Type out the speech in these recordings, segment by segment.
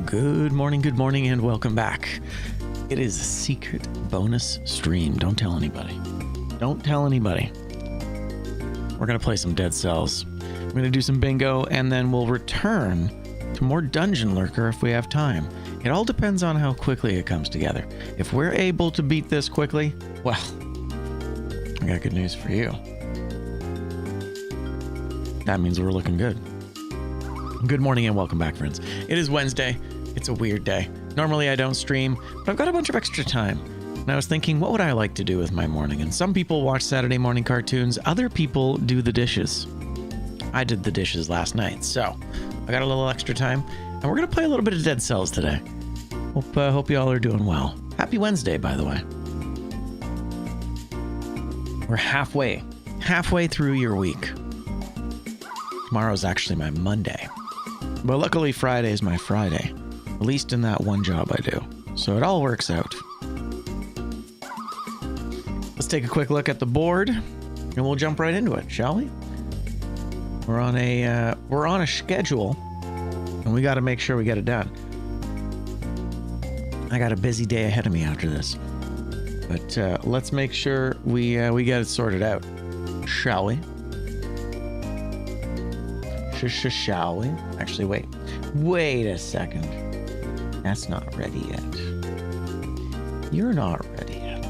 Good morning, and welcome back. It is a secret bonus stream. Don't tell anybody. Don't tell anybody. We're going to play some Dead Cells. We're going to do some bingo, and then we'll return to more Dungeon Lurker if we have time. It all depends on how quickly it comes together. If we're able to beat this quickly, well, I got good news for you. That means we're looking good. Good morning and welcome back, friends. It is Wednesday. It's a weird day. Normally I don't stream, but I've got a bunch of extra time. And I was thinking, what would I like to do with my morning? And some people watch Saturday morning cartoons. Other people do the dishes. I did the dishes last night, so I got a little extra time. And we're going to play a little bit of Dead Cells today. Hope y'all are doing well. Happy Wednesday, by the way. We're halfway through your week. Tomorrow's actually my Monday. But luckily Friday is my Friday. At least in that one job I do. So it all works out. Let's take a quick look at the board and we'll jump right into it, shall we? We're on a schedule and we got to make sure we get it done. I got a busy day ahead of me after this. But let's make sure we get it sorted out. Shall we? Shall we? Actually, wait a second. That's not ready yet. You're not ready yet.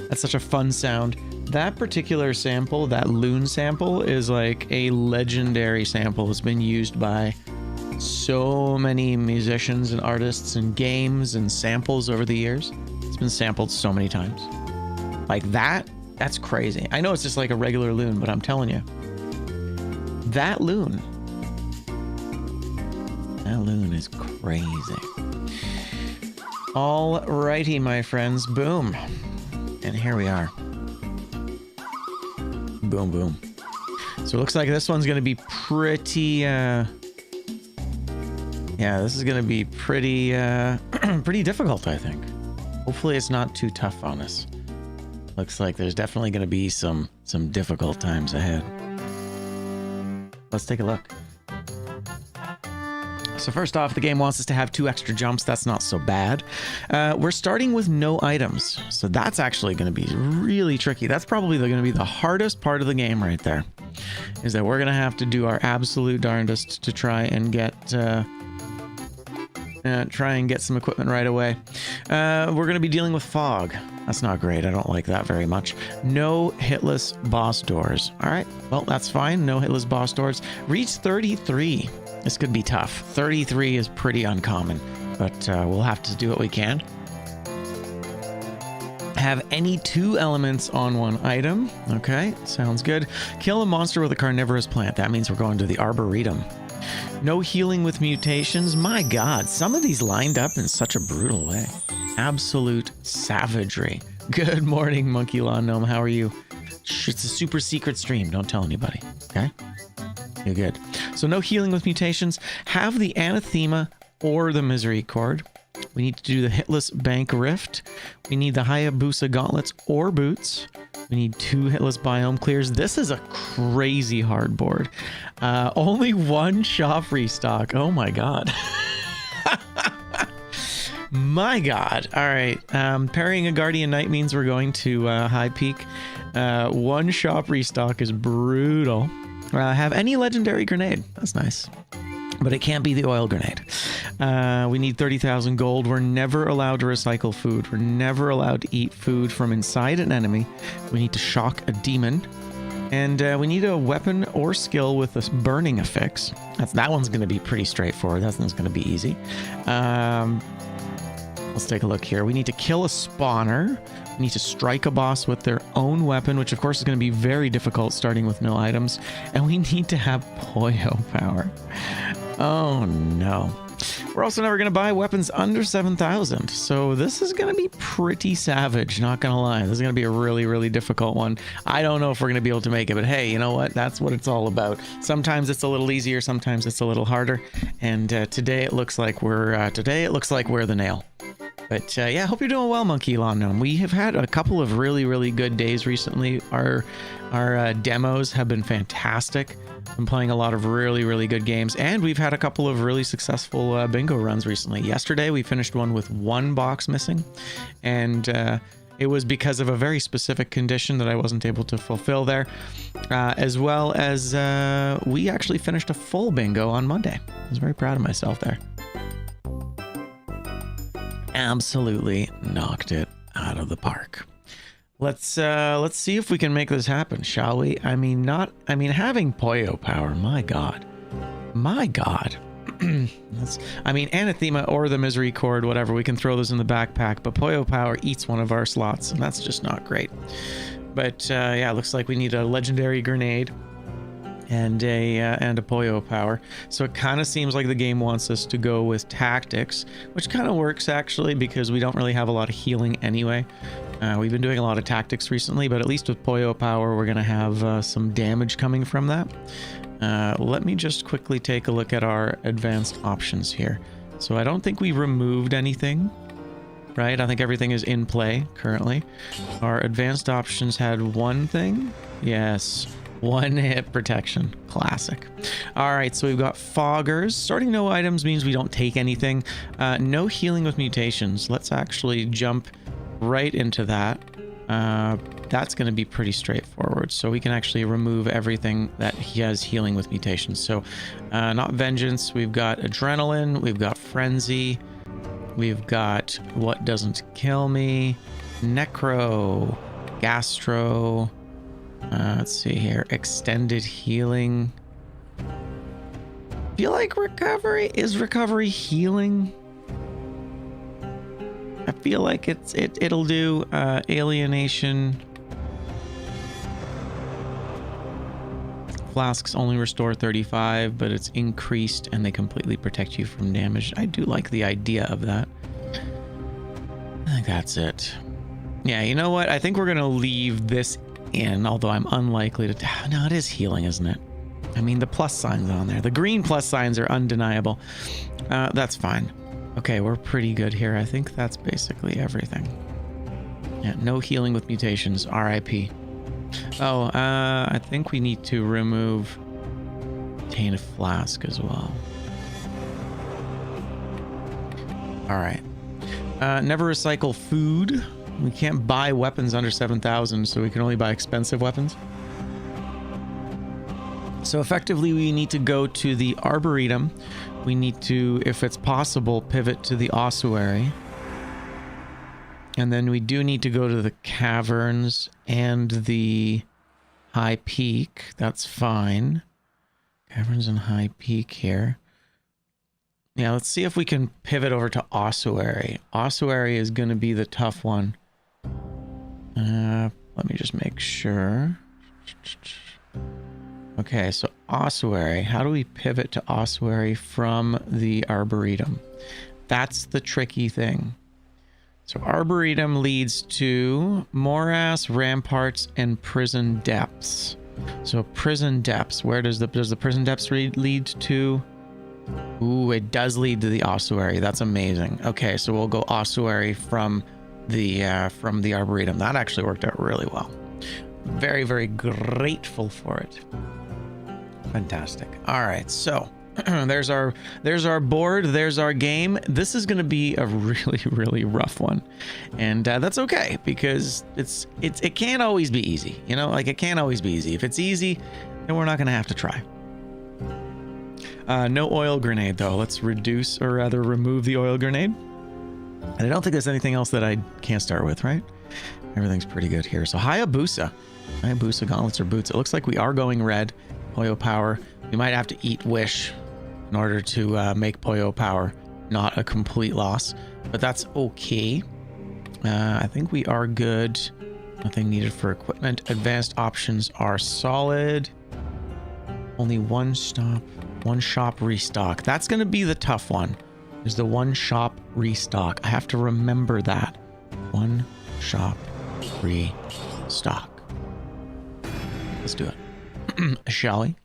That's such a fun sound. That particular sample, that loon sample, is like a legendary sample. It's been used by so many musicians and artists and games and samples over the years. It's been sampled so many times. Like that's crazy. I know it's just like a regular loon, but I'm telling you, that loon is crazy. Alrighty, my friends, boom. And here we are. Boom, boom. So it looks like this one's gonna be pretty, yeah, this is gonna be pretty, pretty difficult, I think. Hopefully it's not too tough on us. Looks like there's definitely going to be some difficult times ahead. Let's take a look. So first off, the game wants us to have 2 extra jumps. That's not so bad. We're starting with no items. So that's actually going to be really tricky. That's probably going to be the hardest part of the game right there. Is that we're going to have to do our absolute darndest to try and get some equipment right away. We're going to be dealing with fog. That's not great. I don't like that very much. No hitless boss doors. All right. Well, that's fine. No hitless boss doors. Reach 33. This could be tough. 33 is pretty uncommon, but we'll have to do what we can. Have any 2 elements on 1 item. Okay, sounds good. Kill a monster with a carnivorous plant. That means we're going to the Arboretum. No healing with mutations. My God, some of these lined up in such a brutal way. Absolute savagery. Good morning, Monkey Lawn Gnome. How are you? Shh, it's a super secret stream. Don't tell anybody. Okay? You're good. So no healing with mutations. Have the Anathema or the Misery Cord. We need to do the Hitless Bank Rift. We need the Hayabusa Gauntlets or Boots. We need 2 hitless biome clears. This is a crazy hard board. Only 1 shop restock. Oh my God. My God. All right. Parrying a Guardian Knight means we're going to High Peak. 1 shop restock is brutal. Have any legendary grenade. That's nice. But it can't be the oil grenade. We need 30,000 gold. We're never allowed to recycle food. We're never allowed to eat food from inside an enemy. We need to shock a demon. And we need a weapon or skill with this burning affix. That one's going to be pretty straightforward. That one's going to be easy. Let's take a look here. We need to kill a spawner. We need to strike a boss with their own weapon, which of course is going to be very difficult starting with no items. And we need to have Poyo power. Oh no. We're also never going to buy weapons under 7,000. So this is going to be pretty savage, not going to lie. This is going to be a really, really difficult one. I don't know if we're going to be able to make it, but hey, you know what? That's what it's all about. Sometimes it's a little easier, sometimes it's a little harder. And today it looks like we're the nail. But yeah, hope you're doing well, Monkey Lawn Gnome. We have had a couple of really good days recently. Our demos have been fantastic. Been playing a lot of really good games, and we've had a couple of really successful bingo runs recently. Yesterday, we finished one with 1 box missing, and it was because of a very specific condition that I wasn't able to fulfill there, as well as we actually finished a full bingo on Monday. I was very proud of myself there. Absolutely knocked it out of the park. Let's see if we can make this happen, shall we? I mean, having Poyo power, my god. I mean, Anathema or the Misery Cord, whatever, we can throw those in the backpack, but Poyo power eats one of our slots, and that's just not great. But yeah, looks like we need a legendary grenade and a Poyo power. So it kind of seems like the game wants us to go with tactics, which kind of works actually, because we don't really have a lot of healing anyway. We've been doing a lot of tactics recently, but at least with Poyo power, we're gonna have some damage coming from that. Let me just quickly take a look at our advanced options here. So I don't think we removed anything, right? I think everything is in play currently. Our advanced options had one thing. Yes. 1 hit protection. Classic. All right, so we've got foggers. Starting no items means we don't take anything. No healing with mutations. Let's actually jump right into that. That's going to be pretty straightforward. So we can actually remove everything that he has healing with mutations. So not vengeance. We've got adrenaline. We've got frenzy. We've got what doesn't kill me. Necro. Gastro. Let's see here. Extended healing. Feel like recovery. Is recovery healing? I feel like it'll do. Alienation. Flasks only restore 35, but it's increased and they completely protect you from damage. I do like the idea of that. I think that's it. Yeah, you know what? I think we're gonna leave this in, although I'm unlikely to. No, it is healing, isn't it? I mean, the plus signs on there. The green plus signs are undeniable. That's fine. Okay, we're pretty good here. I think that's basically everything. Yeah, no healing with mutations. RIP. Oh, I think we need to remove Tainted Flask as well. All right. Never recycle food. We can't buy weapons under 7,000, so we can only buy expensive weapons. So effectively, we need to go to the Arboretum. We need to, if it's possible, pivot to the Ossuary. And then we do need to go to the Caverns and the High Peak. That's fine. Caverns and High Peak here. Yeah, let's see if we can pivot over to Ossuary. Ossuary is going to be the tough one. Let me just make sure. Okay, so Ossuary. How do we pivot to Ossuary from the Arboretum? That's the tricky thing. So Arboretum leads to Morass, Ramparts, and Prison Depths. So Prison Depths. Where does the Prison Depths lead to? Ooh, it does lead to the Ossuary. That's amazing. Okay, so we'll go Ossuary from the Arboretum. That actually worked out really well. Very grateful for it. Fantastic. All right, so there's our board, there's our game. This is going to be a really rough one, and that's okay, because it can't always be easy. You know, like, it can't always be easy. If it's easy, then we're not going to have to try. No oil grenade though. Let's reduce, or rather remove, the oil grenade. And I don't think there's anything else that I can't start with, right? Everything's pretty good here. So Hayabusa gauntlets or boots. It looks like we are going red. Poyo power. We might have to eat Wish in order to make Poyo power not a complete loss, but that's okay. I think we are good. Nothing needed for equipment. Advanced options are solid. Only one shop restock. That's going to be the tough one. Is the one shop restock. I have to remember that. One shop restock. Let's do it. Shall we?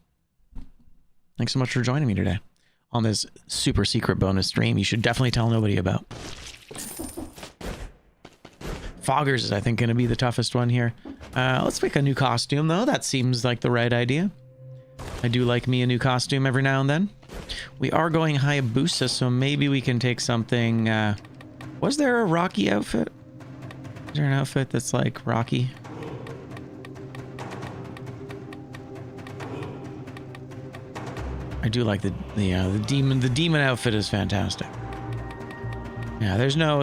Thanks so much for joining me today on this super secret bonus stream you should definitely tell nobody about. Foggers is, I think, going to be the toughest one here. Let's pick a new costume, though. That seems like the right idea. I do like me a new costume every now and then. We are going Hayabusa, so maybe we can take something... was there a Rocky outfit? Is there an outfit that's like Rocky? I do like the demon outfit is fantastic. Yeah, there's no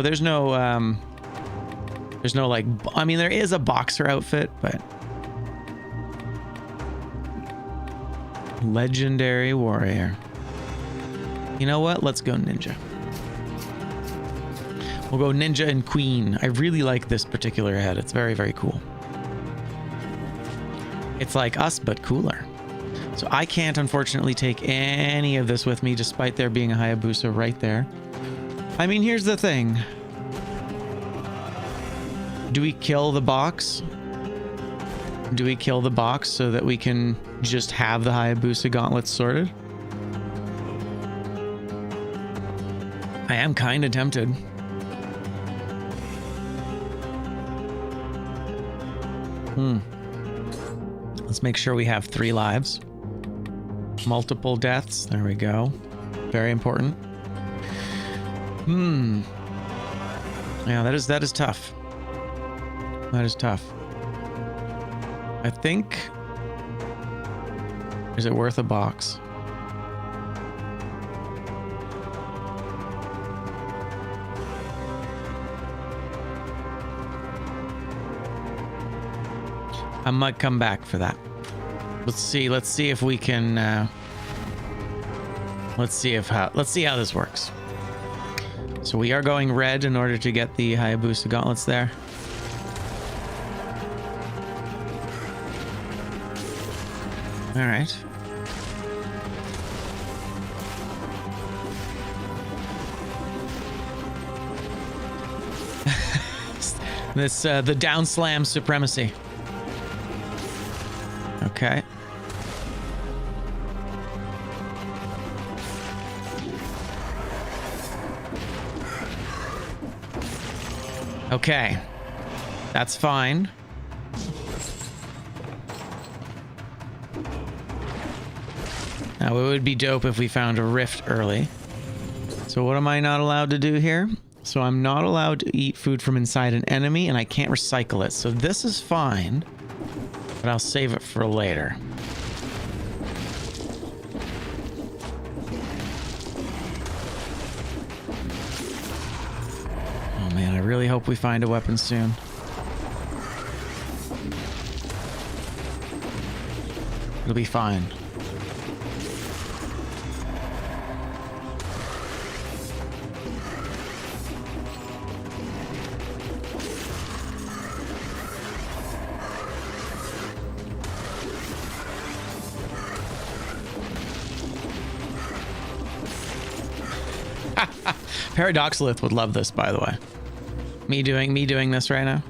like, I mean, there is a boxer outfit, but legendary warrior. You know what? Let's go ninja. We'll go ninja and queen. I really like this particular head. It's very, very cool. It's like us, but cooler. So I can't, unfortunately, take any of this with me, despite there being a Hayabusa right there. I mean, here's the thing. Do we kill the box? Do we kill the box so that we can just have the Hayabusa gauntlets sorted? I am kind of tempted. Let's make sure we have 3 lives. Multiple deaths. There we go. Very important. Yeah, that is tough. That is tough. I think... Is it worth a box? I might come back for that. Let's see if we can let's see how this works. So we are going red in order to get the Hayabusa gauntlets there. All right. This the down slam supremacy. Okay. Okay. That's fine. Now, it would be dope if we found a rift early. So what am I not allowed to do here? So I'm not allowed to eat food from inside an enemy, and I can't recycle it. So this is fine, but I'll save it for later. Oh man, I really hope we find a weapon soon. It'll be fine. Paradoxolith would love this, by the way. Me doing this right now.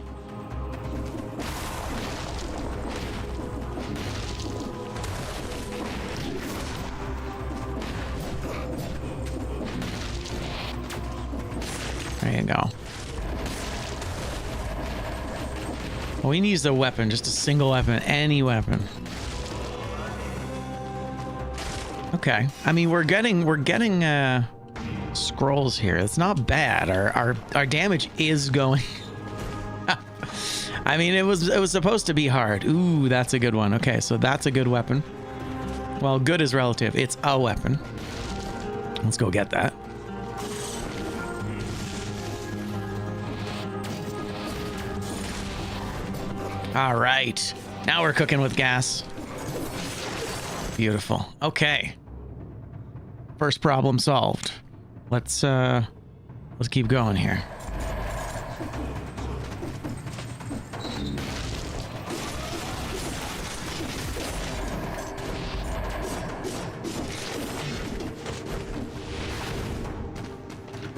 There you go. Well, we need a weapon, just a single weapon, any weapon. Okay. I mean, we're getting scrolls here. It's not bad. Our damage is going. I mean, it was supposed to be hard. Ooh, that's a good one. Okay, so that's a good weapon. Well, good is relative. It's a weapon. Let's go get that. All right. Now we're cooking with gas. Beautiful. Okay. First problem solved. Let's keep going here.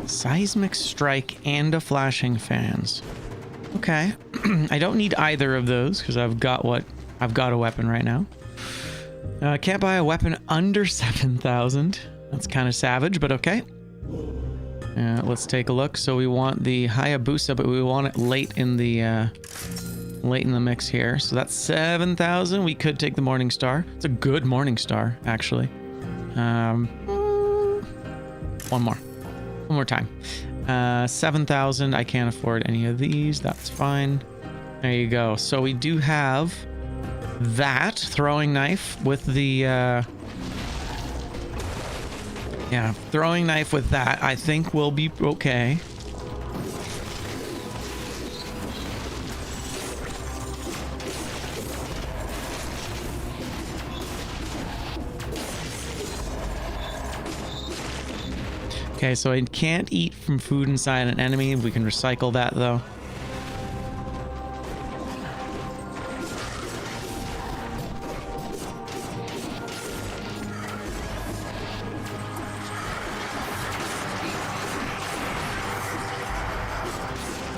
Seismic strike and a flashing fans. Okay. I don't need either of those because I've got a weapon right now. Can't buy a weapon under 7,000. That's kind of savage, but okay. Let's take a look. So we want the Hayabusa, but we want it late in the mix here. So that's 7,000. We could take the Morning Star. It's a good Morning Star, actually. One more time. 7,000. I can't afford any of these. That's fine. There you go. So we do have that throwing knife with the yeah, throwing knife with that, I think will be okay. Okay, so I can't eat from food inside an enemy. We can recycle that though.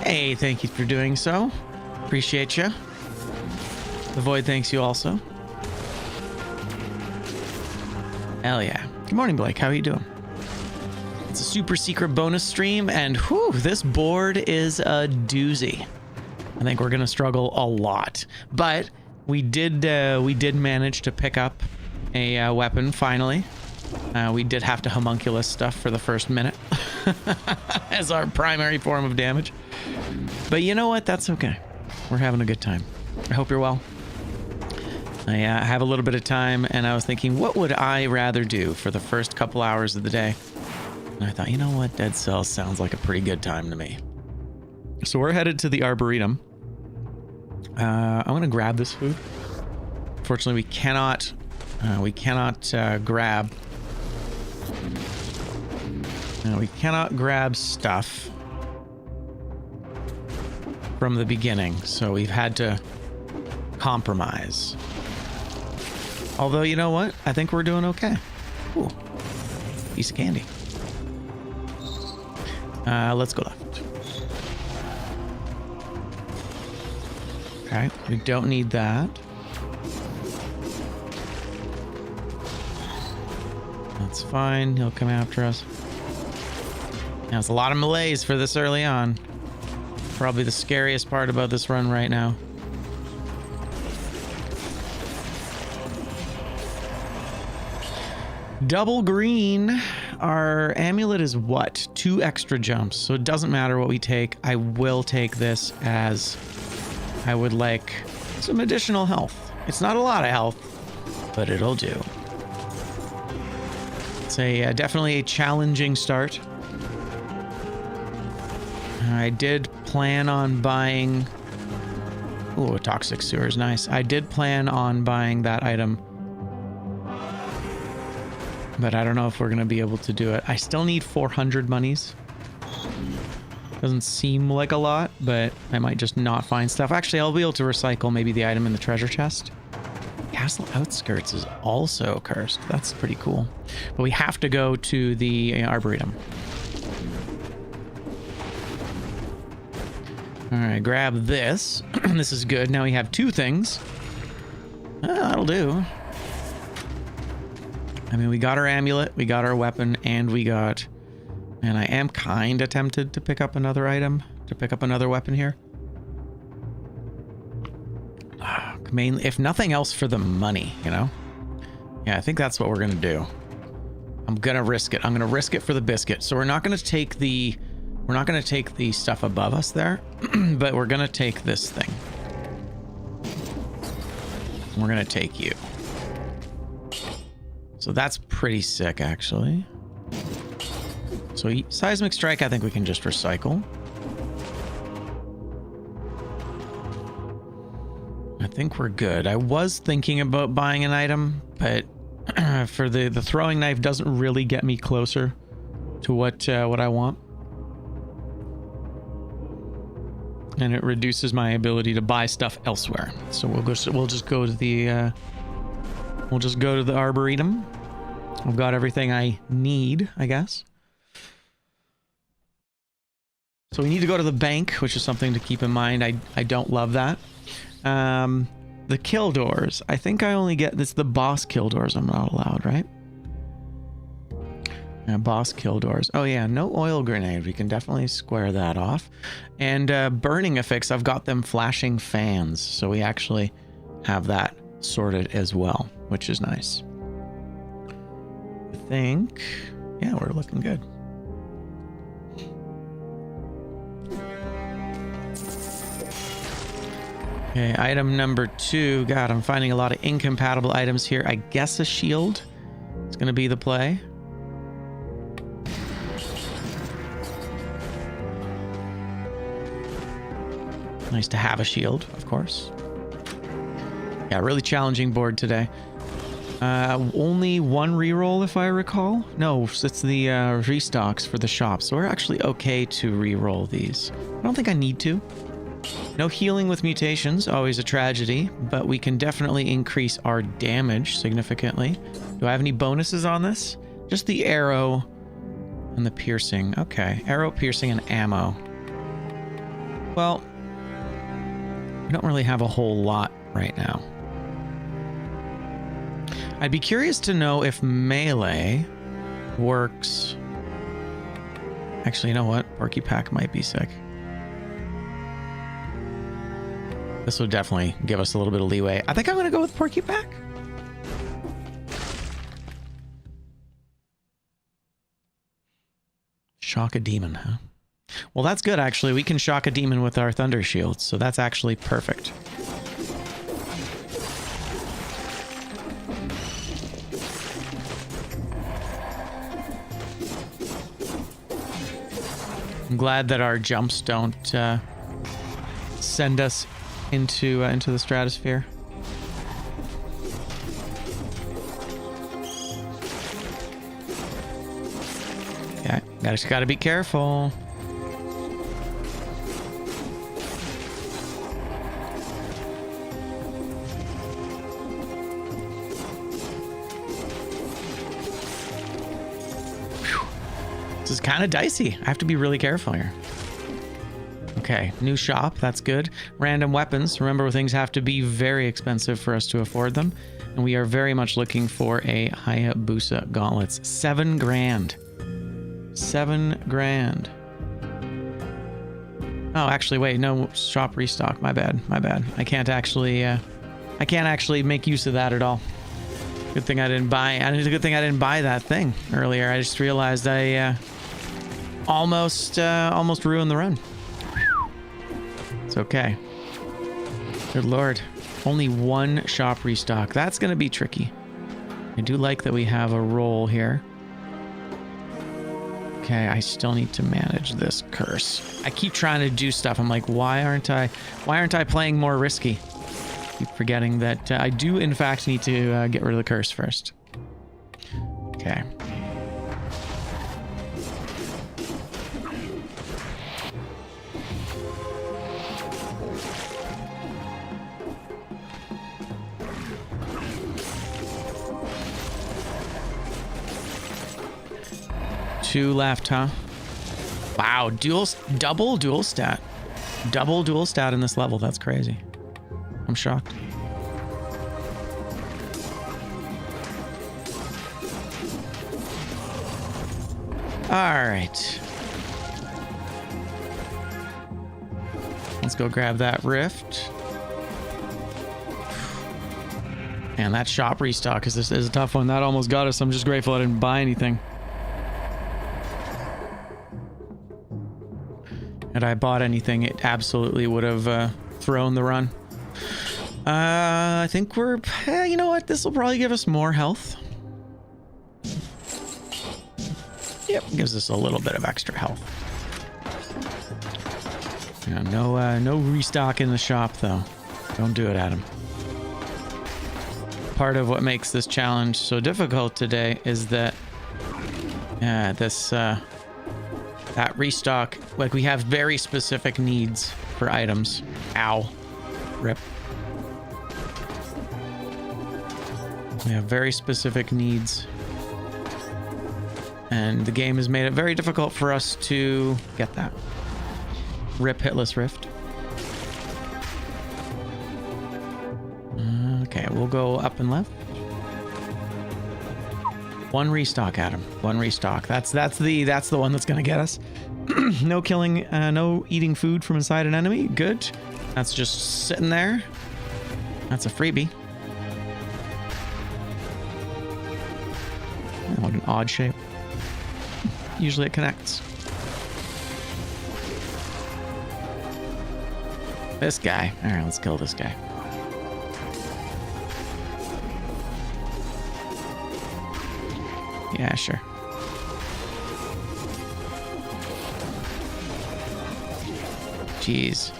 Hey, thank you for doing so. Appreciate you. The Void thanks you also. Hell yeah. Good morning, Blake. How are you doing? It's a super secret bonus stream, and whew, this board is a doozy. I think we're gonna struggle a lot, but we did manage to pick up a weapon finally. We did have to homunculus stuff for the first minute as our primary form of damage. But you know what? That's okay. We're having a good time. I hope you're well. I have a little bit of time, and I was thinking, what would I rather do for the first couple hours of the day? And I thought, you know what? Dead Cells sounds like a pretty good time to me. So we're headed to the Arboretum. I'm going to grab this food. Unfortunately, we cannot grab... we cannot grab stuff from the beginning, so we've had to compromise. Although, you know what? I think we're doing okay. Ooh, piece of candy. Let's go left. Okay, we don't need that. That's fine. He'll come after us. Now, it's a lot of melees for this early on. Probably the scariest part about this run right now. Double green. Our amulet is what? 2 extra jumps. So it doesn't matter what we take. I will take this as I would like some additional health. It's not a lot of health, but it'll do. It's a definitely a challenging start. I did plan on buying... Ooh, a toxic sewer is nice. I did plan on buying that item, but I don't know if we're going to be able to do it. I still need 400 monies. Doesn't seem like a lot, but I might just not find stuff. Actually, I'll be able to recycle maybe the item in the treasure chest. Castle Outskirts is also cursed. That's pretty cool. But we have to go to the Arboretum. All right, grab this. This is good. Now we have 2 things. That'll do. I mean, we got our amulet, we got our weapon, and we got... And I am kind of tempted to pick up another item, to pick up another weapon here. Mainly, if nothing else, for the money, you know? Yeah, I think that's what we're going to do. I'm going to risk it. I'm going to risk it for the biscuit. So we're not going to take the... We're not going to take the stuff above us there, but we're going to take this thing. We're going to take you. So that's pretty sick, actually. So seismic strike, I think we can just recycle. I think we're good. I was thinking about buying an item, but for the throwing knife doesn't really get me closer to what I want. And it reduces my ability to buy stuff elsewhere. So we'll just go to the Arboretum. I've got everything I need, I guess. So we need to go to the bank, which is something to keep in mind. I don't love that. The kill doors. I think I only get this. The boss kill doors I'm not allowed, right? Boss kill doors. Oh yeah, no oil grenade. We can definitely square that off. And burning effects, I've got them flashing fans. So we actually have that sorted as well, which is nice. I think, yeah, we're looking good. Okay, item number 2. God, I'm finding a lot of incompatible items here. I guess a shield is going to be the play. Nice to have a shield, of course. Yeah, really challenging board today. Only one reroll, if I recall. No, it's the restocks for the shop, so we're actually okay to reroll these. I don't think I need to. No healing with mutations, always a tragedy, but we can definitely increase our damage significantly. Do I have any bonuses on this? Just the arrow and the piercing. Okay, arrow, piercing, and ammo. Well, we don't really have a whole lot right now. I'd be curious to know if melee works. Actually, you know what? Porky-Pack might be sick. This would definitely give us a little bit of leeway. I think I'm going to go with Porky-Pack. Shock a demon, huh? Well, that's good, actually. We can shock a demon with our thunder shields, so that's actually perfect. I'm glad that our jumps don't send us into the stratosphere. Yeah, just gotta be careful. This is kind of dicey. I have to be really careful here. Okay, new shop. That's good. Random weapons. Remember, things have to be very expensive for us to afford them. And we are very much looking for a Hayabusa gauntlets. 7 grand. 7 grand. Oh, actually, wait. No, shop restock. My bad. My bad. I can't actually make use of that at all. Good thing I didn't buy. And it's a good thing I didn't buy that thing earlier. I just realized I almost ruined the run. It's okay. Good lord. Only 1 shop restock. That's going to be tricky. I do like that we have a roll here. Okay, I still need to manage this curse. I keep trying to do stuff. I'm like, why aren't I playing more risky? Keep forgetting that I do in fact need to get rid of the curse first. Okay. Two left, huh? Wow, double dual stat. Double dual stat in this level. That's crazy. I'm shocked. All right. Let's go grab that rift. Man, that shop restock is a tough one. That almost got us. I'm just grateful I didn't buy anything. Had I bought anything, it absolutely would have thrown the run. I think we're... you know what? This will probably give us more health. Yep, gives us a little bit of extra health. Yeah, no restock in the shop, though. Don't do it, Adam. Part of what makes this challenge so difficult today is that... that restock, like, we have very specific needs for items. Ow. Rip. We have very specific needs. And the game has made it very difficult for us to get that. Rip Hitless Rift. Okay, we'll go up and left. One restock, Adam. One restock. That's the one that's gonna get us. No killing, no eating food from inside an enemy. Good. That's just sitting there. That's a freebie. Oh, what an odd shape. Usually it connects. This guy. All right, let's kill this guy. Yeah, sure. Jeez.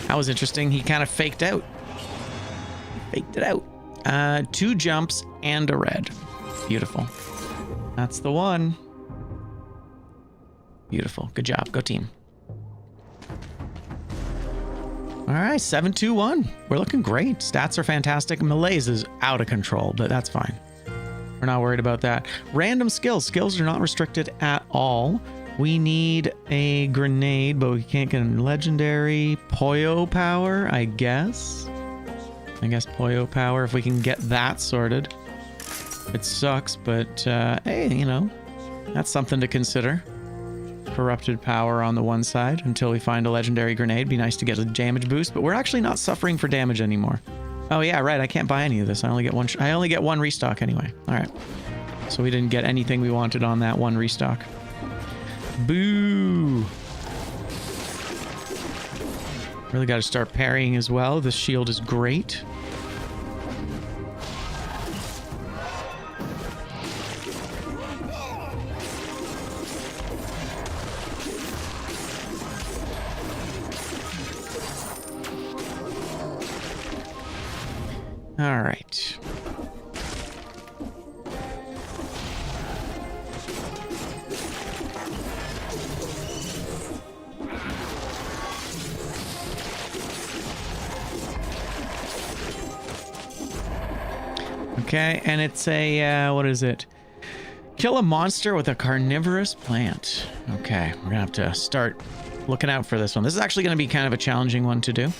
That was interesting. He kind of faked out. Faked it out. 2 jumps and a red. Beautiful. That's the one. Beautiful. Good job. Go team. All right, 7-2-1. We're looking great. Stats are fantastic. Malaise is out of control, but that's fine. We're not worried about that. Random skills. Skills are not restricted at all. We need a grenade, but we can't get a legendary. Poyo power, I guess. I guess Poyo power, if we can get that sorted. It sucks, but hey, you know, that's something to consider. Corrupted power on the one side until we find a legendary grenade. Be nice to get a damage boost, but we're actually not suffering for damage anymore. Oh yeah, right. I can't buy any of this. I only get one. I only get one restock anyway. All right. So we didn't get anything we wanted on that one restock. Boo. Really got to start parrying as well. This shield is great. All right. Okay, and it's a, what is it? Kill a monster with a carnivorous plant. Okay, we're gonna have to start looking out for this one. This is actually gonna be kind of a challenging one to do.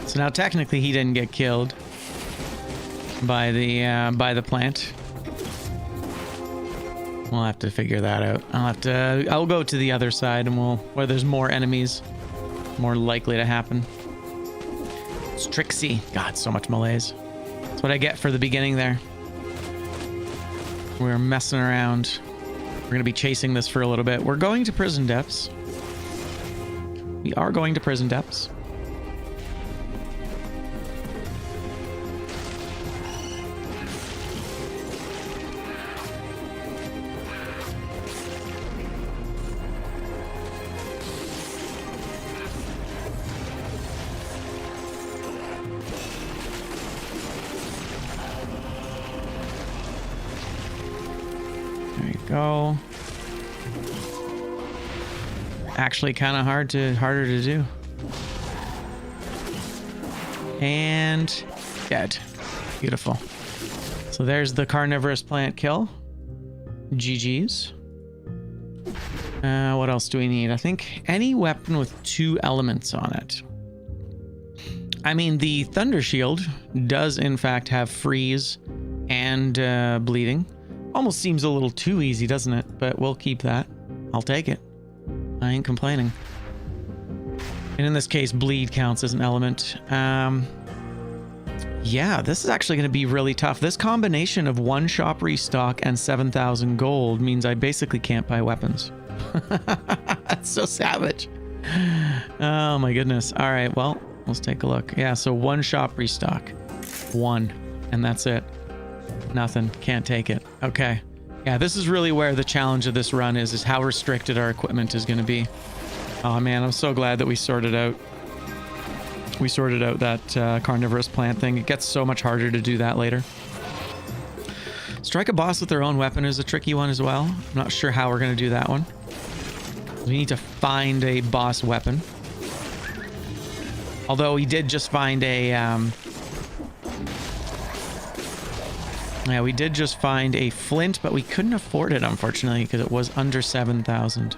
So now technically he didn't get killed by the plant. We'll have to figure that out. I'll go to the other side and where there's more enemies, more likely to happen. It's Trixie. God, so much malaise. That's what I get for the beginning there. We're messing around. We're gonna be chasing this for a little bit. We're going to prison depths. We are going to prison depths. Go. Actually kind of harder to do. And dead. Beautiful. So there's the carnivorous plant kill. GG's. What else do we need? I think any weapon with 2 elements on it. I mean, the Thunder Shield does in fact have freeze and bleeding. Almost seems a little too easy, doesn't it? But we'll keep that. I'll take it. I ain't complaining. And in this case, bleed counts as an element. Yeah, this is actually going to be really tough. This combination of 1 shop restock and 7,000 gold means I basically can't buy weapons. That's so savage. Oh my goodness. All right, well, let's take a look. Yeah, so 1 shop restock. 1. And that's it. Nothing. Can't take it. Okay. Yeah, this is really where the challenge of this run is how restricted our equipment is going to be. Oh man, I'm so glad that we sorted out that carnivorous plant thing. It gets so much harder to do that later. Strike a boss with their own weapon is a tricky one as well. I'm not sure how we're going to do that one. We need to find a boss weapon. Although we did just find a yeah, we did just find a flint, but we couldn't afford it, unfortunately, because it was under 7,000.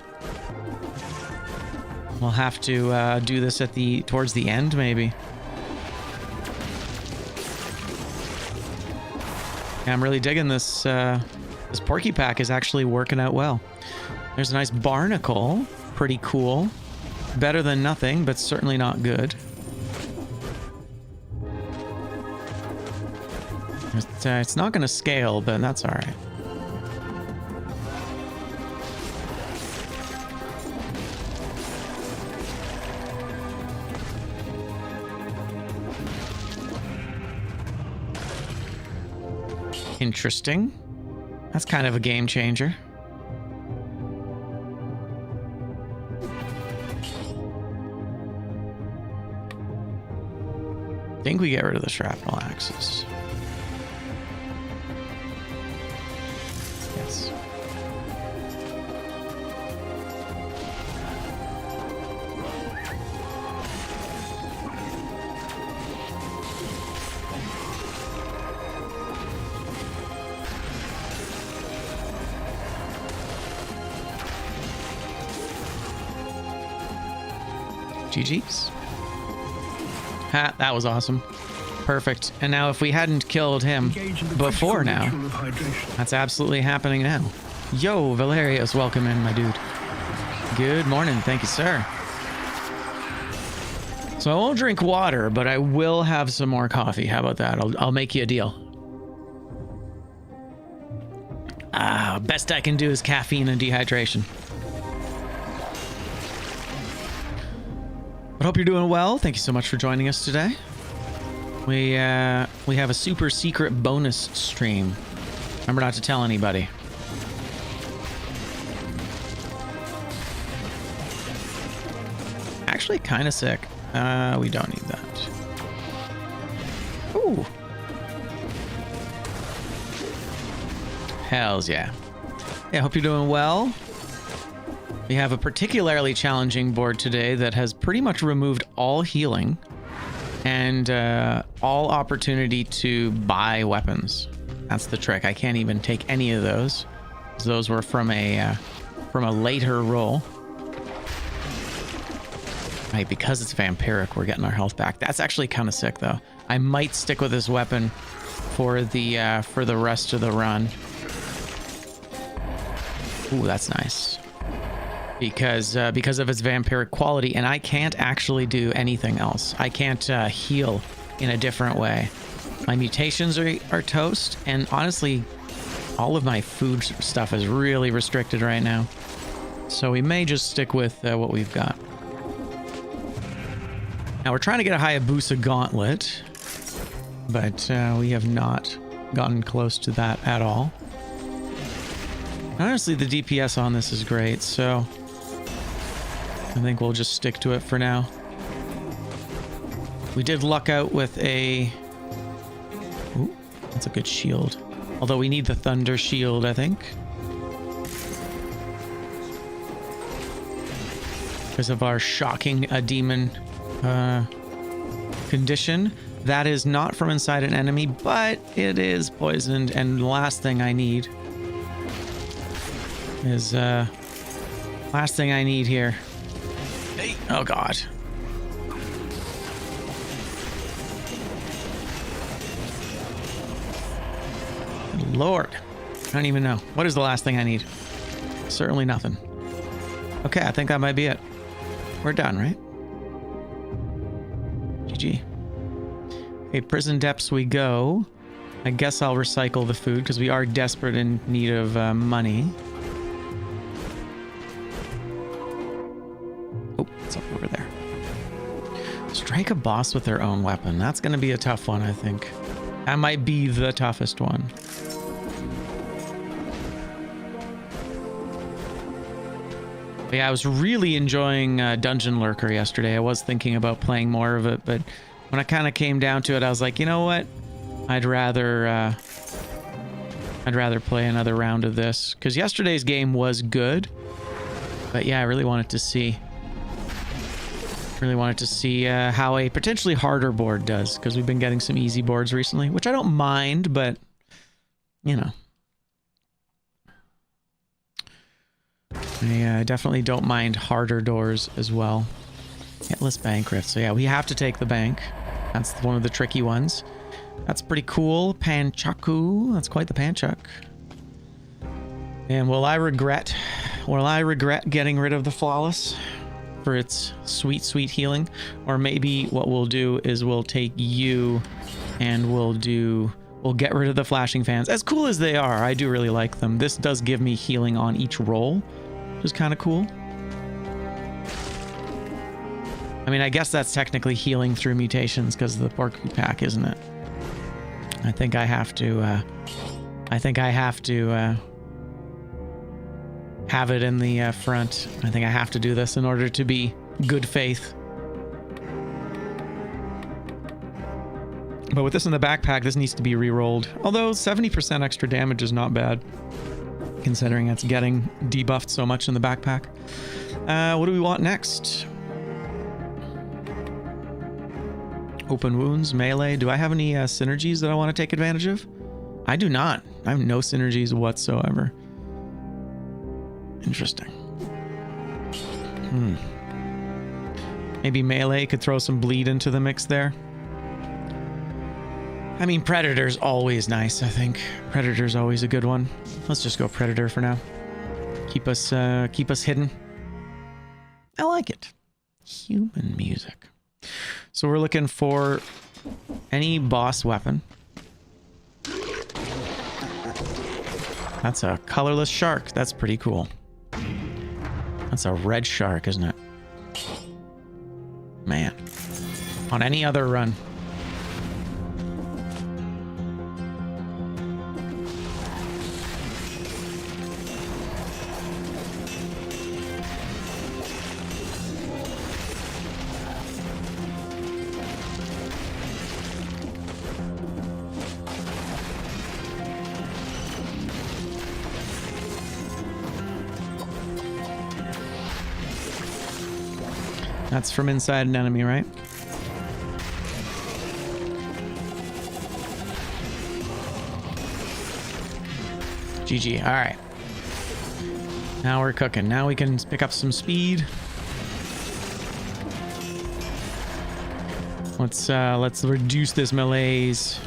We'll have to do this at towards the end, maybe. Yeah, I'm really digging this. This Porky Pack is actually working out well. There's a nice barnacle. Pretty cool. Better than nothing, but certainly not good. It's not going to scale, but that's all right. Interesting. That's kind of a game changer. I think we get rid of the shrapnel axes. Yes. GG's. Ha, that was awesome. Perfect. And now if we hadn't killed him before now, that's absolutely happening now. Yo, Valerius, welcome in, my dude. Good morning. Thank you, sir. So I won't drink water, but I will have some more coffee. How about that? I'll make you a deal. Best I can do is caffeine and dehydration. But hope you're doing well. Thank you so much for joining us today. We have a super secret bonus stream. Remember not to tell anybody. Actually, kind of sick. We don't need that. Ooh. Hells yeah. Yeah, hope you're doing well. We have a particularly challenging board today that has pretty much removed all healing and all opportunity to buy weapons. That's the trick. I can't even take any of those. Those were from a later roll. Right, because it's vampiric, we're getting our health back. That's actually kind of sick, though. I might stick with this weapon for the rest of the run. Ooh, that's nice. Because of its vampiric quality, and I can't actually do anything else. I can't heal in a different way. My mutations are toast, and honestly, all of my food stuff is really restricted right now. So we may just stick with what we've got. Now we're trying to get a Hayabusa gauntlet, but we have not gotten close to that at all. Honestly, the DPS on this is great, so I think we'll just stick to it for now. We did luck out with a... Ooh, that's a good shield. Although we need the thunder shield, I think. Because of our shocking demon condition. That is not from inside an enemy, but it is poisoned. And the last thing I need is... last thing I need here. Hey. Oh, God. Lord. I don't even know. What is the last thing I need? Certainly nothing. Okay, I think that might be it. We're done, right? GG. Okay, prison depths we go. I guess I'll recycle the food because we are desperate in need of money. Oh, it's up over there. Strike a boss with their own weapon. That's going to be a tough one, I think. That might be the toughest one. But yeah, I was really enjoying Dungeon Lurker yesterday. I was thinking about playing more of it, but when I kind of came down to it, I was like, you know what? I'd rather play another round of this because yesterday's game was good. But yeah, I really wanted to see Really wanted to see how a potentially harder board does, because we've been getting some easy boards recently, which I don't mind, but, you know. I definitely don't mind harder doors as well. Hitless bank rift. So yeah, we have to take the bank. That's one of the tricky ones. That's pretty cool. Panchaku. That's quite the panchuk. And will I regret getting rid of the flawless for its sweet, sweet healing? Or maybe what we'll do is we'll take you and we'll get rid of the flashing fans. As cool as they are, I do really like them. This does give me healing on each roll, which is kind of cool. I mean, I guess that's technically healing through mutations because of the porcupine pack, isn't it? I think I have to have it in the front. I think I have to do this in order to be good faith. But with this in the backpack, this needs to be re-rolled. Although 70% extra damage is not bad, considering it's getting debuffed so much in the backpack. What do we want next? Open wounds, melee. Do I have any synergies that I want to take advantage of? I do not. I have no synergies whatsoever. Interesting. Maybe melee could throw some bleed into the mix there. I mean, Predator's always nice, I think. Predator's always a good one. Let's just go Predator for now. Keep us hidden. I like it. Human music. So we're looking for any boss weapon. That's a colorless shark. That's pretty cool. That's a red shark, isn't it? Man. On any other run. That's from inside an enemy, right? GG. All right. Now we're cooking. Now we can pick up some speed. Let's reduce this malaise.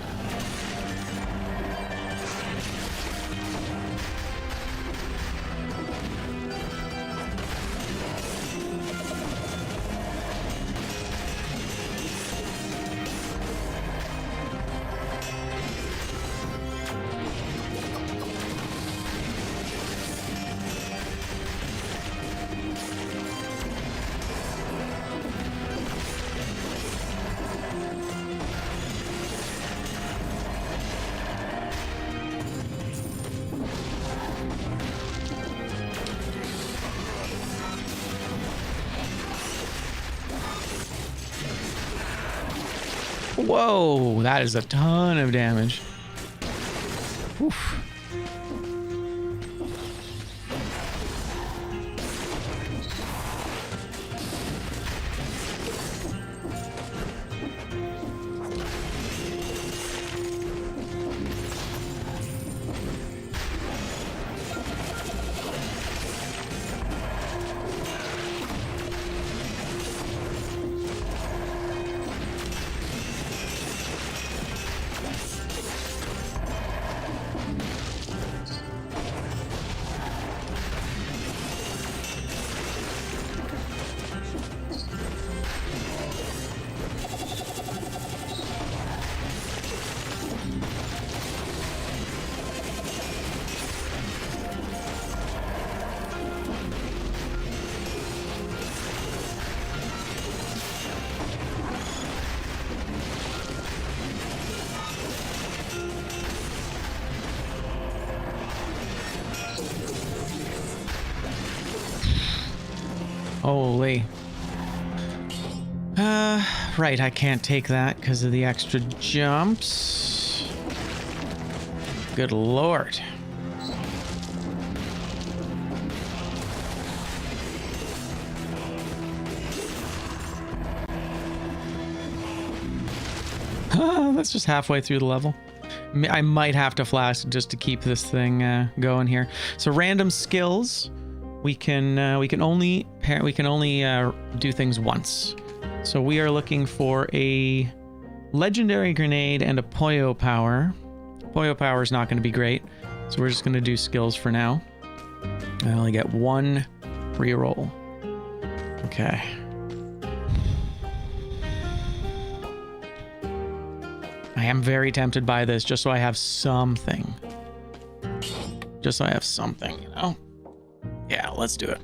Whoa, that is a ton of damage. Oof. Holy. Right, I can't take that because of the extra jumps. Good lord. Oh, that's just halfway through the level. I might have to flash just to keep this thing going here. So random skills, we can only do things once. So we are looking for a legendary grenade and a Poyo power. Poyo power is not going to be great, so we're just going to do skills for now. I only get one reroll. Okay. I am very tempted by this, just so I have something. Just so I have something, you know? Yeah, let's do it.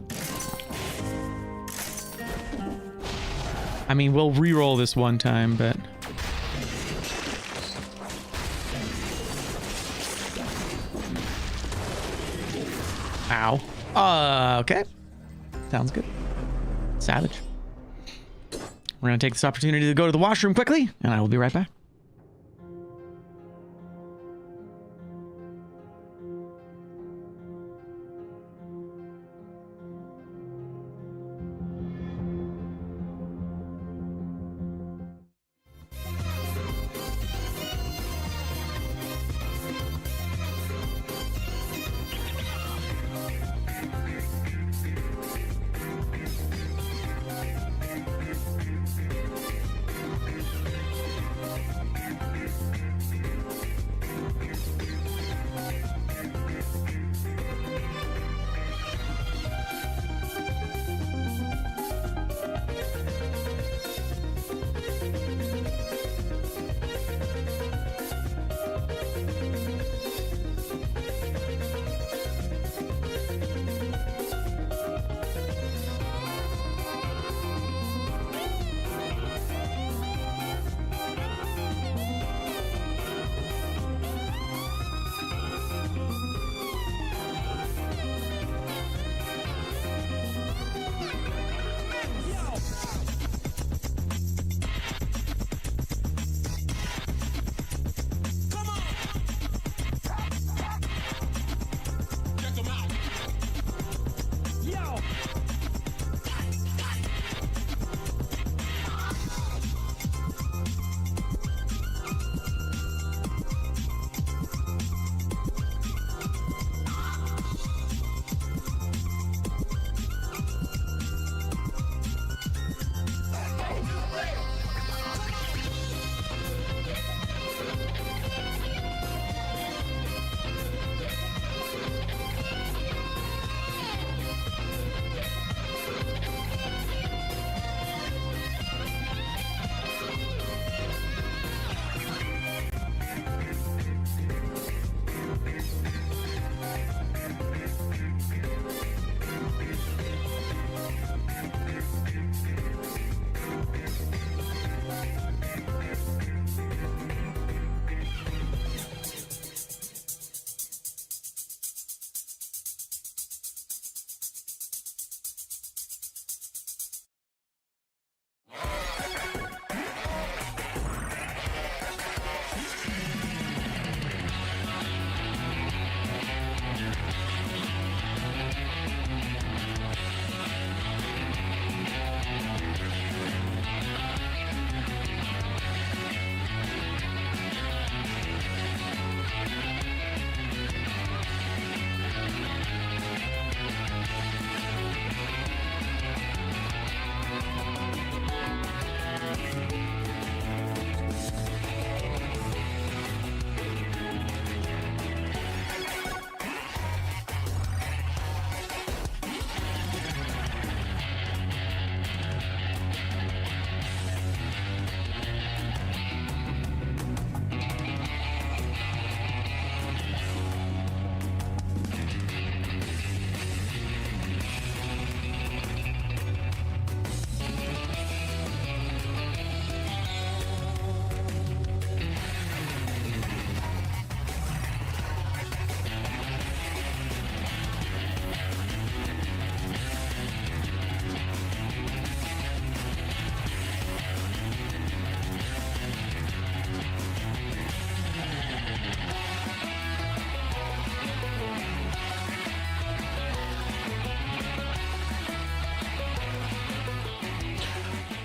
I mean, we'll re-roll this one time, but... Ow. Okay. Sounds good. Savage. We're gonna take this opportunity to go to the washroom quickly, and I will be right back.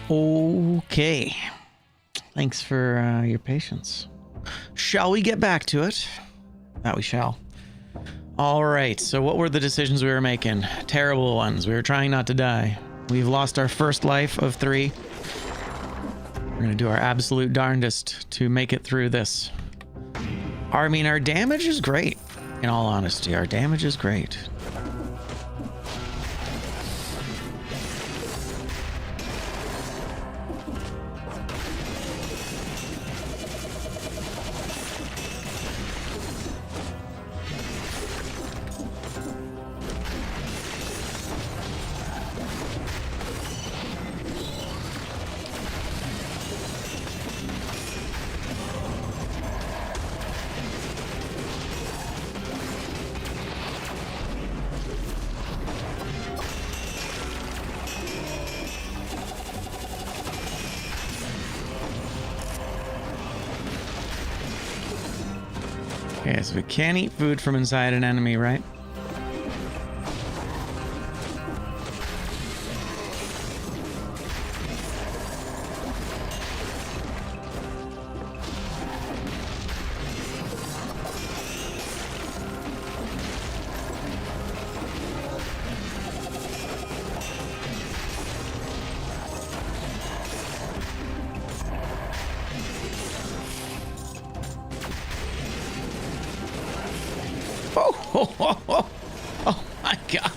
Okay. Thanks for your patience. Shall we get back to it? That we shall. All right, so what were the decisions we were making? Terrible ones. We were trying not to die. We've lost our first life of 3. We're gonna do our absolute darndest to make it through this. I mean, our damage is great. In all honesty, our damage is great. Okay, so we can't eat food from inside an enemy, right? Oh my god.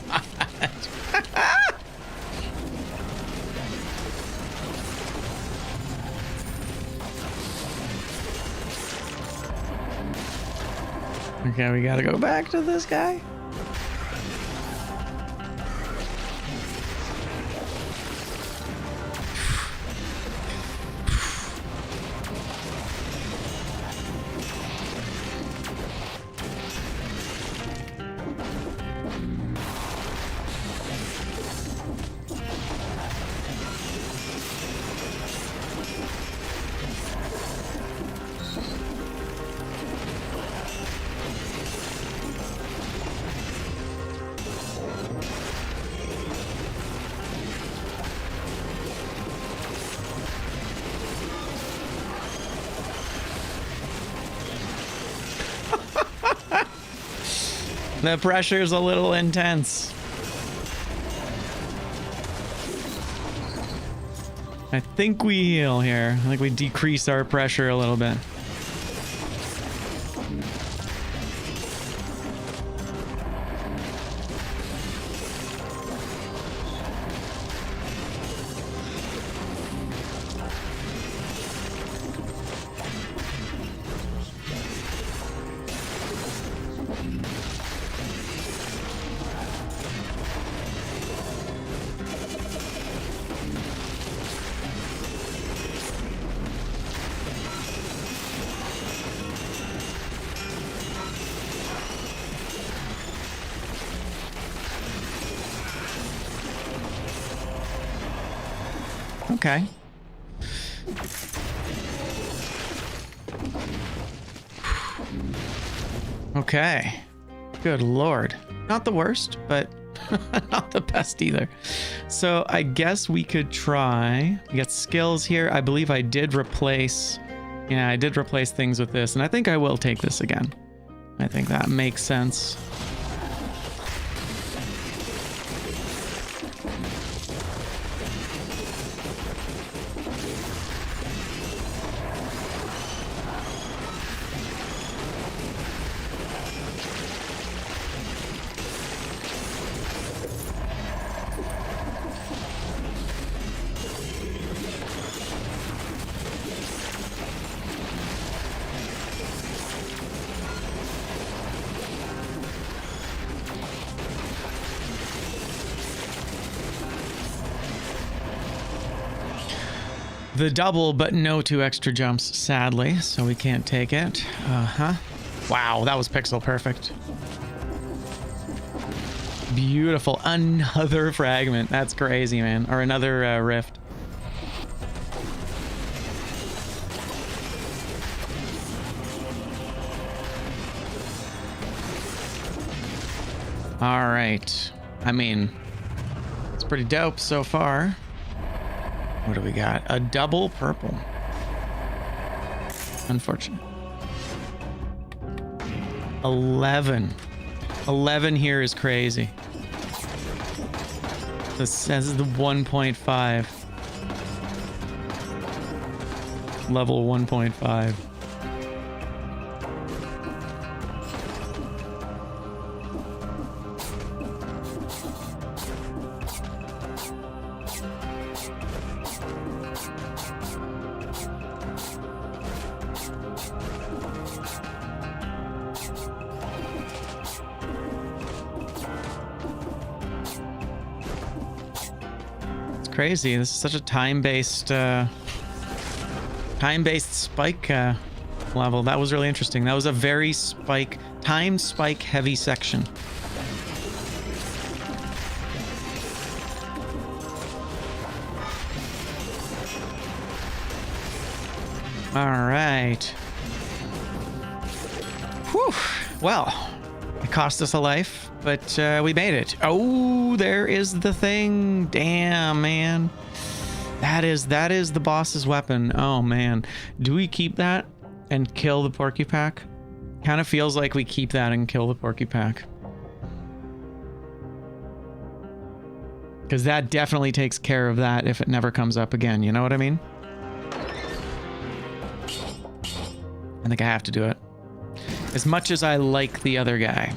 Okay, we gotta go back to this guy. The pressure's a little intense. I think we heal here. I think we decrease our pressure a little bit. Okay. Okay. Good lord. Not the worst, but not the best either. So I guess we could try. We got skills here. I believe I did replace... Yeah, I did replace things with this, and I think I will take this again. I think that makes sense. The double, but no 2 extra jumps, sadly, so we can't take it. Wow, that was pixel perfect. Beautiful. Another fragment. That's crazy, man. Or another rift. All right. I mean, it's pretty dope so far. What do we got? A double purple. Unfortunate. 11. 11 here is crazy. This says the 1.5. Level 1.5. Crazy. This is such a time-based spike level. That was really interesting. That was a very time spike heavy section. All right. Whew. Well, it cost us a life, but we made it. Oh, there is the thing. Damn, man. That is the boss's weapon. Oh, man. Do we keep that and kill the porcupine? Kind of feels like we keep that and kill the porcupine. Because that definitely takes care of that if it never comes up again. You know what I mean? I think I have to do it. As much as I like the other guy.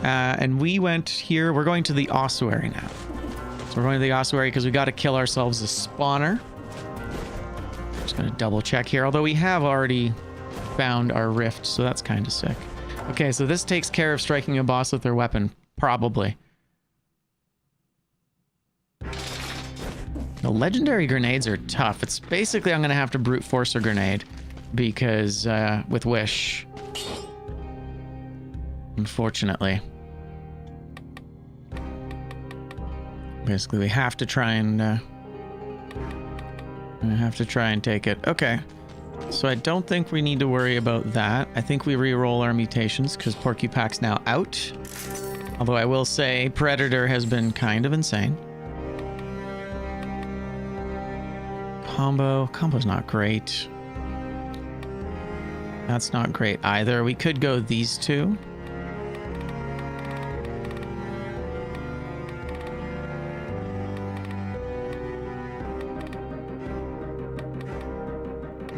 And we went here. We're going to the ossuary now. So we're going to the ossuary because we got to kill ourselves a spawner. Just going to double check here. Although we have already found our rift, so that's kind of sick. Okay, so this takes care of striking a boss with their weapon. Probably. The legendary grenades are tough. It's basically I'm going to have to brute force a grenade. Because with Wish. Unfortunately. Basically, we have to try and take it. Okay. So I don't think we need to worry about that. I think we re-roll our mutations because Porcupine's now out. Although I will say Predator has been kind of insane. Combo's not great. That's not great either. We could go these two.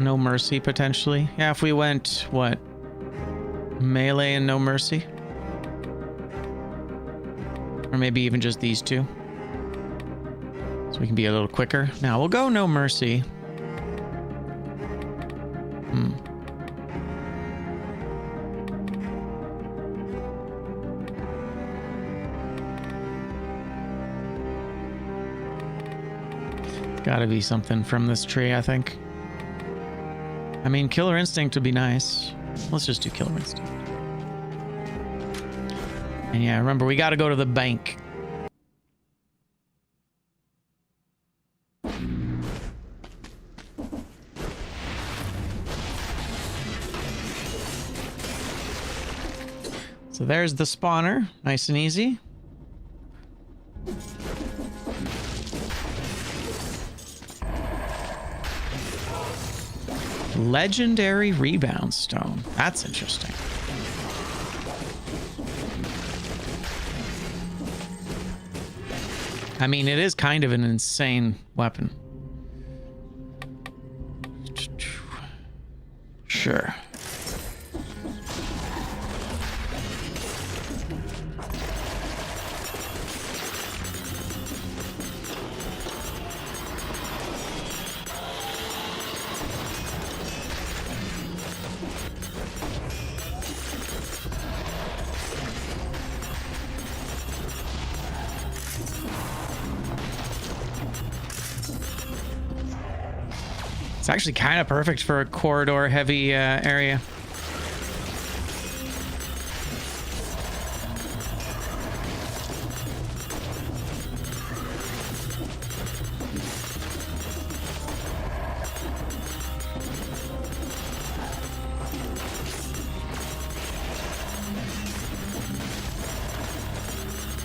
No mercy, potentially. Yeah, if we went, what? Melee and no mercy? Or maybe even just these two. So we can be a little quicker. Now, we'll go no mercy. Gotta be something from this tree, I think. I mean, Killer Instinct would be nice. Let's just do Killer Instinct. And yeah, remember, we gotta go to the bank. So there's the spawner. Nice and easy. Legendary rebound stone. That's interesting. I mean, it is kind of an insane weapon. Sure. It's actually kind of perfect for a corridor heavy area.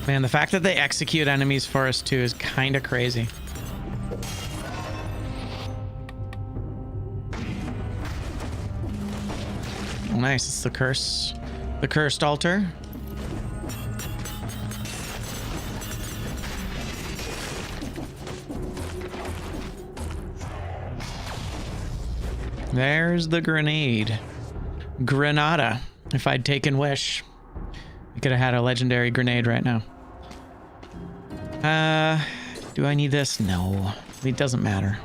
Man, the fact that they execute enemies for us too is kind of crazy. nice. It's the curse. The cursed altar. There's the grenade. Granada. If I'd taken Wish, we could have had a legendary grenade right now. Do I need this? No. It doesn't matter.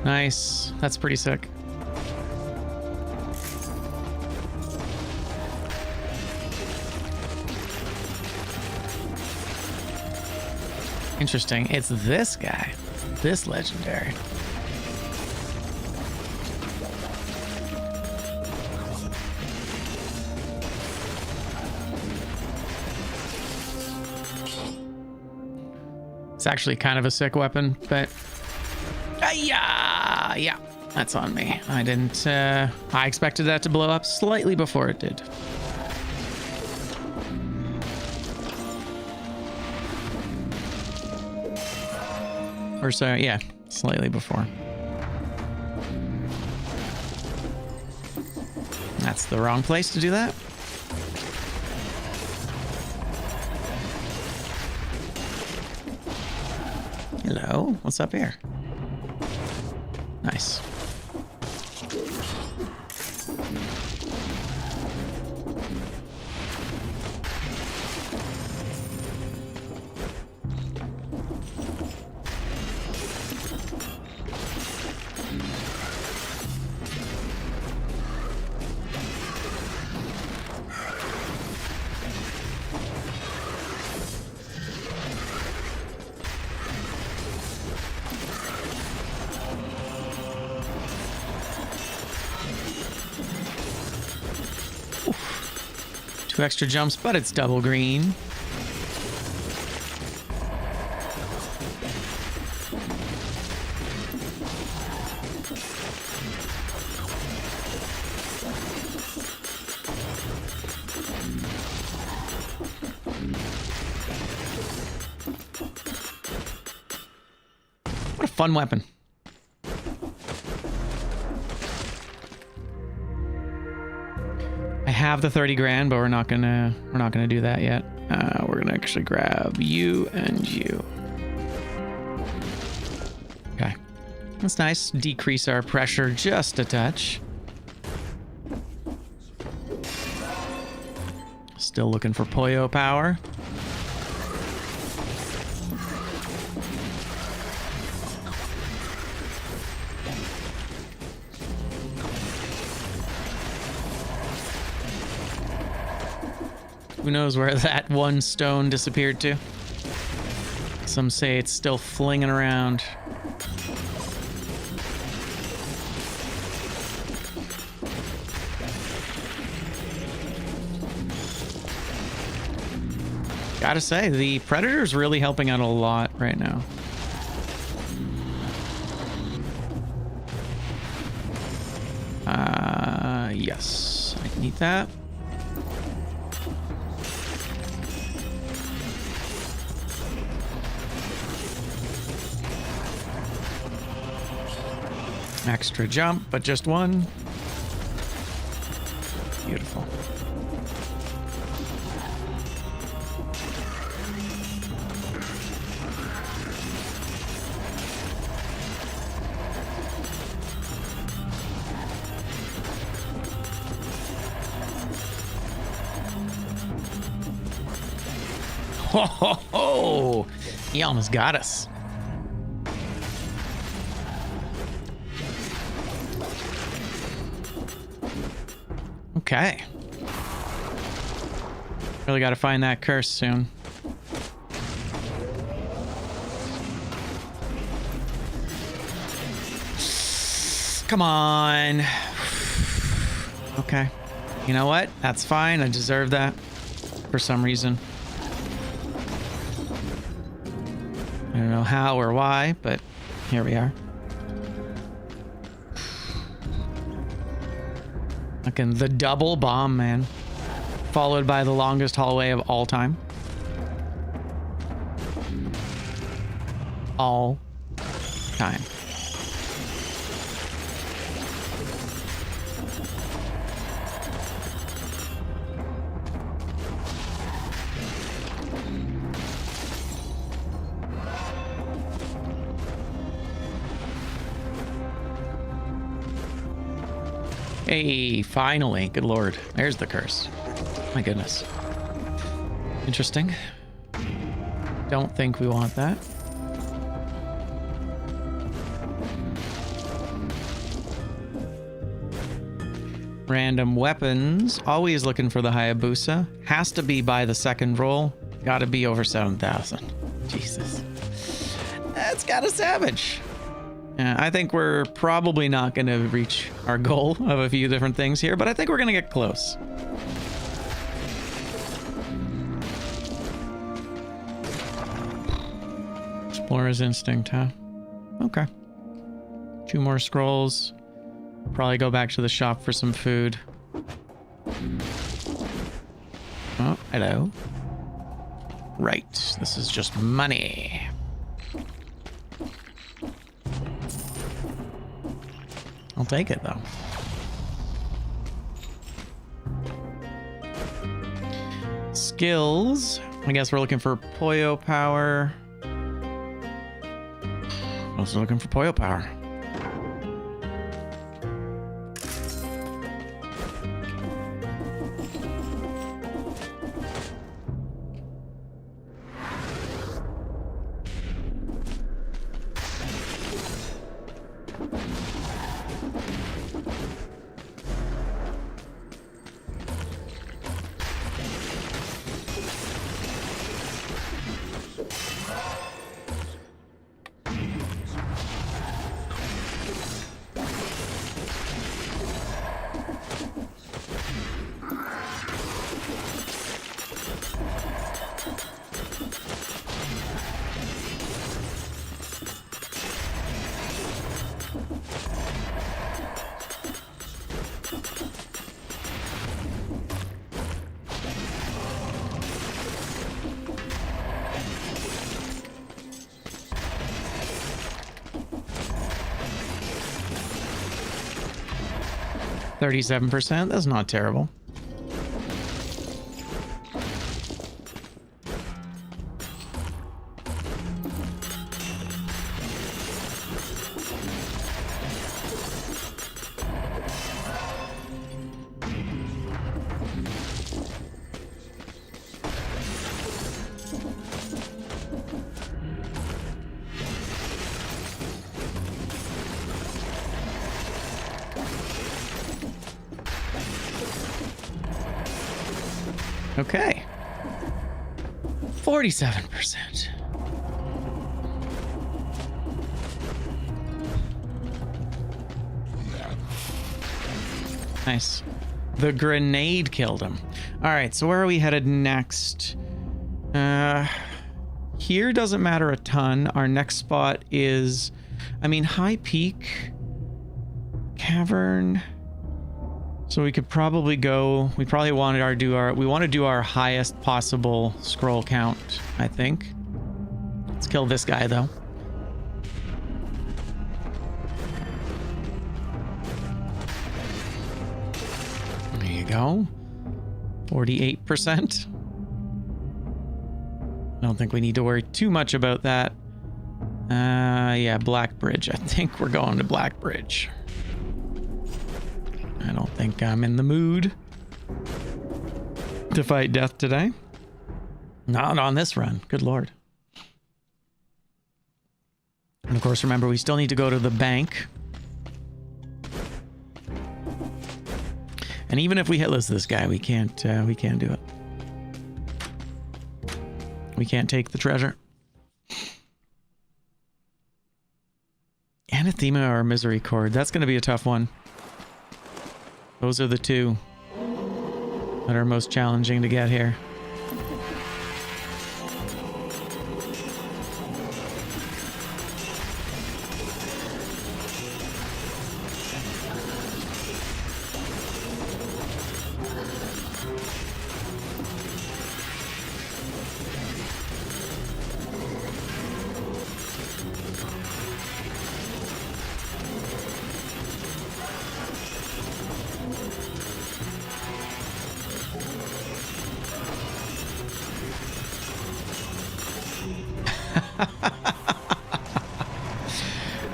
Nice. That's pretty sick. Interesting. It's this guy. This legendary. It's actually kind of a sick weapon, but yeah, that's on me. I didn't, I expected that to blow up slightly before it did. Or so, yeah, slightly before. That's the wrong place to do that. Hello, what's up here? Nice. Two extra jumps, but it's double green. What a fun weapon. Have the 30 grand, but we're not gonna do that yet. We're gonna actually grab you and you. Okay, that's nice. Decrease our pressure just a touch. Still looking for Poyo power. Who knows where that one stone disappeared to? Some say it's still flinging around. Gotta say, the Predator's really helping out a lot right now. Yes, I need that. Extra jump, but just one. Beautiful. Ho ho ho! He almost got us. Okay. Really got to find that curse soon. Come on. Okay. You know what? That's fine. I deserve that for some reason. I don't know how or why, but here we are. Fucking the double bomb, man. Followed by the longest hallway of all time. All time. Hey, finally. Good lord. There's the curse. My goodness. Interesting. Don't think we want that. Random weapons. Always looking for the Hayabusa. Has to be by the second roll. Gotta be over 7,000. Jesus. That's kind of savage. Yeah, I think we're probably not going to reach our goal of a few different things here, but I think we're going to get close. Explorer's instinct, huh? Okay. 2 more scrolls. Probably go back to the shop for some food. Oh, hello. Right. This is just money. I'll take it, though. Skills. I guess we're looking for Poyo power. Also looking for Poyo power. %. That's not terrible. Okay. 47%. Nice. The grenade killed him. All right, so where are we headed next? Here doesn't matter a ton. Our next spot is, I mean, High Peak, Cavern. So we could probably go, we probably want to do our highest possible scroll count, I think. Let's kill this guy though. There you go. 48%. I don't think we need to worry too much about that. Yeah, Black Bridge. I think we're going to Black Bridge. I don't think I'm in the mood to fight death today. Not on this run. Good lord. And of course, remember, we still need to go to the bank. And even if we hitless this guy, we can't do it. We can't take the treasure. Anathema or Misery Chord. That's going to be a tough one. Those are the two that are most challenging to get here.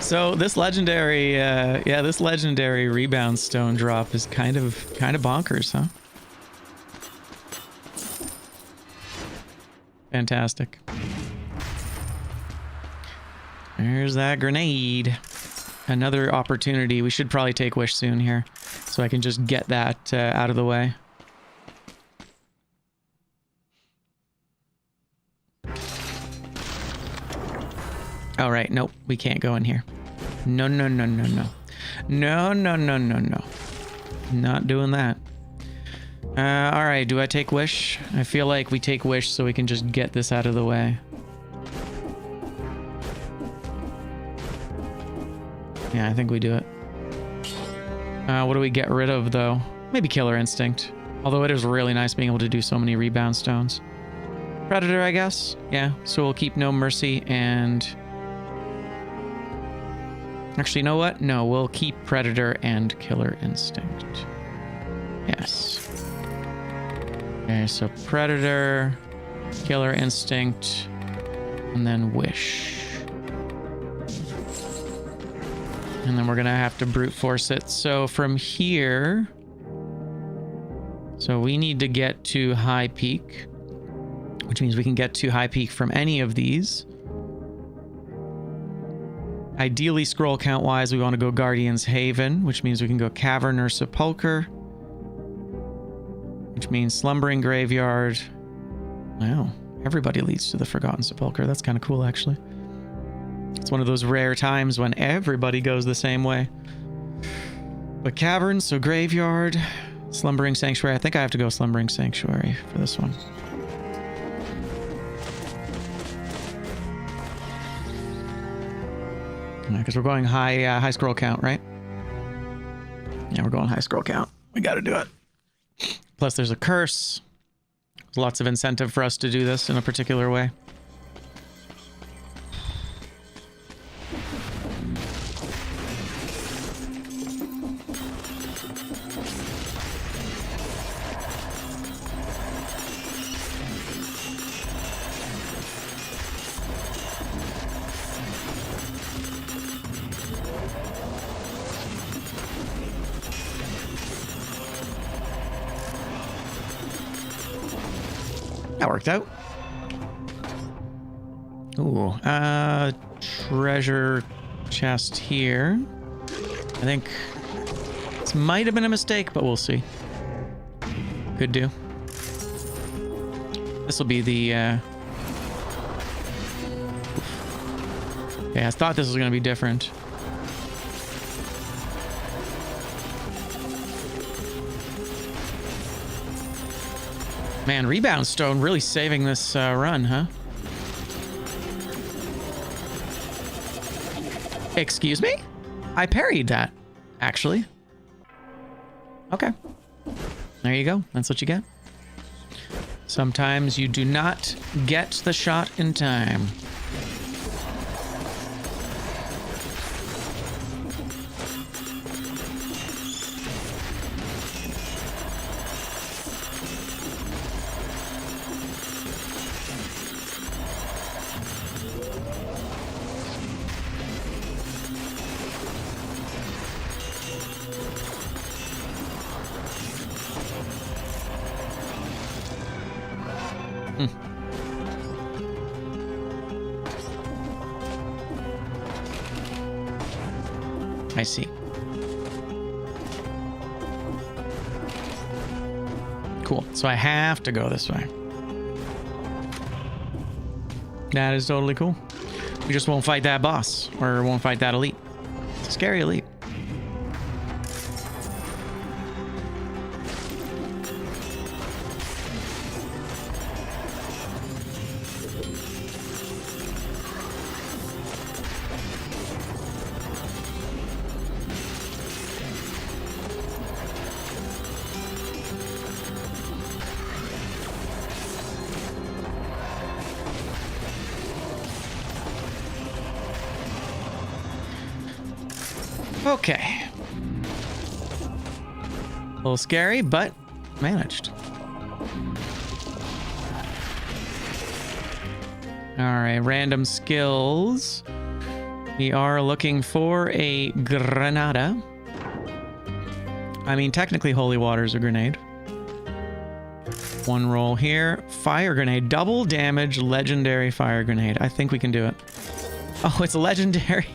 So this legendary, this legendary rebound stone drop is kind of bonkers, huh? Fantastic. There's that grenade. Another opportunity. We should probably take Wish soon here, so I can just get that out of the way. All right, nope, we can't go in here. No, no, no, no, no. No, no, no, no, no. Not doing that. All right, do I take Wish? I feel like we take Wish so we can just get this out of the way. Yeah, I think we do it. What do we get rid of, though? Maybe Killer Instinct. Although it is really nice being able to do so many rebound stones. Predator, I guess? Yeah, so we'll keep No Mercy and... Actually, you know what? No, we'll keep Predator and Killer Instinct. Yes. Okay, so Predator, Killer Instinct, and then Wish. And then we're gonna have to brute force it. So from here... So we need to get to High Peak, which means we can get to High Peak from any of these. Ideally, scroll count-wise, we want to go Guardian's Haven, which means we can go Cavern or Sepulcher, which means Slumbering Graveyard. Wow, everybody leads to the Forgotten Sepulcher. That's kind of cool, actually. It's one of those rare times when everybody goes the same way. But Cavern, so Graveyard, Slumbering Sanctuary. I think I have to go Slumbering Sanctuary for this one. Because we're going high scroll count, right? Yeah, we're going high scroll count. We got to do it. Plus, there's a curse. There's lots of incentive for us to do this in a particular way. That worked out. Ooh, treasure chest here. I think this might have been a mistake, but we'll see. Could do. This will be the, Yeah, I thought this was going to be different. Man, Rebound Stone really saving this run, huh? Excuse me? I parried that, actually. Okay. There you go. That's what you get. Sometimes you do not get the shot in time. I see. Cool. So I have to go this way. That is totally cool. We just won't fight that boss, or won't fight that elite. It's a scary elite. Okay. A little scary, but managed. All right, random skills. We are looking for a granada. I mean, technically holy water is a grenade. One roll here. Fire grenade. Double damage legendary fire grenade. I think we can do it. Oh, it's a legendary.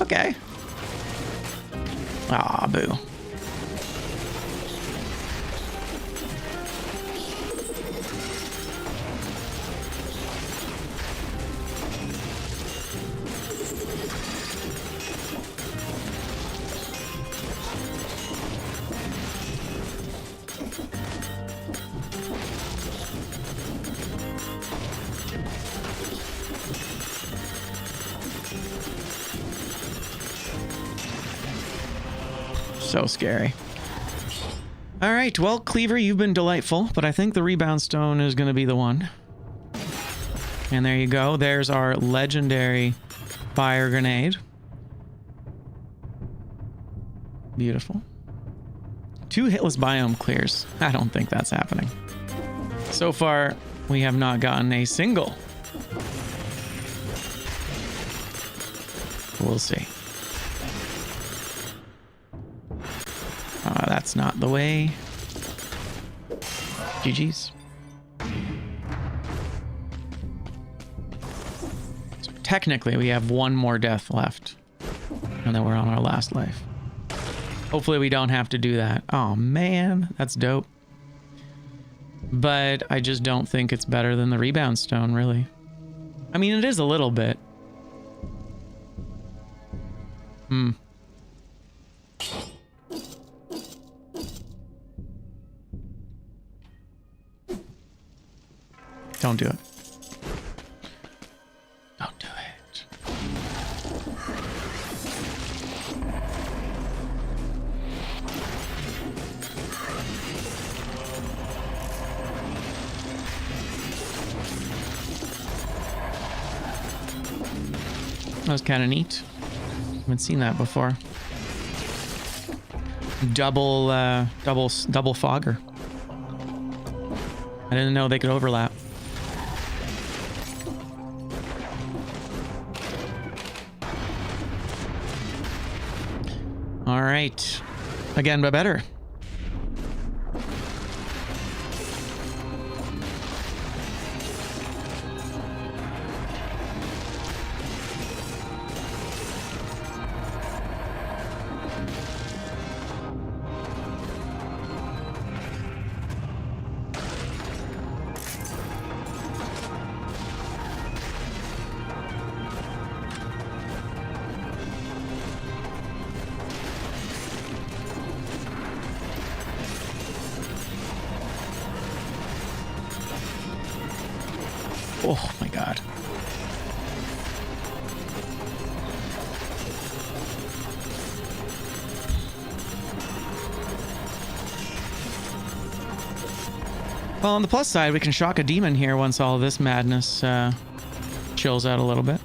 Okay. Aw, boo. So scary. All right, well, Cleaver, you've been delightful, but I think the rebound stone is going to be the one. And there you go. There's our legendary fire grenade. Beautiful. 2 hitless biome clears. I don't think that's happening. So far, we have not gotten a single. We'll see. That's not the way. GG's. So technically, we have one more death left. And then we're on our last life. Hopefully we don't have to do that. Oh man, that's dope. But I just don't think it's better than the rebound stone, really. I mean, it is a little bit. Don't do it. Don't do it. That was kind of neat. Haven't seen that before. Double fogger. I didn't know they could overlap. All right. Again, but better. Oh my god. Well, on the plus side, we can shock a demon here once all this madness chills out a little bit.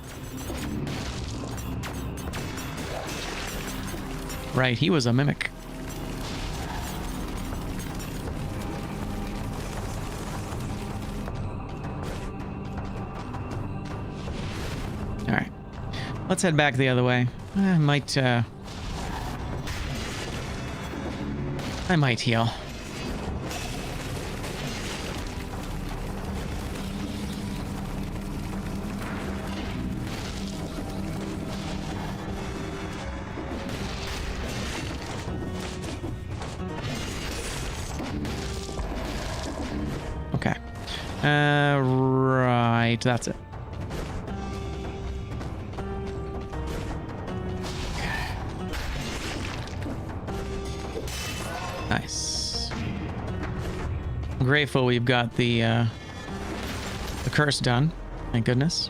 Right, he was a mimic. Alright. Let's head back the other way. I might heal. Right. That's it. Nice. I'm grateful we've got the curse done. Thank goodness.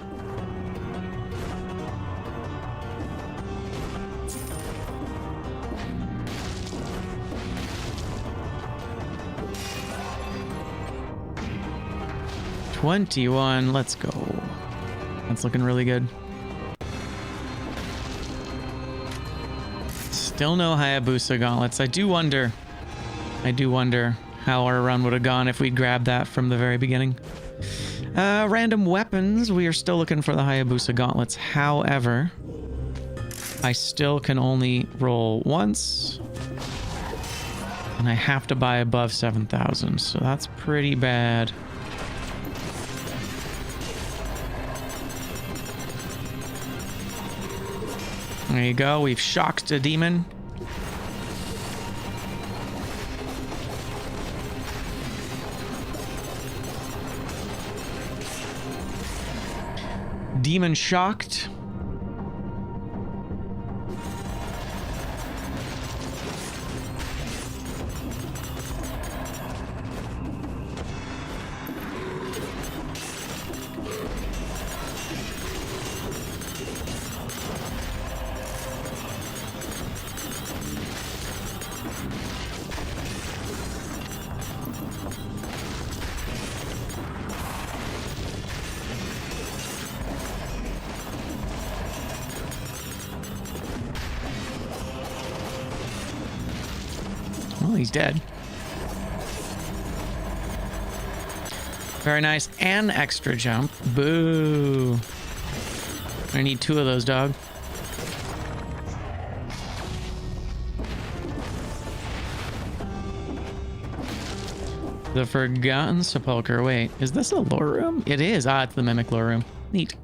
$21. Let's go. That's looking really good. Still no Hayabusa gauntlets. I do wonder how our run would have gone if we'd grabbed that from the very beginning. Random weapons. We are still looking for the Hayabusa gauntlets. However, I still can only roll once. And I have to buy above 7,000. So that's pretty bad. There you go. We've shocked a demon. Demon shocked. Well, he's dead. Very nice. And extra jump. Boo. I need 2 of those, dog. The Forgotten Sepulchre. Wait, is this a lore room? It is. Ah, it's the Mimic lore room. Neat.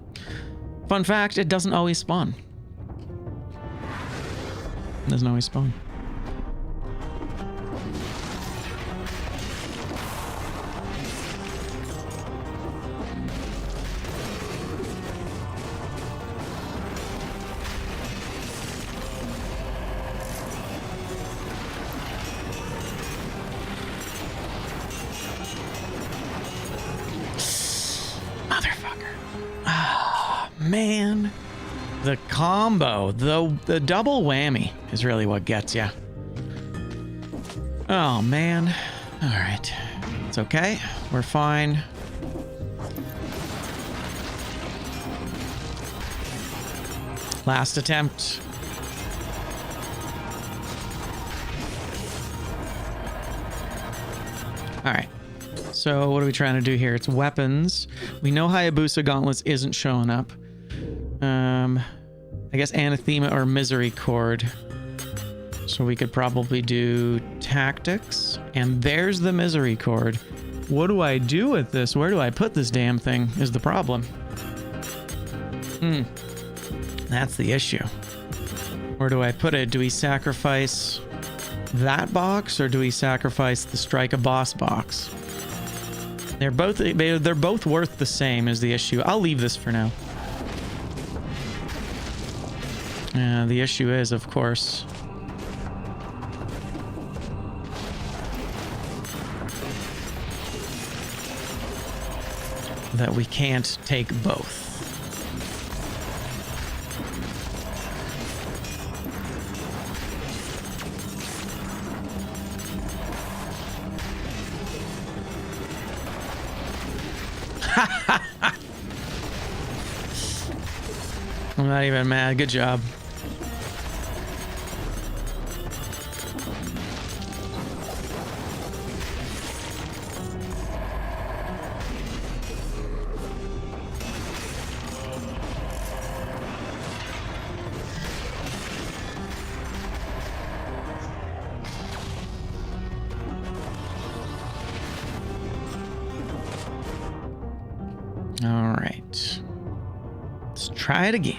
Fun fact, it doesn't always spawn. It doesn't always spawn. Man, the combo, the double whammy is really what gets you. Oh man. All right, it's okay. We're fine. Last attempt. All right. So what are we trying to do here? It's weapons. We know Hayabusa gauntlets isn't showing up. I guess anathema or misery cord. So we could probably do tactics. And there's the misery cord. What do I do with this? Where do I put this damn thing is the problem. That's the issue. Where do I put it? Do we sacrifice that box or do we sacrifice the strike a boss box? They're both worth the same is the issue. I'll leave this for now. The issue is, of course, that we can't take both. I'm not even mad. Good job. All right. Let's try it again.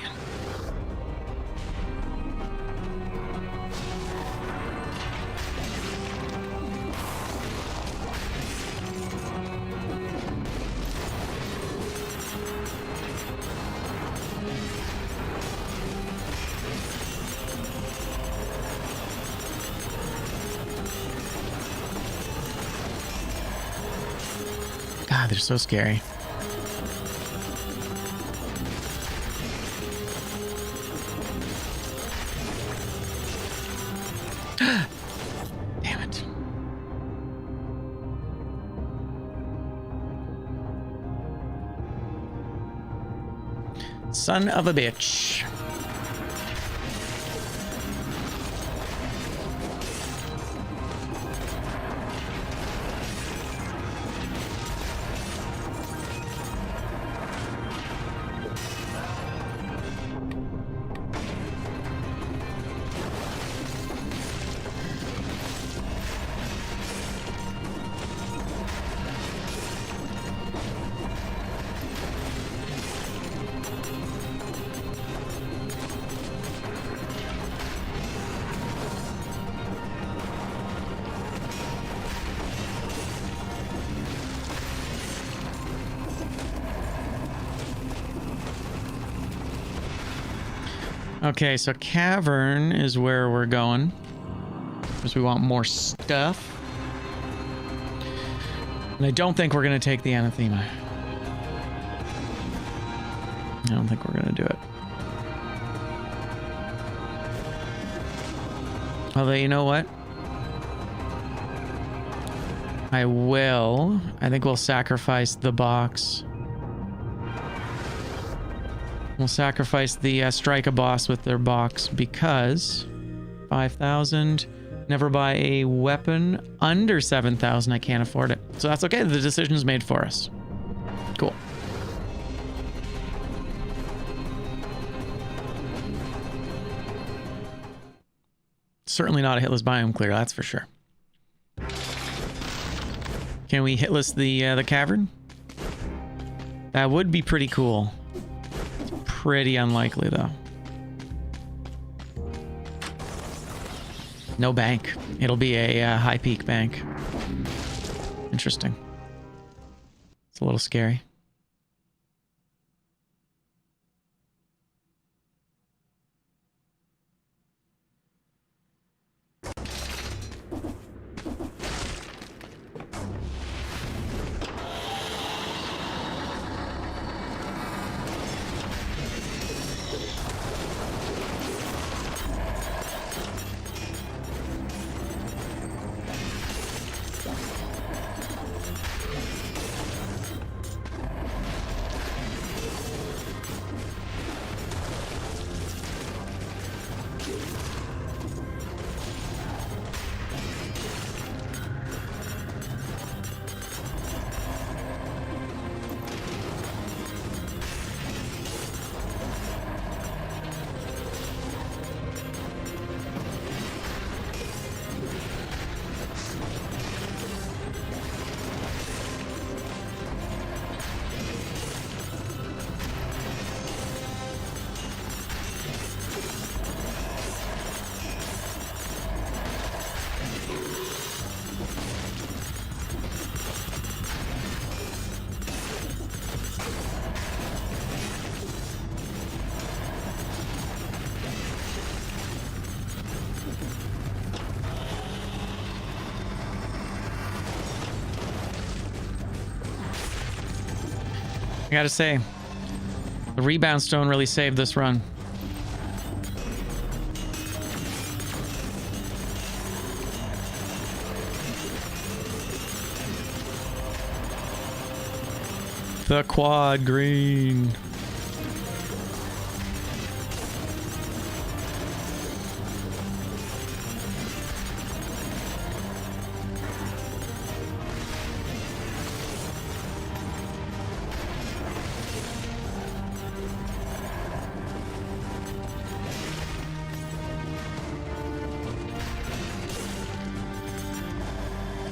God, they're so scary. Damn it. Son of a bitch. Okay, so cavern is where we're going. Because we want more stuff. And I don't think we're going to take the anathema. I don't think we're going to do it. Although, you know what? I think we'll sacrifice the box. We'll sacrifice the strike a boss with their box because 5,000. Never buy a weapon under 7,000. I can't afford it. So that's okay. The decision's made for us. Cool. Certainly not a hitless biome clear, that's for sure. Can we hitless the cavern? That would be pretty cool. Pretty unlikely, though. No bank. It'll be a high peak bank. Interesting. It's a little scary. I gotta say, the rebound stone really saved this run. The quad green.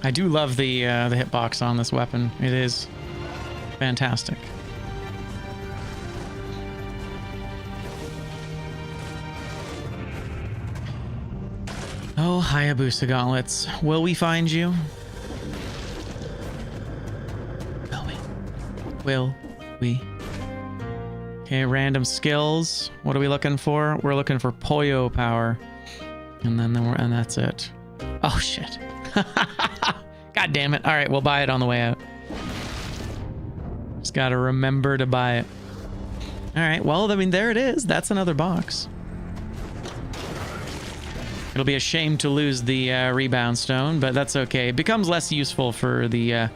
I do love the hitbox on this weapon. It is fantastic. Oh, Hayabusa gauntlets. Will we find you? Will we? Will we? Okay, random skills. What are we looking for? We're looking for Poyo power. And and that's it. Oh shit. God damn it. All right, we'll buy it on the way out. Just gotta remember to buy it. All right, well, I mean, there it is. That's another box. It'll be a shame to lose the rebound stone, but that's okay. It becomes less useful for the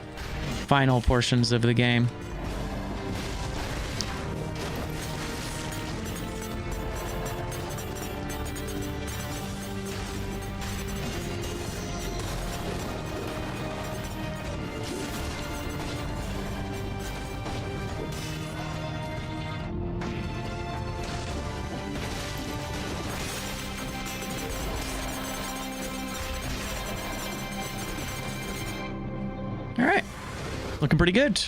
final portions of the game. All right, looking pretty good.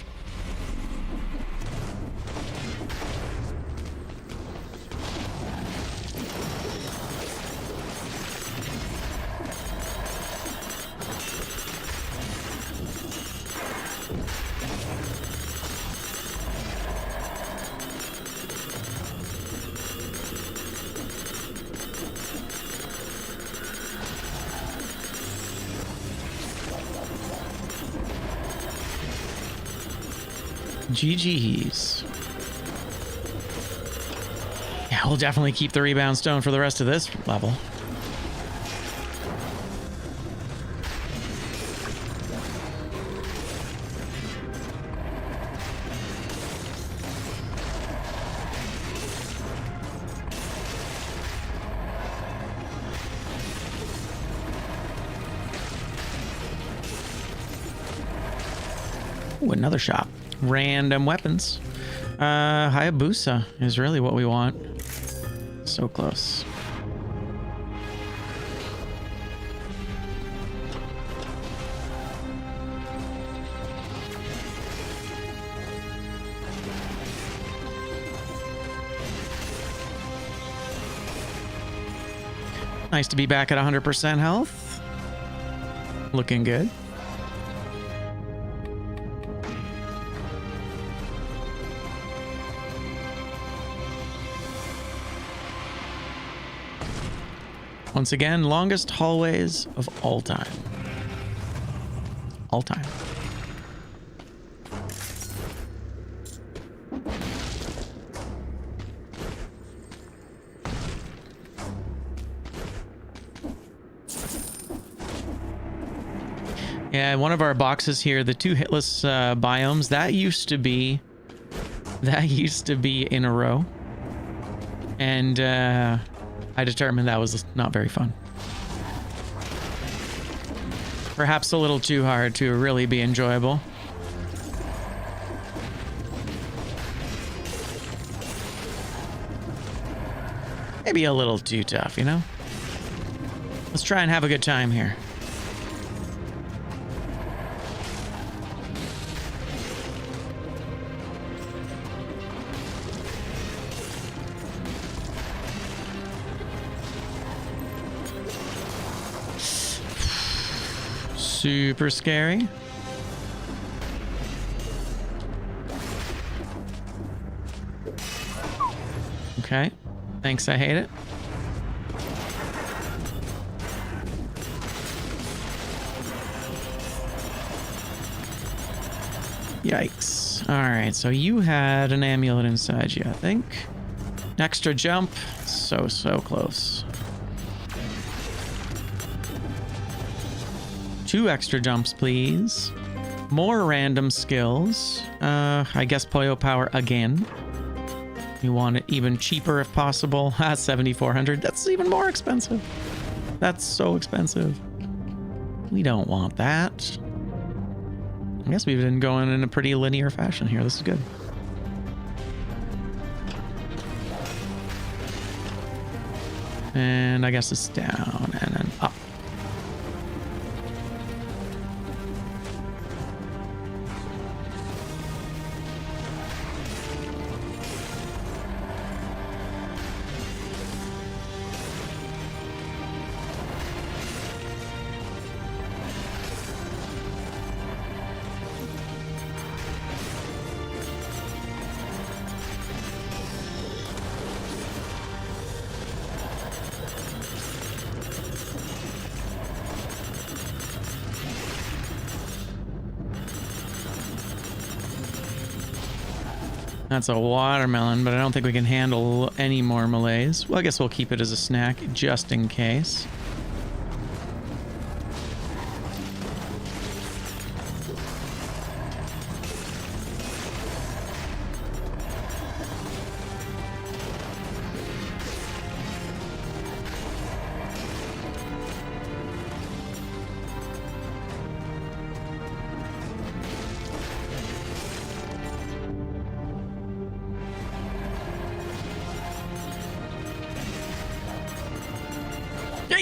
GG's. Yeah, we'll definitely keep the rebound stone for the rest of this level. Ooh, another shop. Random weapons. Hayabusa is really what we want. So close. Nice to be back at 100% health. Looking good. Once again, longest hallways of all time. All time. Yeah, one of our boxes here, the 2 hitless biomes, that used to be in a row. And I determined that was not very fun. Perhaps a little too hard to really be enjoyable. Maybe a little too tough, you know? Let's try and have a good time here. Super scary. Okay. Thanks, I hate it. Yikes. Alright, so you had an amulet inside you, I think. Extra jump. So close. 2 extra jumps, please. More random skills. I guess Poyo Power again. You want it even cheaper if possible. 7,400. That's even more expensive. That's so expensive. We don't want that. I guess we've been going in a pretty linear fashion here. This is good. And I guess it's down and then up. That's a watermelon, but I don't think we can handle any more melees. Well, I guess we'll keep it as a snack just in case.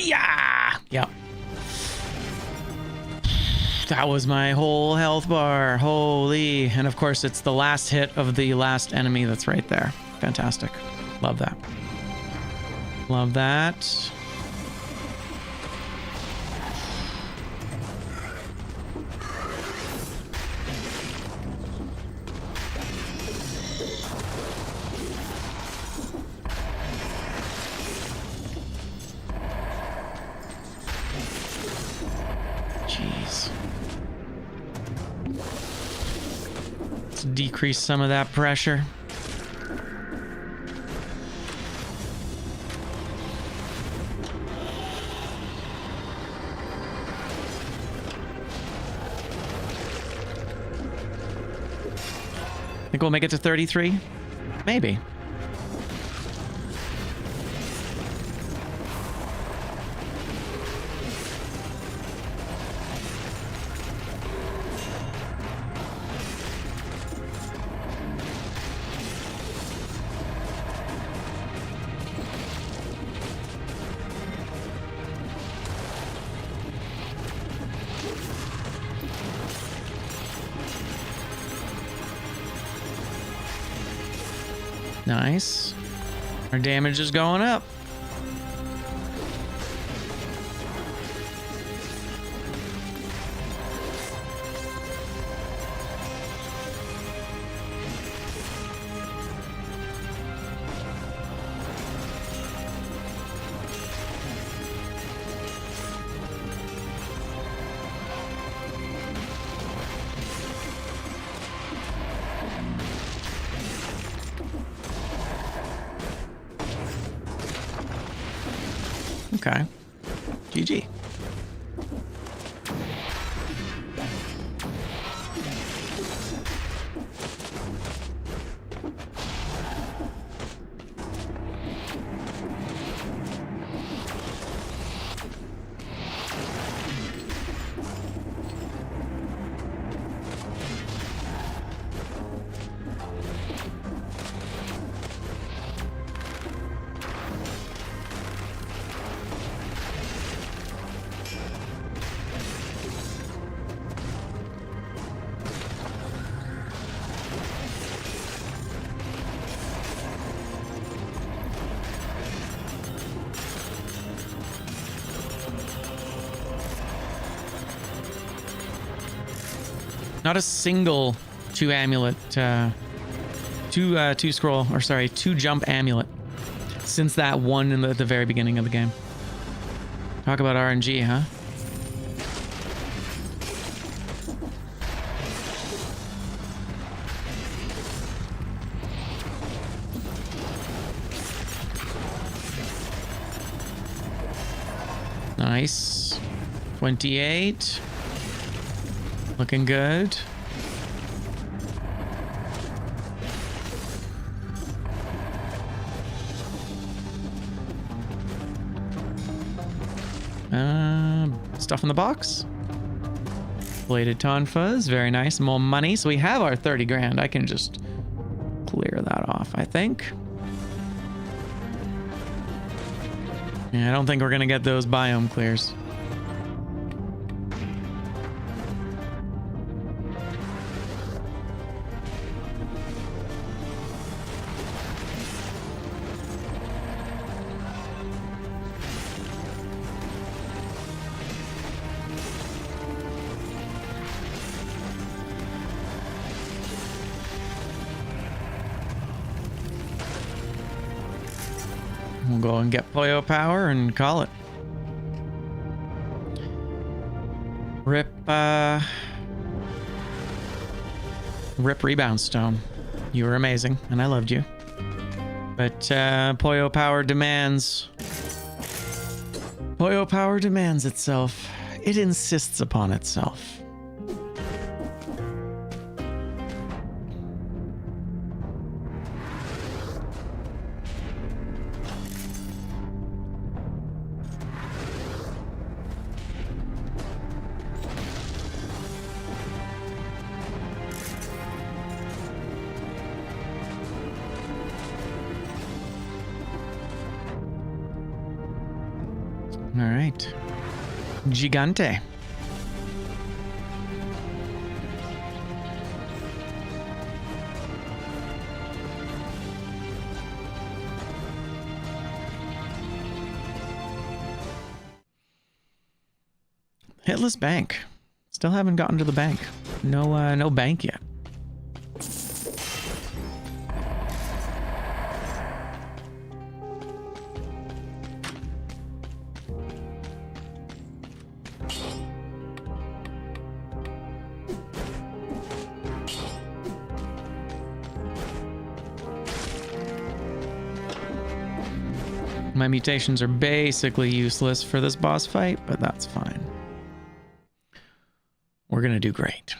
Yeah! Yep. That was my whole health bar. Holy. And of course, it's the last hit of the last enemy that's right there. Fantastic. Love that. Love that. Decrease some of that pressure. Think we'll make it to 33? Maybe. Nice. Our damage is going up. Okay. GG. Not a single two jump amulet since that one in the very beginning of the game. Talk about RNG, huh? Nice. 28. Looking good. Stuff in the box. Bladed tonfas, very nice. More money. So we have our 30 grand. I can just clear that off, I think. Yeah, I don't think we're gonna get those biome clears. We'll go and get Poyo power and call it. Rip rebound stone. You were amazing, and I loved you. But Poyo Power demands... Poyo Power demands itself. It insists upon itself. All right. Gigante. Hitless bank. Still haven't gotten to the bank. No bank yet. My mutations are basically useless for this boss fight, but that's fine. We're gonna do great.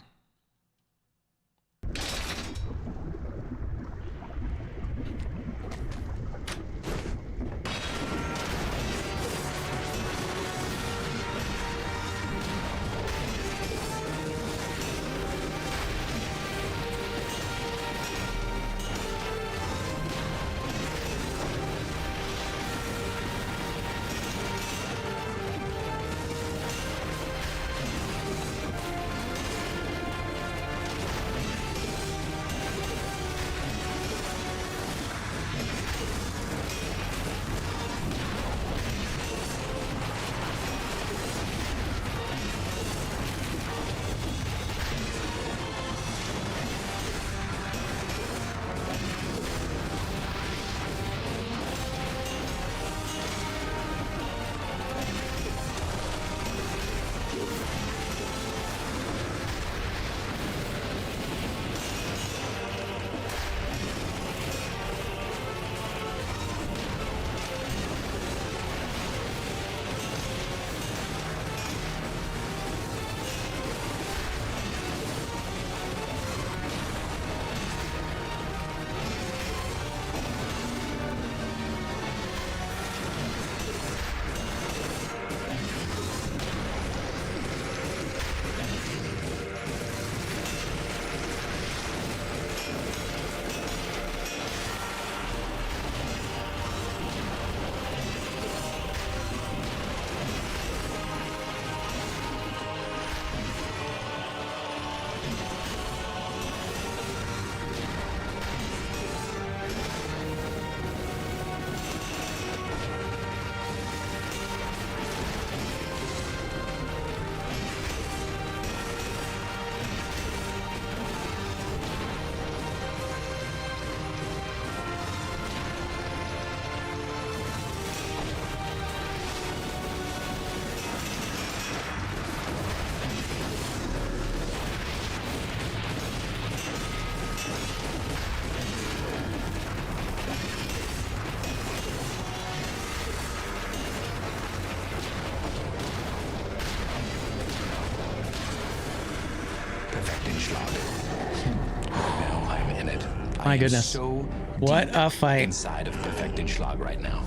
My goodness. So what a fight. Inside of Perfektenschlag right now.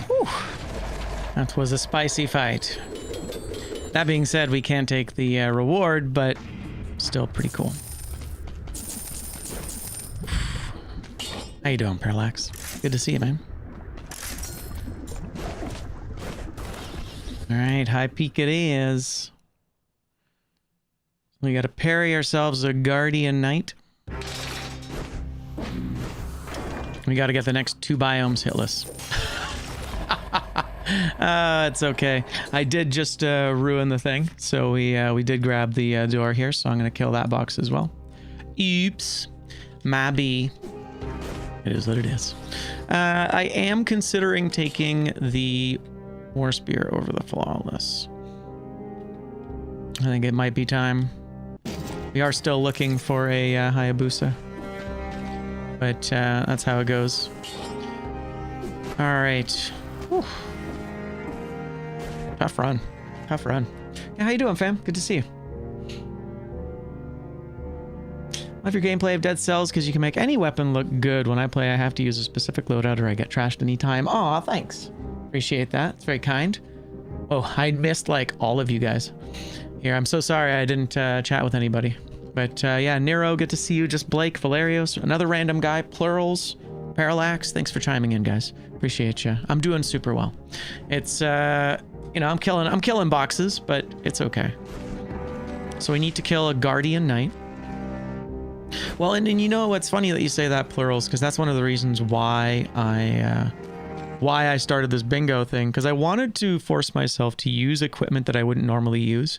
Whew. That was a spicy fight. That being said, we can't take the reward, but still pretty cool. How you doing, Parallax? Good to see you, man. All right, high peak it is. We got to parry ourselves a Guardian Knight. We got to get the next 2 biomes hitless. It's okay. I did just ruin the thing, so we did grab the door here, so I'm going to kill that box as well. Oops. Maybe. It is what it is. I am considering taking the War Spear over the Flawless. I think it might be time. We are still looking for a Hayabusa. But that's how it goes. All right. Whew. Tough run. Tough run. Yeah, how you doing, fam? Good to see you. Love your gameplay of Dead Cells because you can make any weapon look good. When I play, I have to use a specific loadout or I get trashed anytime. Aw, thanks. Appreciate that. It's very kind. Oh, I missed like all of you guys. Here, I'm so sorry I didn't chat with anybody. But yeah, Nero, good to see you. Just Blake, Valerios, another random guy, Plurals, Parallax. Thanks for chiming in, guys. Appreciate you. I'm doing super well. It's you know, I'm killing boxes, but it's okay. So we need to kill a Guardian Knight. Well, and you know what's funny that you say that, Plurals, because that's one of the reasons why I started this bingo thing, because I wanted to force myself to use equipment that I wouldn't normally use,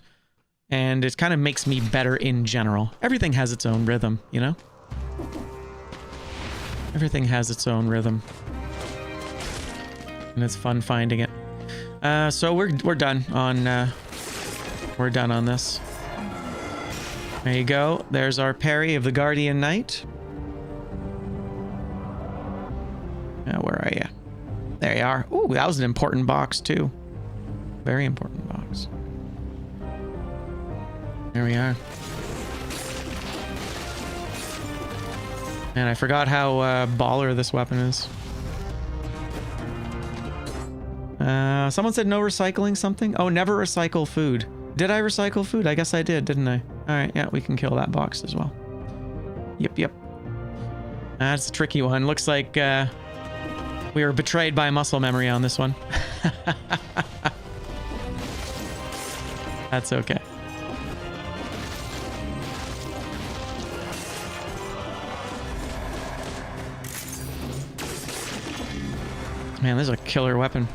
and it kind of makes me better in general. Everything has its own rhythm, you know? Everything has its own rhythm, and it's fun finding it. So we're done on this. There you go. There's our parry of the Guardian Knight. Now, where are you? There you are. Ooh, that was an important box too. Very important box. There we are. And I forgot how baller this weapon is. Someone said no recycling something. Oh, never recycle food. Did I recycle food? I guess I did, didn't I? All right, yeah, we can kill that box as well. Yep. That's a tricky one. Looks like we were betrayed by muscle memory on this one. That's okay. Man, this is a killer weapon.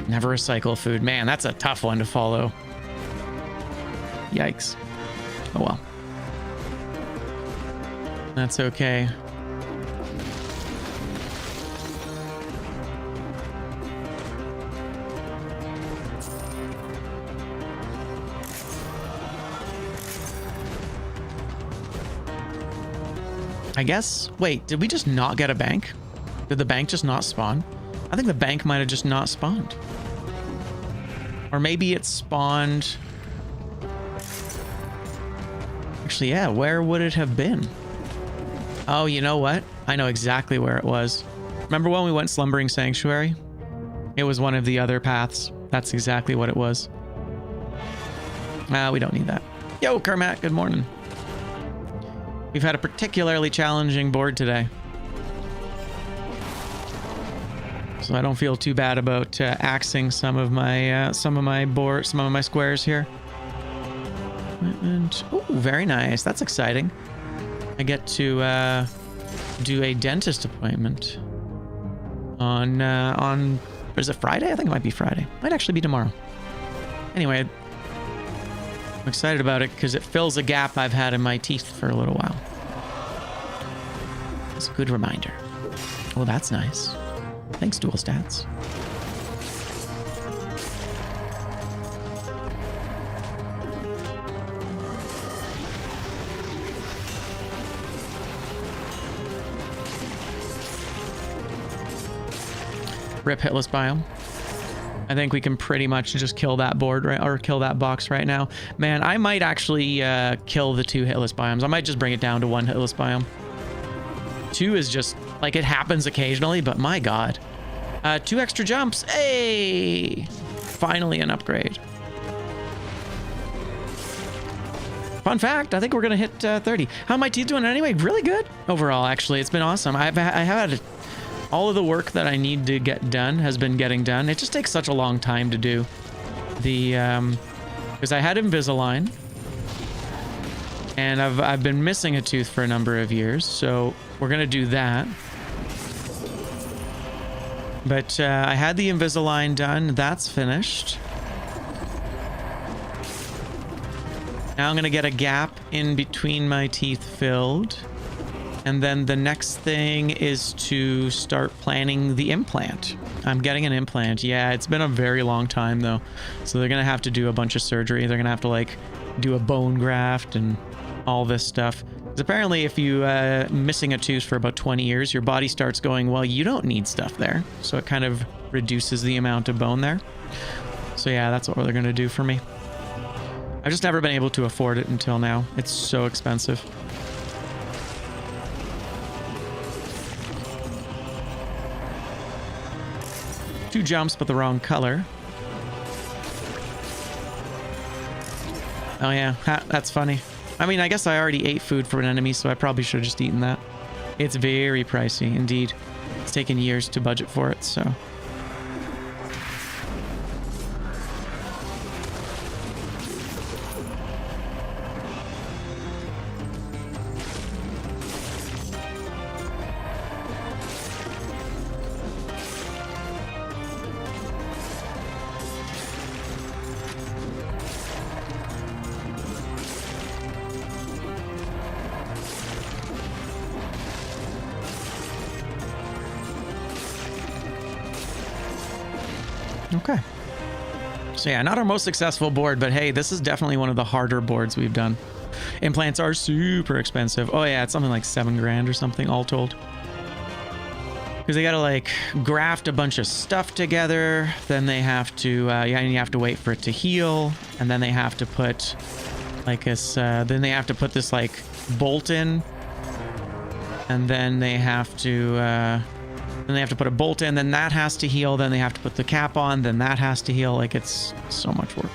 Never recycle food. Man, that's a tough one to follow. Yikes. Oh well. That's okay. I guess. Wait, did we just not get a bank? Did the bank just not spawn? I think the bank might have just not spawned. Or maybe it spawned... Actually, yeah, where would it have been? Oh, you know what? I know exactly where it was. Remember when we went Slumbering Sanctuary? It was one of the other paths. That's exactly what it was. We don't need that. Yo, Kermat, good morning. We've had a particularly challenging board today. So I don't feel too bad about axing some of my squares here. And oh, very nice. That's exciting. I get to do a dentist appointment on is it Friday? I think it might be Friday. Might actually be tomorrow. Anyway, I'm excited about it because it fills a gap I've had in my teeth for a little while. It's a good reminder. Well, that's nice. Thanks, Dual Stats. Rip Hitless Biome. I think we can pretty much just kill that board, right? Or kill that box right now. Man, I might actually kill the 2 Hitless Biomes. I might just bring it down to 1 Hitless Biome. 2 is just, like, it happens occasionally, but my god. 2 extra jumps. Hey! Finally an upgrade. Fun fact, I think we're going to hit 30. How are my teeth doing anyway? Really good overall, actually. It's been awesome. I have had all of the work that I need to get done has been getting done. It just takes such a long time to do. Because I had Invisalign. And I've been missing a tooth for a number of years, so we're going to do that. But I had the Invisalign done. That's finished. Now I'm going to get a gap in between my teeth filled. And then the next thing is to start planning the implant. I'm getting an implant. Yeah, it's been a very long time though. So they're going to have to do a bunch of surgery. They're going to have to like do a bone graft and all this stuff. Because apparently if you missing a tooth for about 20 years, your body starts going, well, you don't need stuff there. So it kind of reduces the amount of bone there. So yeah, that's what they're going to do for me. I've just never been able to afford it until now. It's so expensive. Two jumps, but the wrong color. Oh yeah, that's funny. I mean, I guess I already ate food for an enemy, so I probably should have just eaten that. It's very pricey, indeed. It's taken years to budget for it, so... Okay. So yeah, not our most successful board, but hey, this is definitely one of the harder boards we've done. Implants are super expensive. Oh yeah, it's something like 7 grand or something all told. Because they gotta like graft a bunch of stuff together. Then they have to, yeah, and you have to wait for it to heal. And then they have to put like this, then they have to put this like bolt in. And then they have to, then they have to put a bolt in, then that has to heal, then they have to put the cap on, then that has to heal. Like, it's so much work.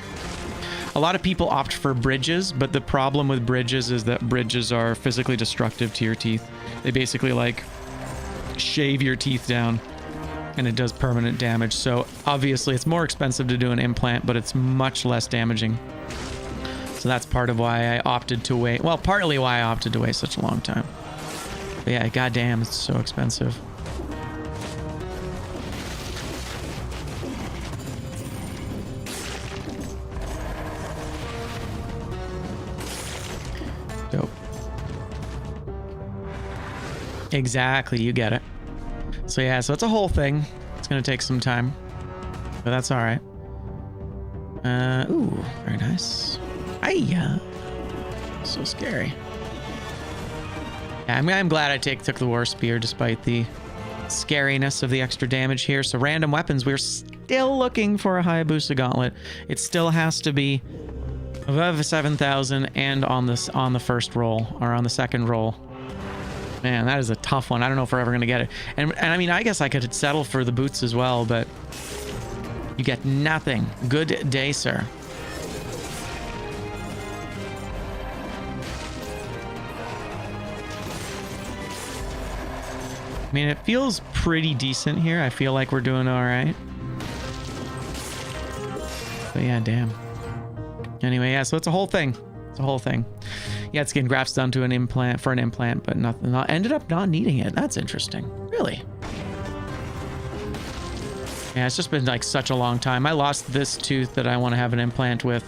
A lot of people opt for bridges, but the problem with bridges is that bridges are physically destructive to your teeth. They basically, like, shave your teeth down, and it does permanent damage. So, obviously, it's more expensive to do an implant, but it's much less damaging. So that's part of why I opted to wait. Well, partly why I opted to wait such a long time. But yeah, goddamn, it's so expensive. Dope. Exactly, you get it. So yeah, so it's a whole thing. It's gonna take some time, but that's all right. Ooh, very nice. Hiya. So scary. Yeah, I mean, I'm glad I took the war spear despite the scariness of the extra damage here. So random weapons, we're still looking for a Hayabusa gauntlet. It still has to be above 7,000 and on the first roll or on the second roll. Man, that is a tough one. I don't know if we're ever gonna get it. And I mean, I guess I could settle for the boots as well, but you get nothing. Good day, sir. I mean, it feels pretty decent here. I feel like we're doing all right. But yeah, damn. Anyway, yeah, so it's a whole thing. It's a whole thing. Yeah, it's getting grafts done to an implant for an implant, but ended up not needing it. That's interesting. Really? Yeah, it's just been like such a long time. I lost this tooth that I want to have an implant with.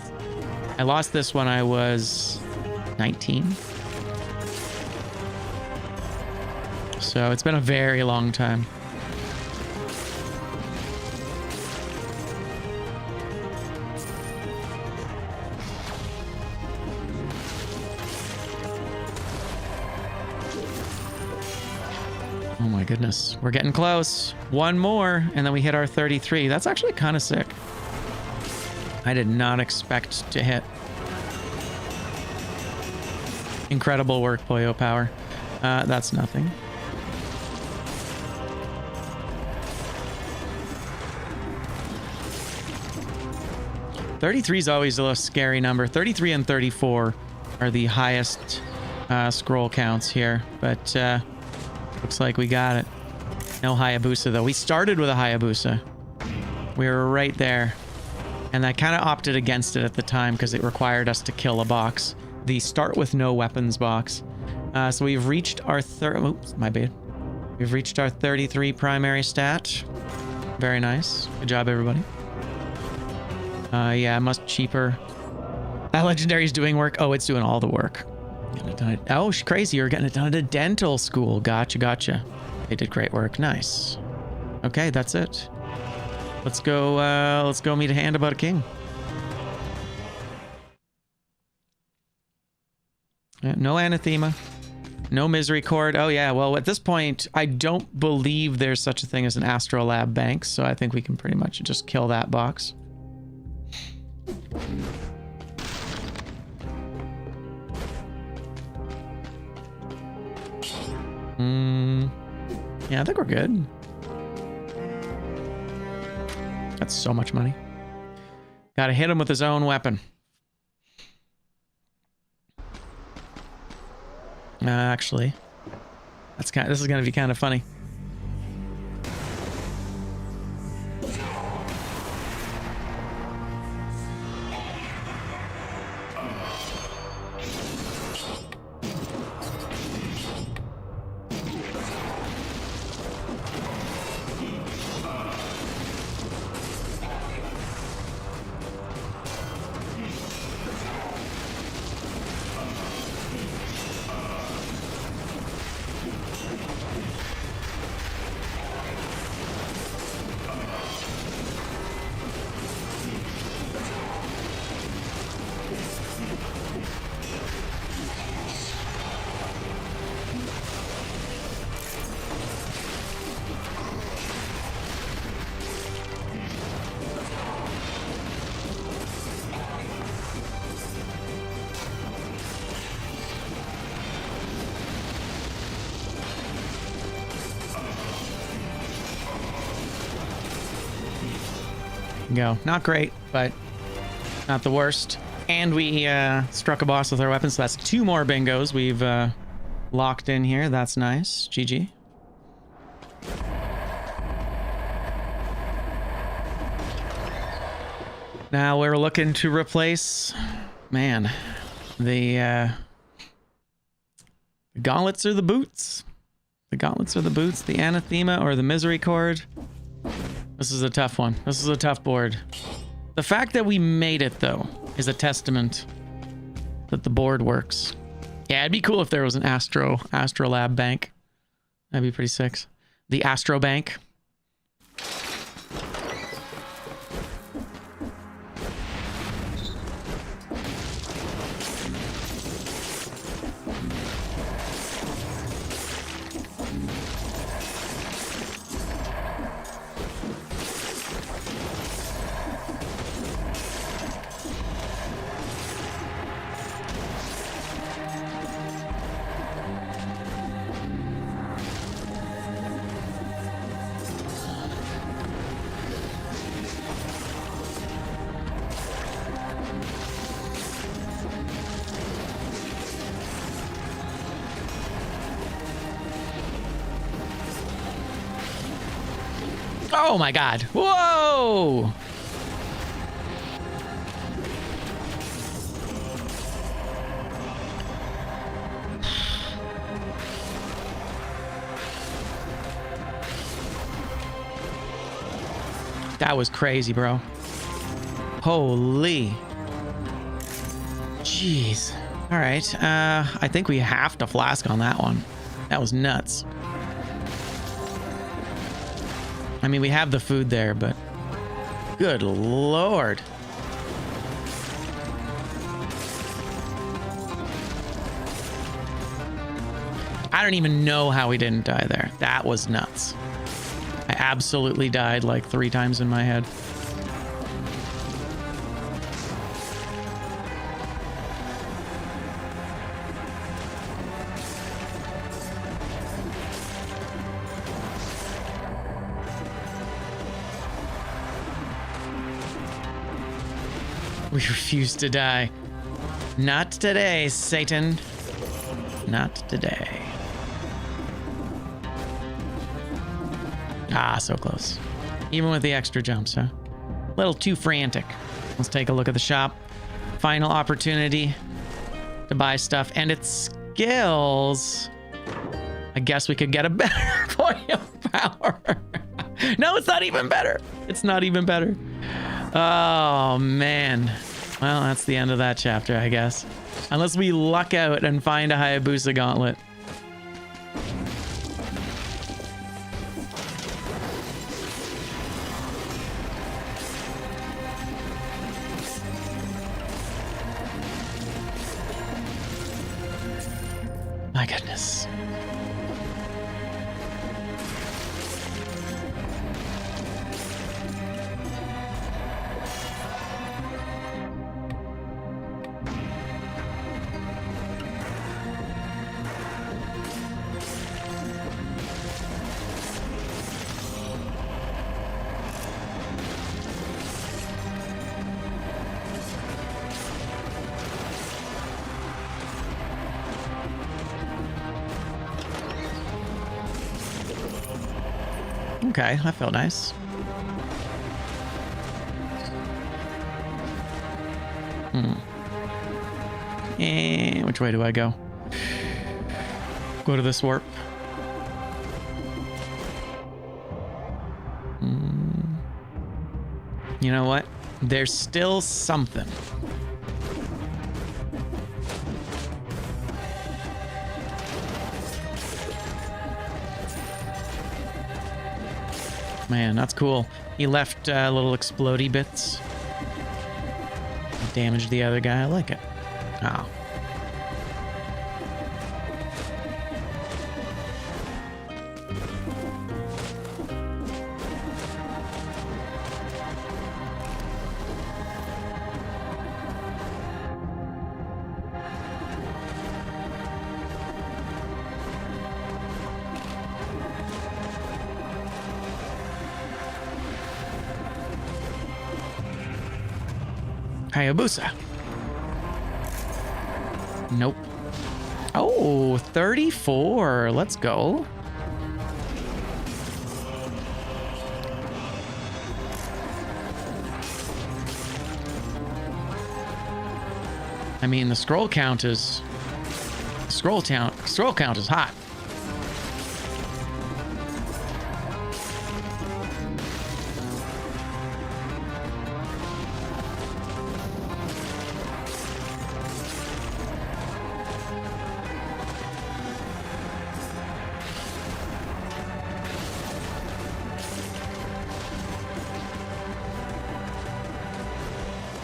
I lost this when I was 19. So it's been a very long time. Oh my goodness, we're getting close. One more, and then we hit our 33. That's actually kind of sick. I did not expect to hit. Incredible work, Poyo Power. That's nothing. $33 is always a scary number. 33 and 34 are the highest scroll counts here, but looks like we got it. No Hayabusa though. We started with a Hayabusa. We were right there, and I kind of opted against it at the time because it required us to kill a box. The start with no weapons box. So we've reached our oops, my bad. We've reached our 33 primary stat. Very nice. Good job, everybody. Yeah, much cheaper. That legendary is doing work. Oh, it's doing all the work. Oh, crazy. You're getting it done at a dental school. Gotcha. They did great work. Nice. Okay, that's it. Let's go meet a hand about a king. No anathema. No misery cord. Oh yeah, well at this point, I don't believe there's such a thing as an astrolab bank, so I think we can pretty much just kill that box. Yeah, I think we're good. That's so much money. Gotta hit him with his own weapon. Actually, this is gonna be kind of funny. Go. Not great, but not the worst. And we struck a boss with our weapons, so that's 2 more bingos we've locked in here. That's nice. GG. Now we're looking to replace, man, the gauntlets or the boots. The gauntlets or the boots, the anathema or the misery cord. This is a tough one. This is a tough board. The fact that we made it, though, is a testament that the board works. Yeah, it'd be cool if there was an Astrolab bank. That'd be pretty sick. The Astro Bank. Oh my god. Whoa! That was crazy, bro. Holy. Jeez. All right. I think we have to flask on that one. That was nuts. I mean, we have the food there, but good lord. I don't even know how we didn't die there. That was nuts. I absolutely died like 3 times in my head. We refuse to die. Not today, Satan. Not today. Ah, so close. Even with the extra jumps, huh? A little too frantic. Let's take a look at the shop. Final opportunity to buy stuff. And its skills. I guess we could get a better point of power. No, it's not even better. It's not even better. Oh, man. Well, that's the end of that chapter, I guess. Unless we luck out and find a Hayabusa gauntlet. My goodness. Okay, that felt nice. And which way do I go? Go to this warp. You know what? There's still something. Man, that's cool. He left little explodey bits. Damaged the other guy. I like it. Oh. Hayabusa. Nope. Oh, 34. Let's go. I mean, the scroll count is hot.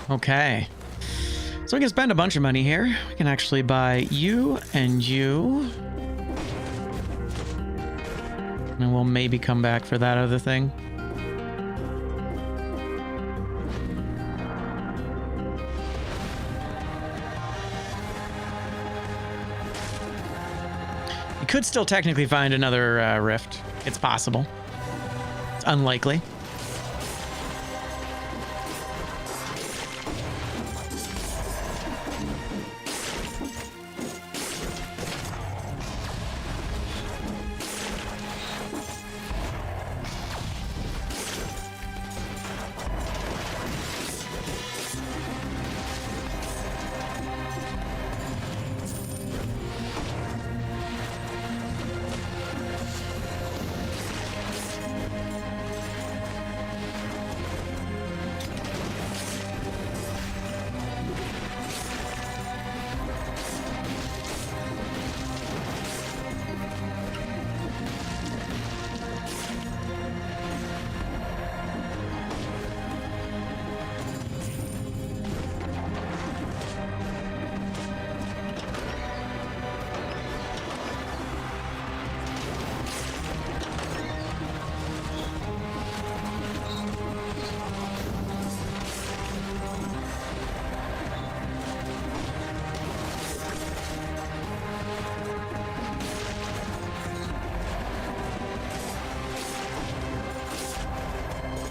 Okay, so we can spend a bunch of money here. We can actually buy you and you. And we'll maybe come back for that other thing. You could still technically find another rift. It's possible. It's unlikely.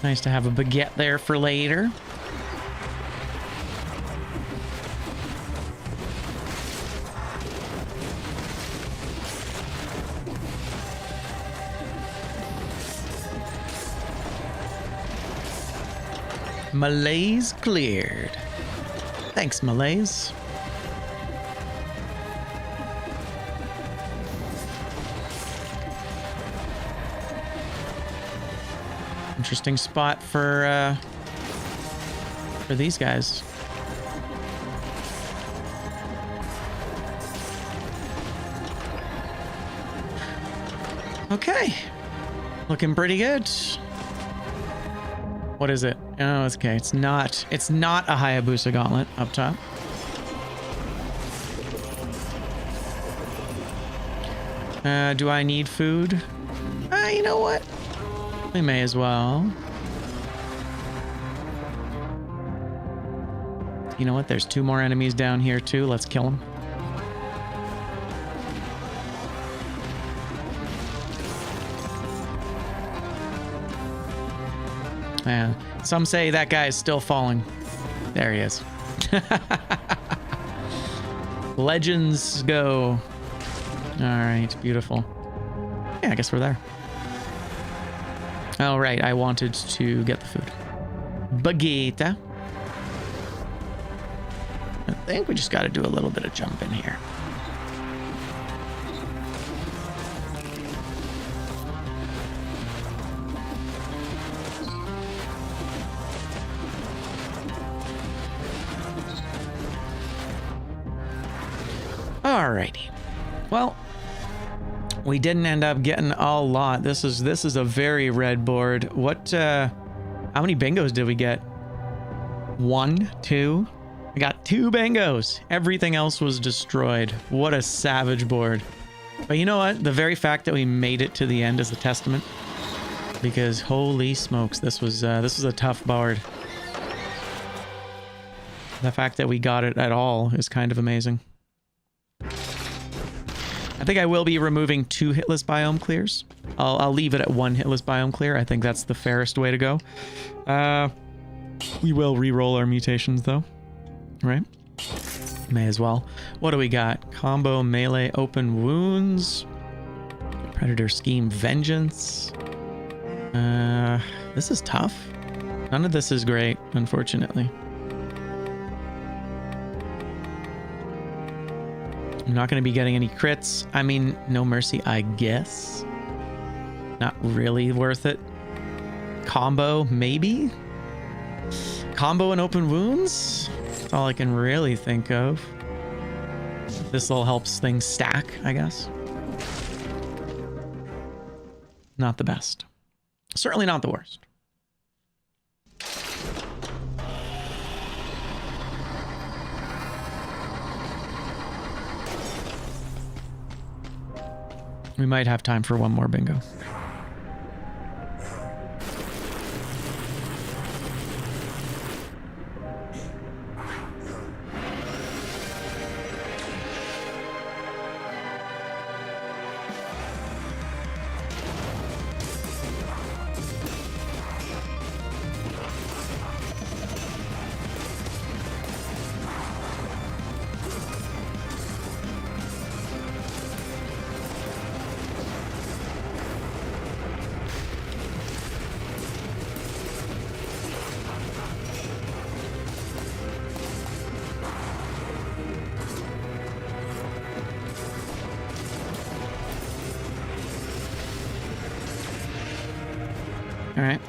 Nice to have a baguette there for later. Malaise cleared. Thanks, Malaise. Interesting spot for these guys. Okay. Looking pretty good. What is it? Oh, it's okay. It's not a Hayabusa gauntlet up top. Do I need food? You know what? We may as well. You know what? There's 2 more enemies down here too. Let's kill them. Yeah. Some say that guy is still falling. There he is. Legends go. All right, beautiful. Yeah, I guess we're there. All right, I wanted to get the food. Baguette. I think we just got to do a little bit of jumping here. Alrighty. Well, we didn't end up getting a lot. This is a very red board. What how many bingos did we get? 1, 2. We got 2 bingos. Everything else was destroyed. What a savage board. But you know what? The very fact that we made it to the end is a testament. Because holy smokes, this was a tough board. The fact that we got it at all is kind of amazing. I think I will be removing 2 hitless biome clears. I'll leave it at 1 hitless biome clear. I think that's the fairest way to go. We will re-roll our mutations though, right? May as well. What do we got? Combo, melee, open wounds. Predator scheme, vengeance. This is tough. None of this is great, unfortunately. I'm not going to be getting any crits. I mean, no mercy, I guess. Not really worth it. Combo, maybe? Combo and open wounds? That's all I can really think of. This will help things stack, I guess. Not the best. Certainly not the worst. We might have time for one more bingo. All right.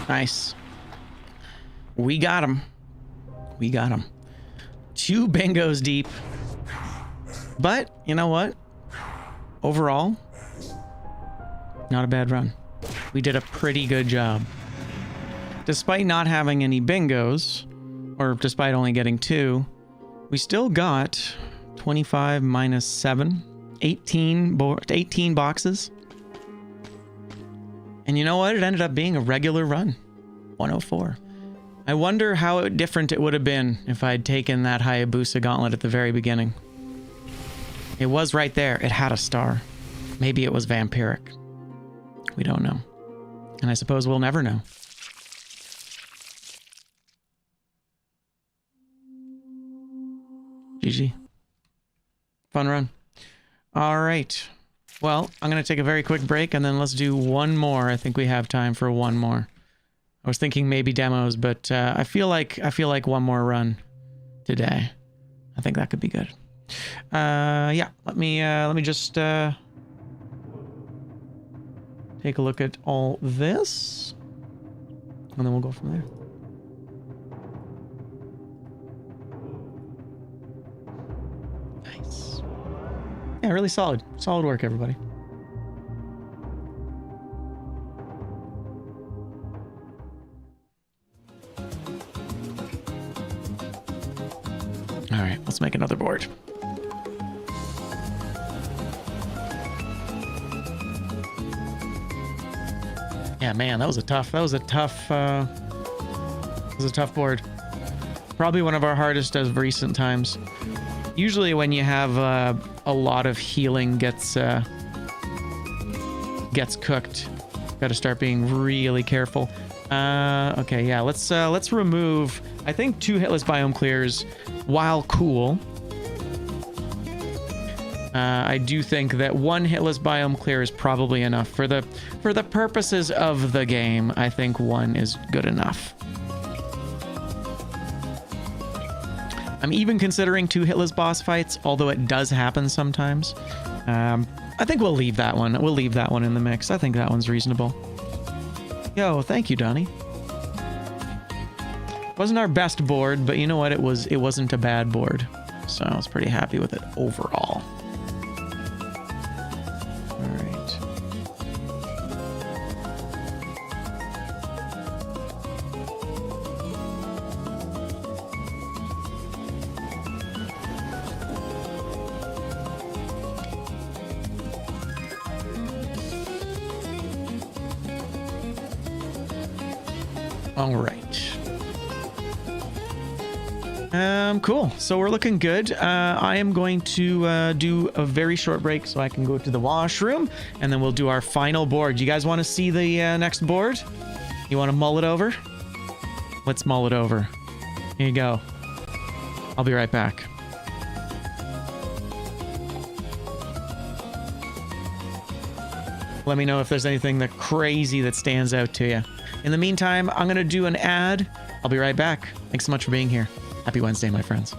Nice. We got him. We got him. 2 bingos deep. But, you know what? Overall, not a bad run. We did a pretty good job. Despite not having any bingos, or despite only getting 2, we still got 25 minus 7, 18 boxes. And you know what? It ended up being a regular run. 104. I wonder how different it would have been if I'd taken that Hayabusa gauntlet at the very beginning. It was right there. It had a star. Maybe it was vampiric. We don't know. And I suppose we'll never know. GG. GG. Fun run. All right. Well, I'm going to take a very quick break and then let's do one more. I think we have time for one more. I was thinking maybe demos, but I feel like one more run today. I think that could be good. Yeah, let me just take a look at all this, and then we'll go from there. Nice. Yeah, really solid. Solid work, everybody. All right, let's make another board. Yeah, man, that was a tough board. Probably one of our hardest of recent times. Usually when you have a lot of healing gets cooked, got to start being really careful. Okay, yeah, let's remove, I think 2 hitless biome clears, while cool. I do think that 1 hitless biome clear is probably enough for the purposes of the game. I think 1 is good enough. I'm even considering 2 hitless boss fights, although it does happen sometimes. I think we'll leave that one. We'll leave that one in the mix. I think that one's reasonable. Yo, thank you, Donnie. Wasn't our best board, but you know what? It wasn't a bad board. So I was pretty happy with it overall. All right. Cool. So we're looking good. I am going to do a very short break so I can go to the washroom, and then we'll do our final board. You guys want to see the next board? You want to mull it over? Let's mull it over. Here you go. I'll be right back. Let me know if there's anything that crazy that stands out to you. In the meantime, I'm going to do an ad. I'll be right back. Thanks so much for being here. Happy Wednesday, my friends.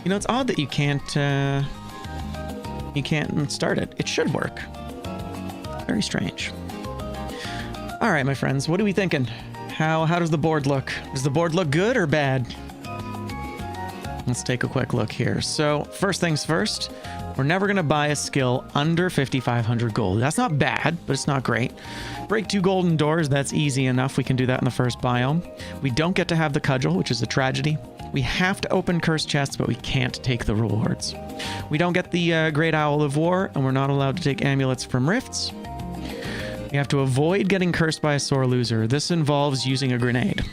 You know, it's odd that you can't start it. It should work. Very strange. All right, my friends, what are we thinking? How does the board look? Does the board look good or bad? Let's take a quick look here. So first things first, we're never going to buy a skill under 5,500 gold. That's not bad, but it's not great. Break 2 golden doors, that's easy enough. We can do that in the first biome. We don't get to have the cudgel, which is a tragedy. We have to open cursed chests, but we can't take the rewards. We don't get the Great Owl of War, and we're not allowed to take amulets from rifts. We have to avoid getting cursed by a sore loser. This involves using a grenade.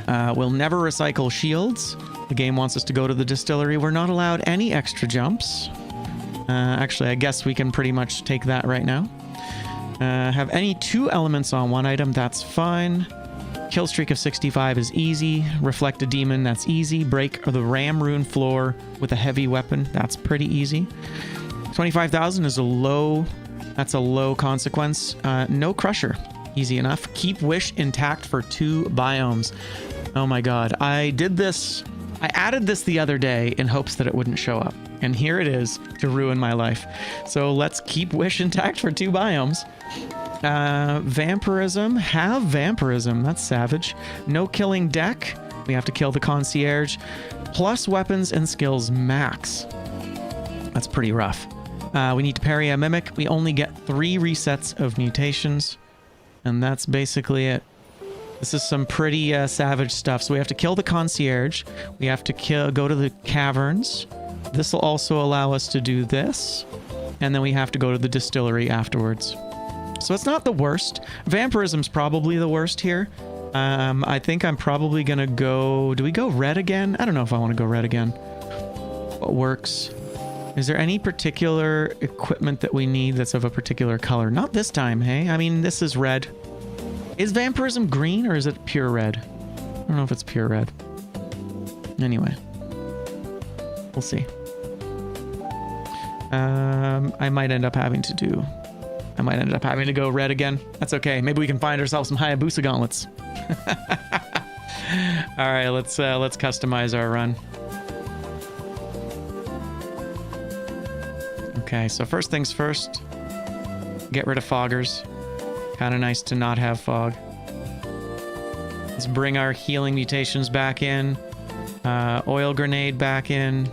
We'll never recycle shields. The game wants us to go to the distillery. We're not allowed any extra jumps. Actually, I guess we can pretty much take that right now. Have any 2 elements on 1 item, that's fine. Kill streak of 65 is easy. Reflect a demon, that's easy. Break the ram rune floor with a heavy weapon, that's pretty easy. 25,000 is a low consequence. No crusher, easy enough. Keep wish intact for 2 biomes. Oh my god, I added this the other day in hopes that it wouldn't show up, and here it is to ruin my life. So let's keep wish intact for 2 biomes. Vampirism, have vampirism, that's savage. No killing deck, we have to kill the concierge. Plus weapons and skills max. That's pretty rough. We need to parry a mimic. We only get 3 resets of mutations, and that's basically it. This is some pretty savage stuff. So we have to kill the concierge. We have to go to the caverns. This will also allow us to do this. And then we have to go to the distillery afterwards. So it's not the worst. Vampirism's probably the worst here. I think I'm probably going to go... Do we go red again? I don't know if I want to go red again. What works? Is there any particular equipment that we need that's of a particular color? Not this time, hey? I mean, this is red. Is vampirism green or is it pure red? I don't know if it's pure red. Anyway. We'll see. I might end up having to go red again. That's okay. Maybe we can find ourselves some Hayabusa gauntlets. All right, let's customize our run. Okay, so first things first, get rid of foggers. Kind of nice to not have fog. Let's bring our healing mutations back in. Oil grenade back in.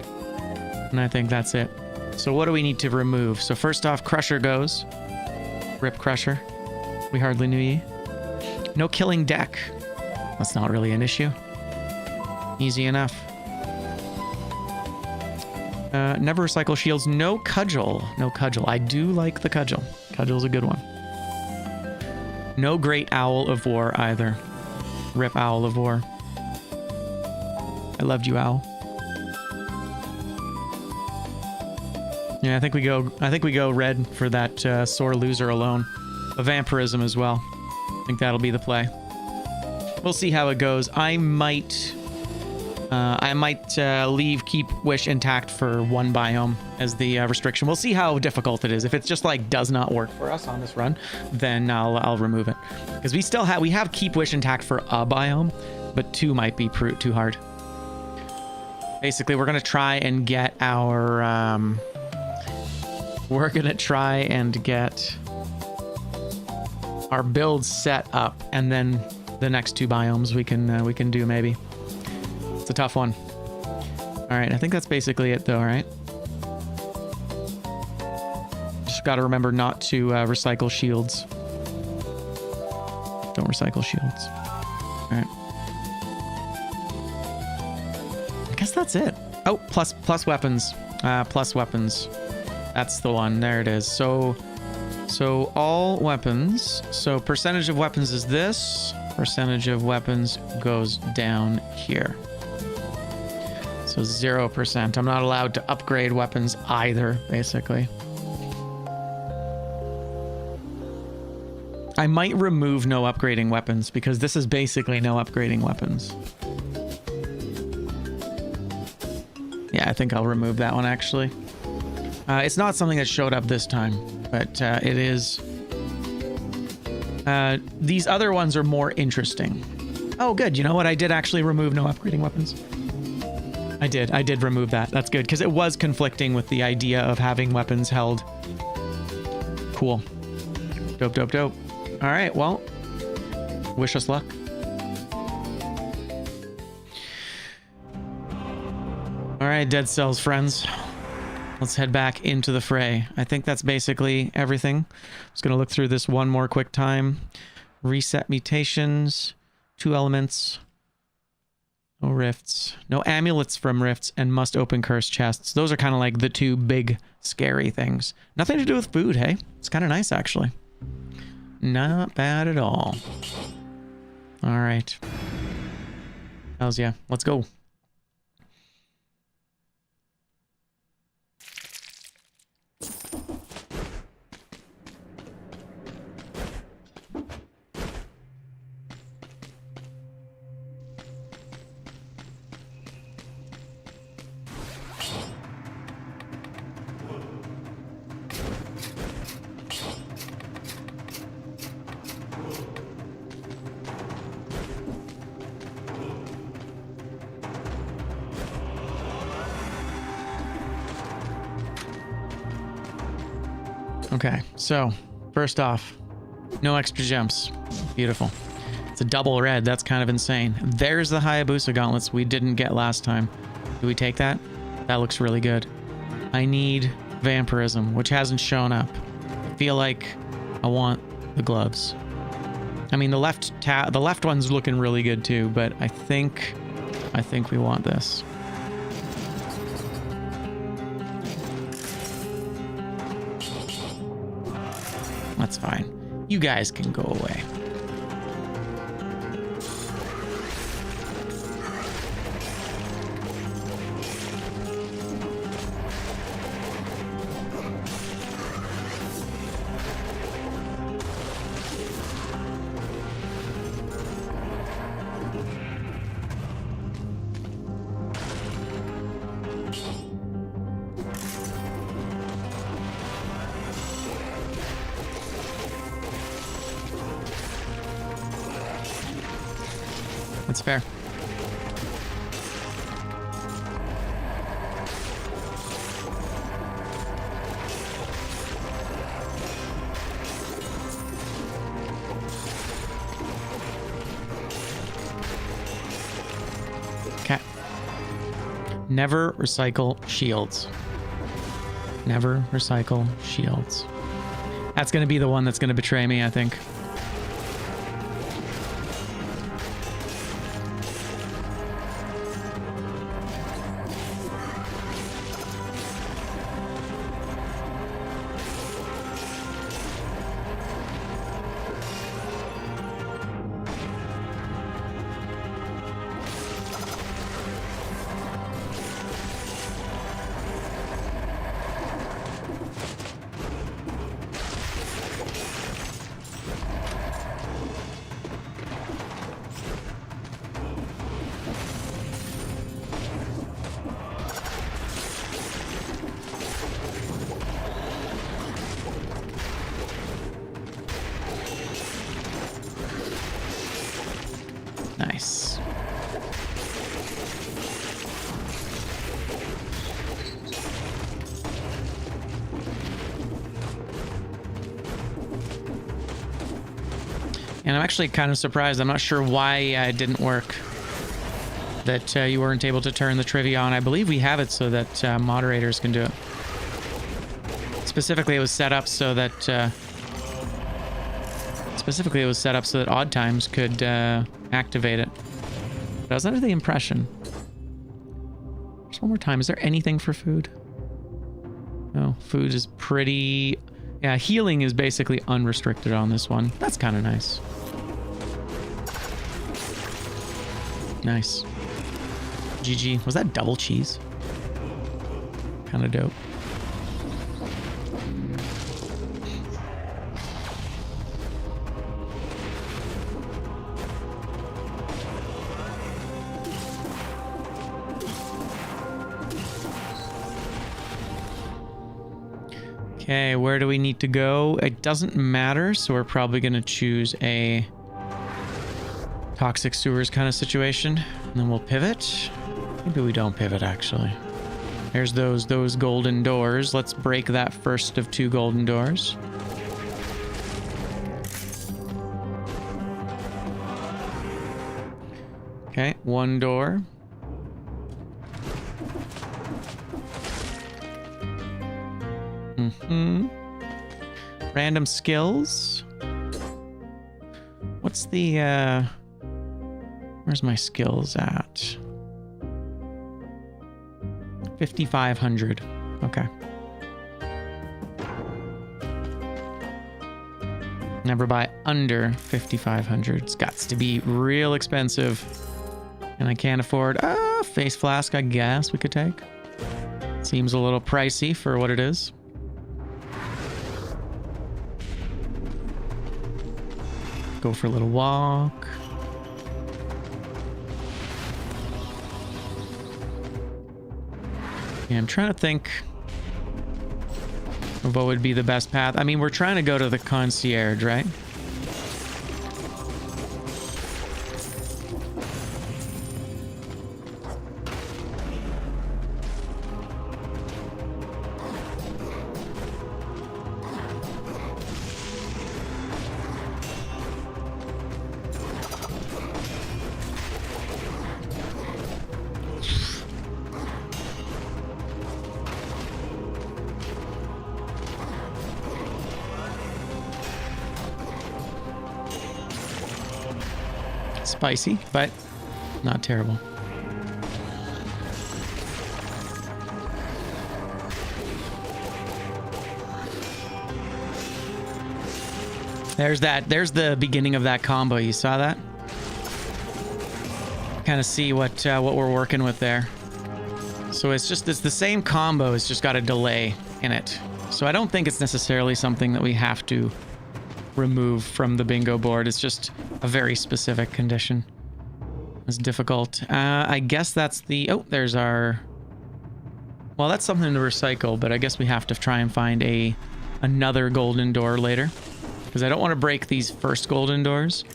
And I think that's it. So what do we need to remove? So first off, Crusher goes. Rip Crusher. We hardly knew ye. No killing deck. That's not really an issue. Easy enough. Never recycle shields. No cudgel. No cudgel. I do like the cudgel. Cudgel's a good one. No great owl of war either. Rip owl of war. I loved you, owl. Yeah, I think we go red for that sore loser alone. A vampirism as well. I think that'll be the play. We'll see how it goes. I might leave Keep Wish intact for one biome as the restriction. We'll see how difficult it is. If it's just like does not work for us on this run, then I'll remove it. Because we have Keep Wish intact for a biome, but 2 might be too hard. Basically, we're gonna try and get our our build set up, and then the next 2 biomes we can do maybe. It's a tough one. All right, I think that's basically it though, right? Just got to remember not to recycle shields. Don't recycle shields. All right. I guess that's it. Oh, plus weapons. Plus weapons. That's the one. There it is. So all weapons. So percentage of weapons is this. Percentage of weapons goes down here. So 0%. I'm not allowed to upgrade weapons either, basically. I might remove no upgrading weapons because this is basically no upgrading weapons. Yeah, I think I'll remove that one actually. It's not something that showed up this time, but it is. These other ones are more interesting. Oh, good. You know what? I did actually remove no upgrading weapons. I did remove that. That's good, because it was conflicting with the idea of having weapons held. Cool. Dope, dope, dope. All right, well, wish us luck. All right, Dead Cells friends. Let's head back into the fray. I think that's basically everything. I'm just going to look through this one more quick time. Reset mutations, 2 elements. No rifts. No amulets from rifts, and must open cursed chests. Those are kind of like the 2 big scary things. Nothing to do with food, hey? It's kind of nice, actually. Not bad at all. All right. Hells yeah. Let's go. Okay, so first off, no extra gems. Beautiful. It's a double red. That's kind of insane. There's the Hayabusa gauntlets we didn't get last time. Do we take that? That looks really good. I need vampirism, which hasn't shown up. I feel like I want the gloves. I mean, the left one's looking really good too, but I think we want this. That's fine. You guys can go away. That's fair. Okay. Never recycle shields. Never recycle shields. That's going to be the one that's going to betray me, I think. Nice. And I'm actually kind of surprised. I'm not sure why it didn't work. That you weren't able to turn the trivia on. I believe we have it so that moderators can do it. Specifically, it was set up so that odd times could activate it. But I was under the impression. Just one more time. Is there anything for food? No, food is pretty... Yeah, healing is basically unrestricted on this one. That's kind of nice. Nice. GG. Was that double cheese? Kind of dope. Okay, where do we need to go? It doesn't matter, so we're probably going to choose a toxic sewers kind of situation. And then we'll pivot. Maybe we don't pivot, actually. There's those golden doors. Let's break that first of 2 golden doors. Okay, 1 door. Random skills. What's the where's my skills at? 5,500. Okay. Never buy under 5,500. It's got to be real expensive. And I can't afford face flask, I guess we could take. Seems a little pricey for what it is. Go for a little walk. Yeah, I'm trying to think of what would be the best path. I mean, we're trying to go to the concierge, right? Spicy, but not terrible. There's the beginning of that combo. You saw that? Kind of see what we're working with there. So it's the same combo. It's just got a delay in it. So I don't think it's necessarily something that we have to remove from the bingo board. It's just a very specific condition. It's difficult. I guess that's the... Oh, there's our... Well, that's something to recycle, but I guess we have to try and find another golden door later. Because I don't want to break these first golden doors.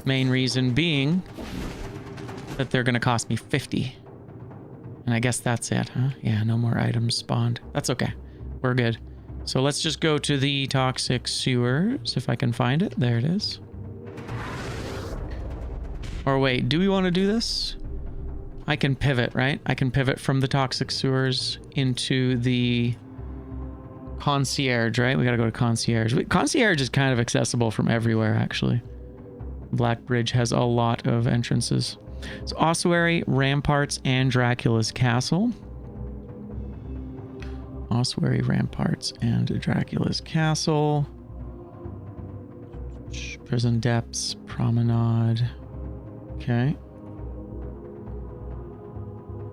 Main reason being that they're going to cost me 50. And I guess that's it, huh? Yeah, no more items spawned. That's okay. We're good. So let's just go to the toxic sewers, if I can find it. There it is. Or wait, do we want to do this? I can pivot, right? I can pivot from the toxic sewers into the concierge, right? We got to go to concierge. Concierge is kind of accessible from everywhere, actually. Black Bridge has a lot of entrances. So ossuary, ramparts, and Dracula's castle. Ossuary, ramparts, and Dracula's castle. Prison depths, promenade. Okay.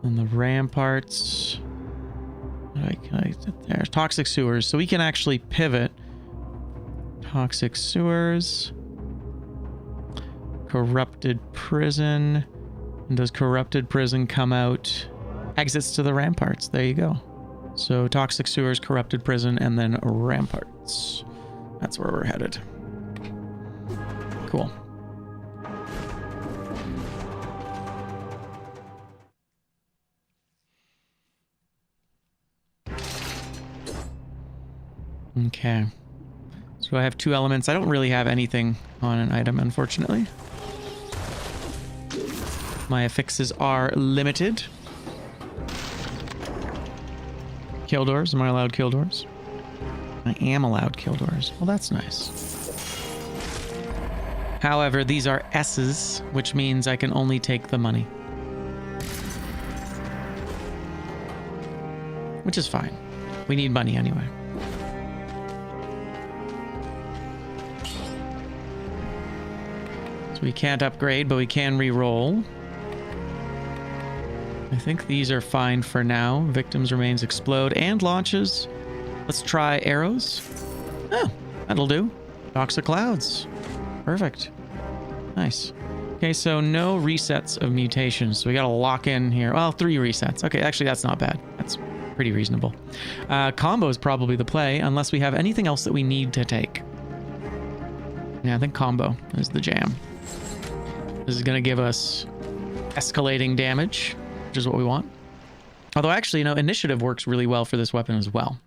And the ramparts. There's toxic sewers. So we can actually pivot. Toxic sewers. Corrupted prison. And does corrupted prison come out? Exits to the ramparts. There you go. So toxic sewers, corrupted prison, and then ramparts. That's where we're headed. Cool. Okay. So I have 2 elements. I don't really have anything on an item, unfortunately. My affixes are limited. Kill doors. Am I allowed kill doors? I am allowed kill doors. Well, that's nice. However, these are S's, which means I can only take the money. Which is fine. We need money anyway. So we can't upgrade, but we can re-roll. I think these are fine for now. Victims remains explode and launches. Let's try arrows. Oh, that'll do. Toxic clouds. Perfect. Nice. Okay, so no resets of mutations. So we got to lock in here. Well, 3 resets. Okay, actually, that's not bad. That's pretty reasonable. Combo is probably the play, unless we have anything else that we need to take. Yeah, I think combo is the jam. This is going to give us escalating damage, which is what we want. Although actually, you know, initiative works really well for this weapon as well.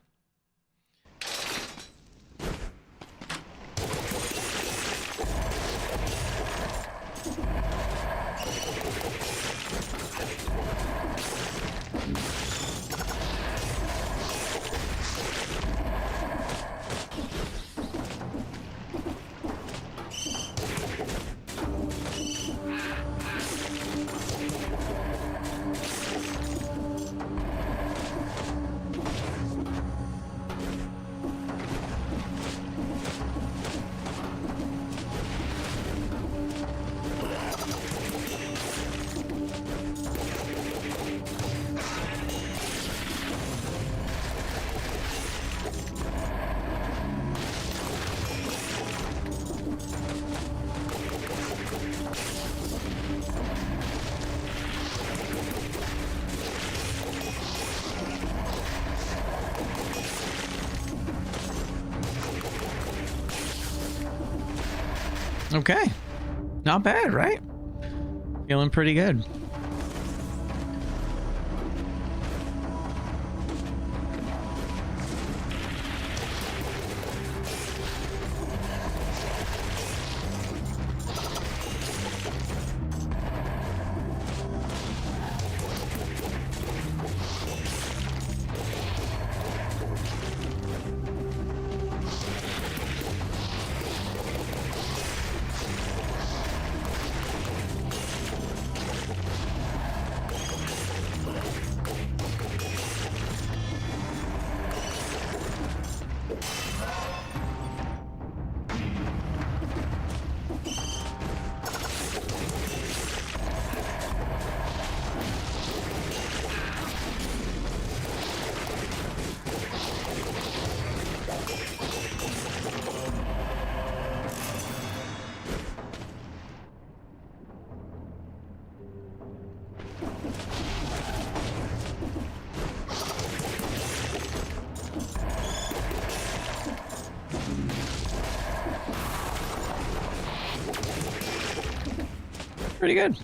Okay. Not bad, right? Feeling pretty good. pretty good.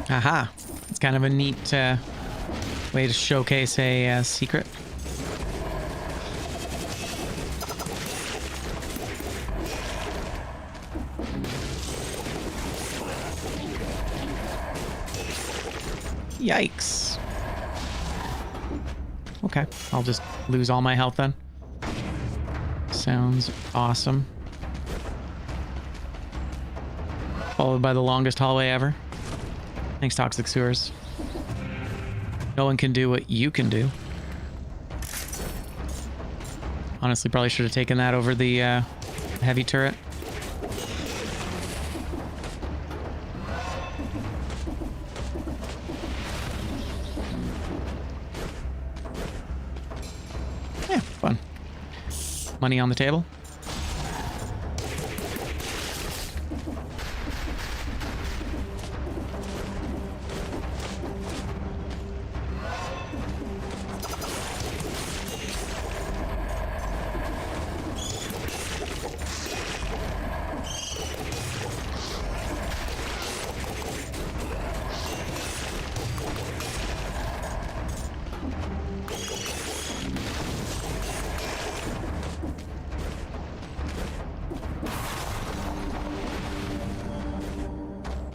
Aha. It's kind of a neat way to showcase a secret. Yikes. Okay, I'll just lose all my health then. Sounds awesome. Followed by the longest hallway ever. Thanks, Toxic Sewers. No one can do what you can do. Honestly, probably should have taken that over the heavy turret. Yeah, fun. Money on the table.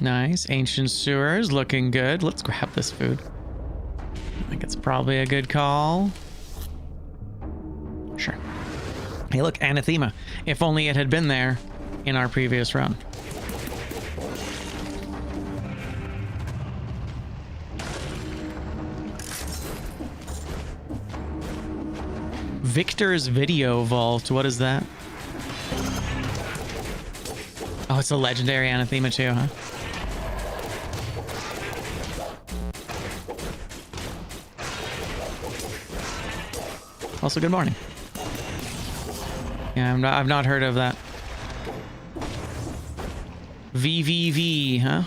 Nice. Ancient sewers looking good. Let's grab this food. I think it's probably a good call. Sure. Hey, look, anathema. If only it had been there in our previous run. Victor's Video Vault. What is that? Oh, it's a legendary anathema too, huh? Also, good morning. Yeah, I've not heard of that. VVV, huh?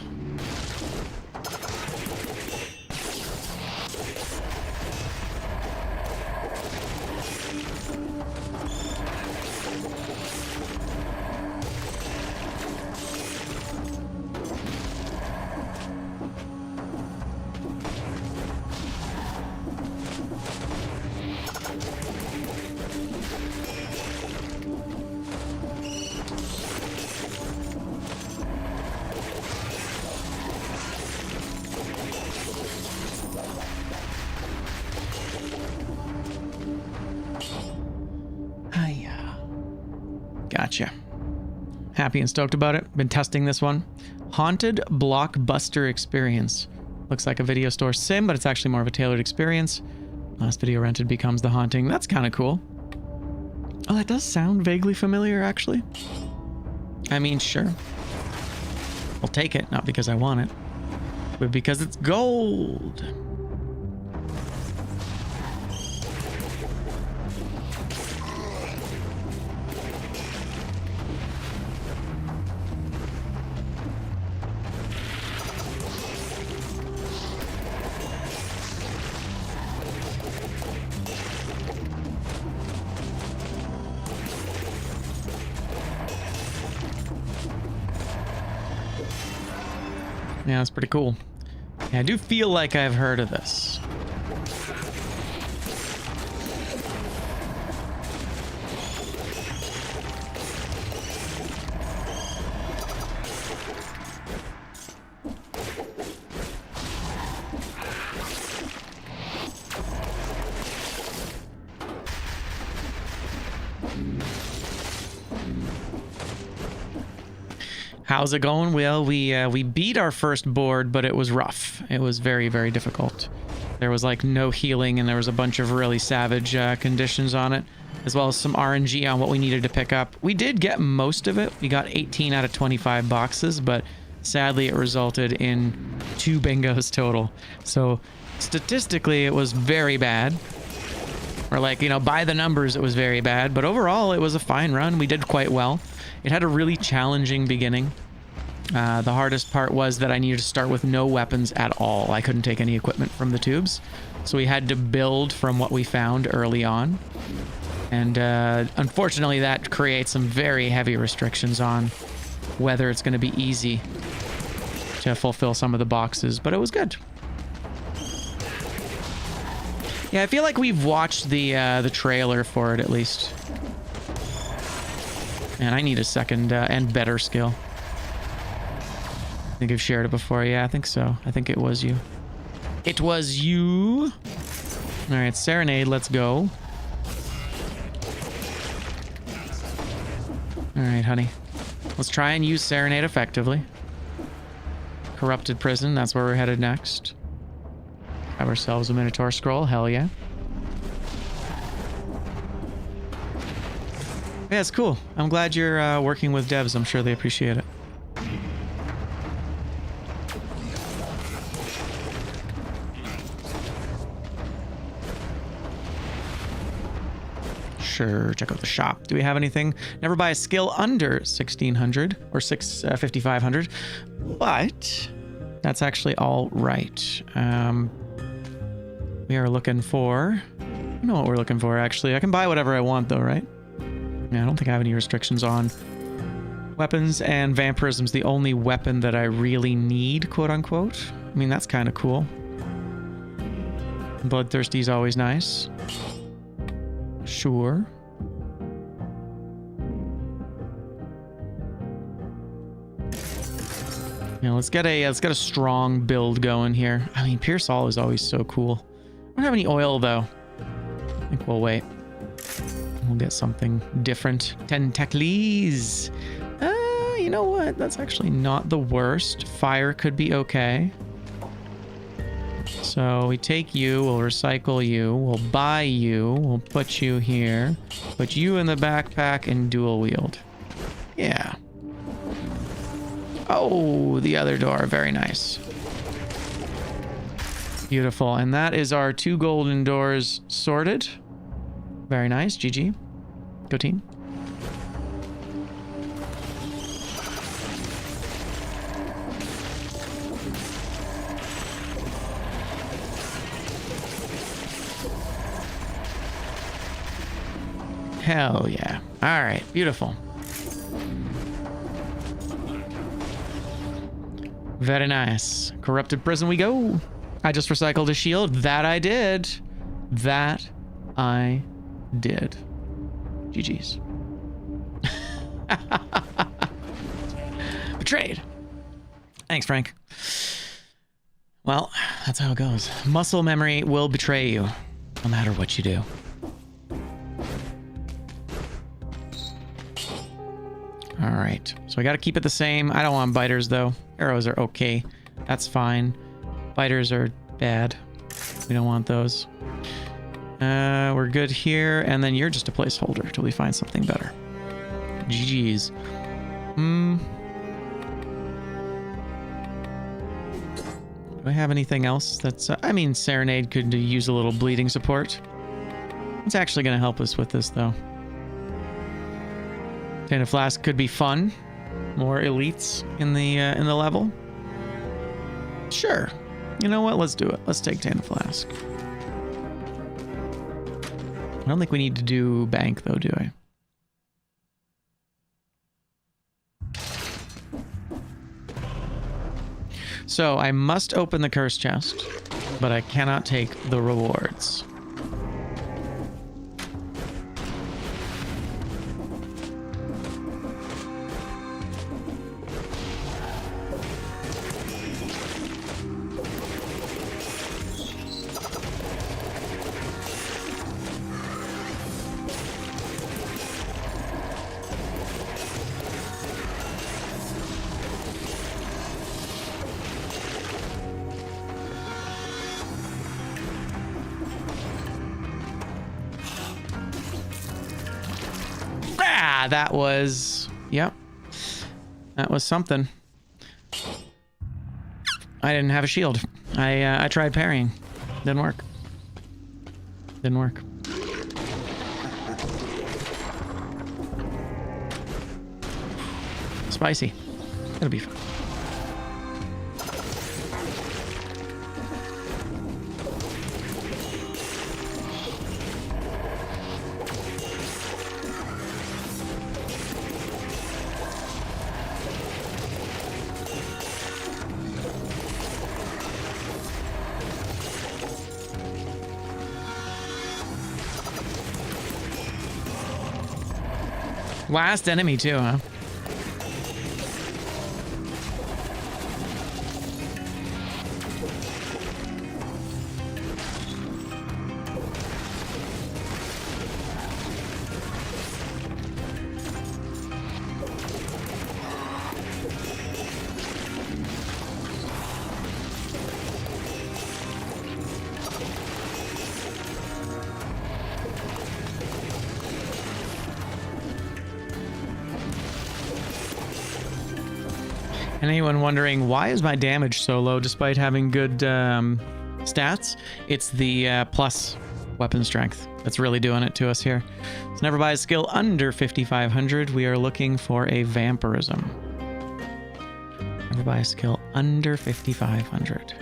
Gotcha. Happy and stoked about it. Been testing this one. Haunted Blockbuster Experience. Looks like a video store sim, but it's actually more of a tailored experience. Last video rented becomes the haunting. That's kind of cool. Oh, that does sound vaguely familiar, actually. I mean, sure. I'll take it, not because I want it, but because it's gold. Yeah, that's pretty cool. Yeah, I do feel like I've heard of this. How's it going? Well, we beat our first board, but it was rough. It was very, very difficult. There was like no healing, and there was a bunch of really savage conditions on it, as well as some RNG on what we needed to pick up. We did get most of it. We got 18 out of 25 boxes, but sadly it resulted in 2 bingos total. So statistically, it was very bad. Or like, you know, by the numbers, it was very bad. But overall, it was a fine run. We did quite well. It had a really challenging beginning. The hardest part was that I needed to start with no weapons at all. I couldn't take any equipment from the tubes. So we had to build from what we found early on. And unfortunately, that creates some very heavy restrictions on whether it's going to be easy to fulfill some of the boxes. But it was good. Yeah, I feel like we've watched the trailer for it at least. And I need a second and better skill. I think I've shared it before. Yeah, I think so. I think it was you. It was you. All right, Serenade, let's go. All right, honey. Let's try and use Serenade effectively. Corrupted Prison, that's where we're headed next. Have ourselves a Minotaur Scroll, hell yeah. Yeah, it's cool. I'm glad you're working with devs. I'm sure they appreciate it. Sure, check out the shop. Do we have anything? Never buy a skill under 1600 or 5500, but that's actually all right. We are looking for... I don't know what we're looking for, actually. I can buy whatever I want, though, right? Yeah, I don't think I have any restrictions on weapons, and Vampirism's the only weapon that I really need, quote-unquote. I mean, that's kind of cool. Bloodthirsty's always nice. Sure. Yeah, let's get a strong build going here. I mean, Pierce All is always so cool. I don't have any oil though. I think we'll wait. We'll get something different. Tentacles. You know what? That's actually not the worst. Fire could be okay. So we take you, we'll recycle you, we'll buy you, we'll put you here, put you in the backpack and dual wield. Yeah. Oh, the other door. Very nice. Beautiful. And that is our 2 golden doors sorted. Very nice. GG. Go team. Hell yeah. All right. Beautiful. Very nice. Corrupted Prison we go. I just recycled a shield. That I did. That I did. GG's. Betrayed. Thanks, Frank. Well, that's how it goes. Muscle memory will betray you, no matter what you do. All right, so I got to keep it the same. I don't want biters though. Arrows are okay. That's fine. Biters are bad. We don't want those. We're good here, and then you're just a placeholder till we find something better. GG's. Do I have anything else that's... I mean, Serenade could use a little bleeding support. It's actually going to help us with this, though. Tana Flask could be fun. More elites in the level. Sure. You know what? Let's do it. Let's take Tana Flask. I don't think we need to do bank, though, do I? So I must open the curse chest, but I cannot take the rewards. That was, yep, that was something. I didn't have a shield. I tried parrying. Didn't work. Didn't work. Spicy. It'll be fine. Last enemy too, huh? And anyone wondering, why is my damage so low despite having good stats? It's the plus weapon strength that's really doing it to us here. So never buy a skill under 5,500. We are looking for a vampirism. Never buy a skill under 5,500.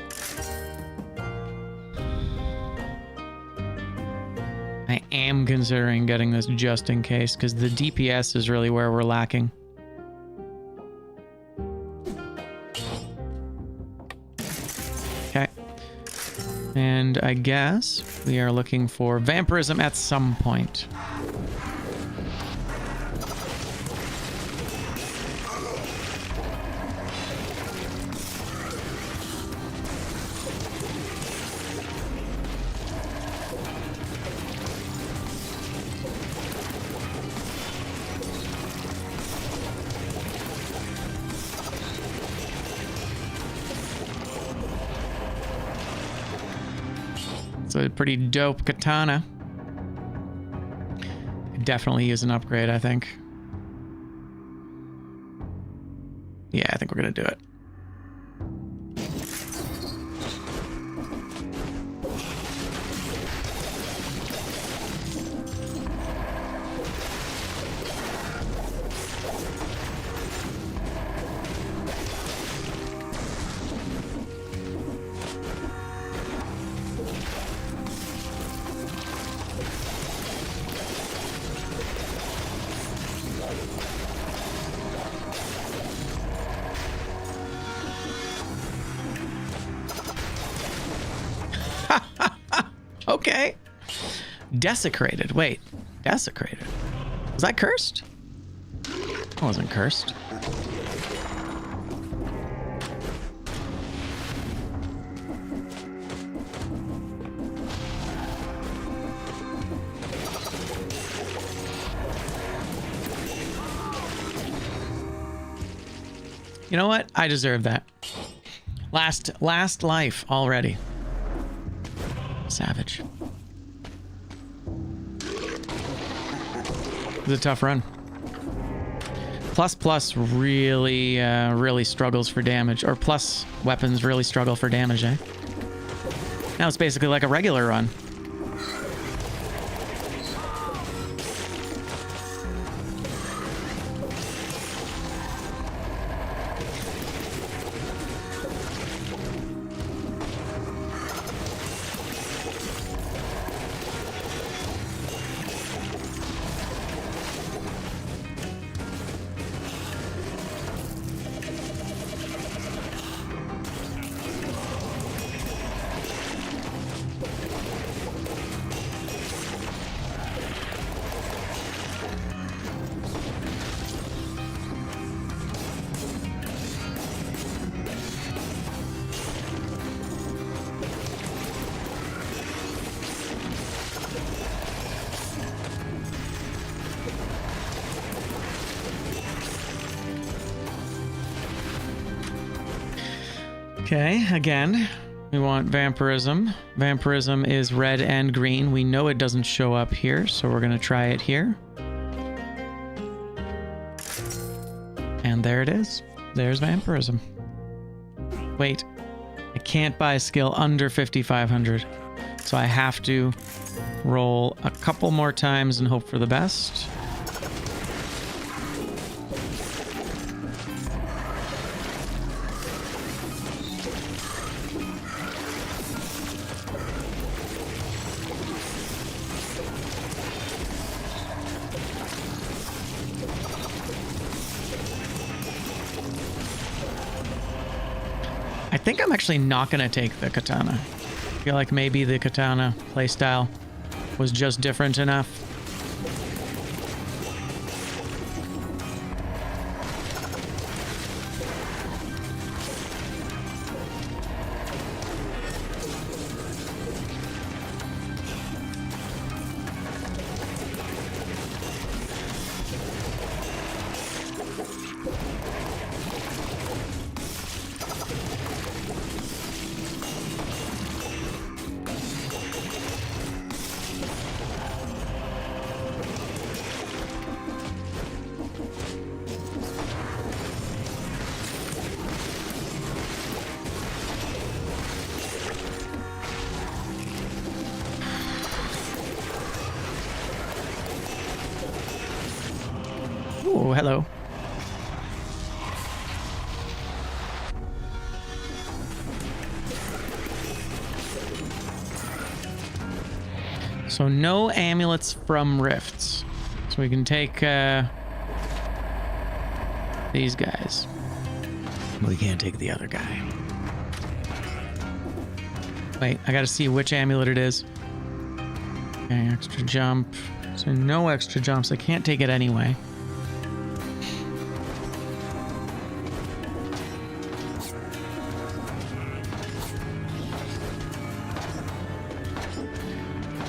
I am considering getting this just in case, because the DPS is really where we're lacking. Okay. And I guess we are looking for vampirism at some point. It's a pretty dope katana. Could definitely use an upgrade, I think. Yeah, I think we're gonna do it. Okay. Desecrated. Wait. Desecrated. Was I cursed? I wasn't cursed. You know what? I deserve that. Last life already. Savage. It's a tough run. Plus really, really struggles for damage. Or plus weapons really struggle for damage, eh? Now it's basically like a regular run. Okay, again, we want vampirism. Vampirism is red and green. We know it doesn't show up here, so we're going to try it here. And there it is. There's vampirism. Wait, I can't buy a skill under 5,500. So I have to roll a couple more times and hope for the best. I think I'm actually not going to take the katana. I feel like maybe the katana playstyle was just different enough. Oh, hello. So no amulets from rifts. So we can take these guys. We can't take the other guy. Wait, I gotta see which amulet it is. Okay, extra jump. So no extra jumps. I can't take it anyway.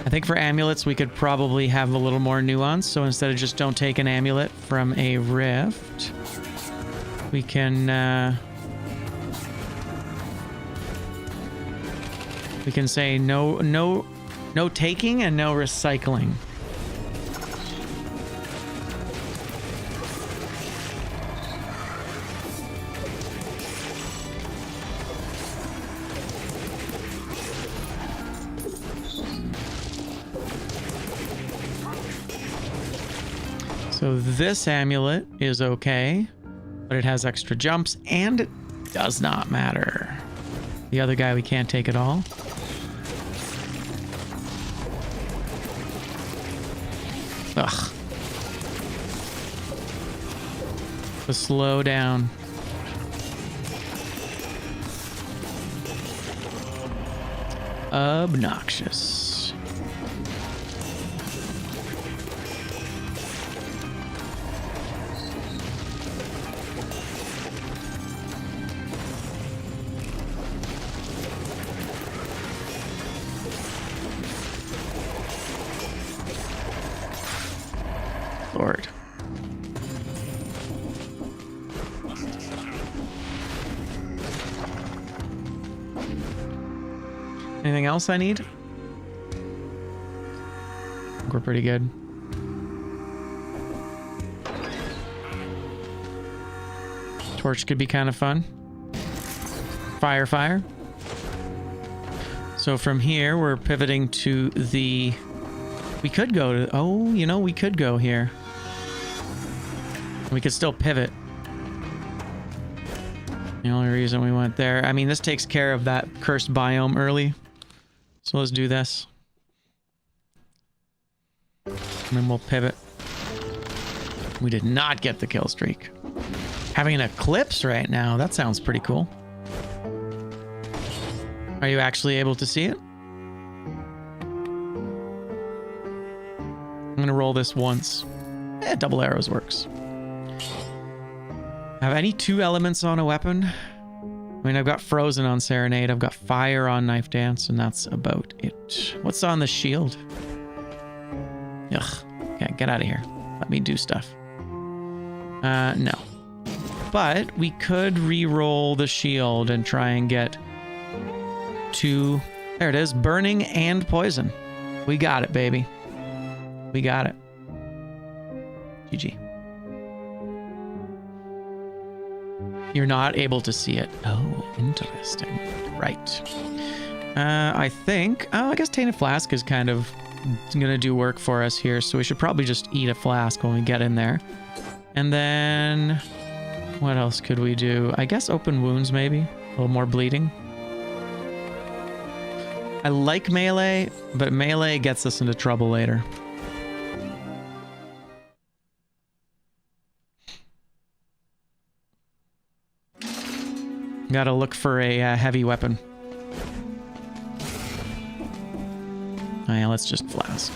I think for amulets, we could probably have a little more nuance. So instead of just don't take an amulet from a rift, we can say no taking and no recycling. So this amulet is okay, but it has extra jumps and it does not matter. The other guy we can't take at all. Ugh. So slow down. Obnoxious. Lord. Anything else I need? I think we're pretty good. Torch could be kind of fun. Fire. So from here, we're pivoting to the... We could go to... Oh, you know, we could go here. We could still pivot. The only reason we went there... I mean, this takes care of that cursed biome early. So let's do this. And then we'll pivot. We did not get the kill streak. Having an eclipse right now, that sounds pretty cool. Are you actually able to see it? I'm gonna roll this once. Double arrows works. Have any 2 elements on a weapon? I mean, I've got Frozen on Serenade, I've got Fire on Knife Dance, and that's about it. What's on the shield? Ugh. Okay, get out of here. Let me do stuff. No. But we could re-roll the shield and try and get 2... There it is. Burning and Poison. We got it, baby. We got it. GG. You're not able to see it. Oh, interesting. Right. I think... Oh, I guess Tainted Flask is kind of gonna do work for us here, so we should probably just eat a flask when we get in there. And then... What else could we do? I guess open wounds, maybe? A little more bleeding. I like melee, but melee gets us into trouble later. Gotta look for a heavy weapon. Oh yeah, let's just flask.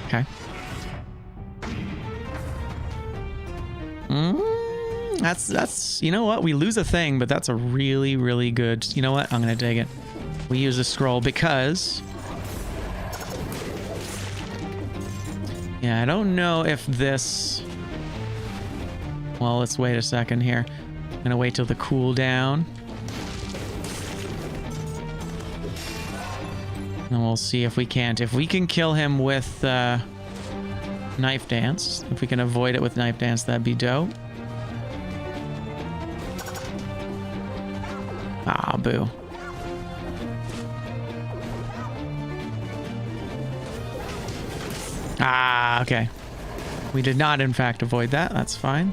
Okay. That's you know what, we lose a thing, but that's a really, really good, you know what, I'm gonna take it. We use a scroll because, yeah, I don't know if this, well, let's wait a second here. I'm gonna wait till the cooldown, and we'll see if we can't. If we can kill him with Knife Dance, if we can avoid it with Knife Dance, that'd be dope. Ah, boo. Ah, okay. We did not, in fact, avoid that. That's fine.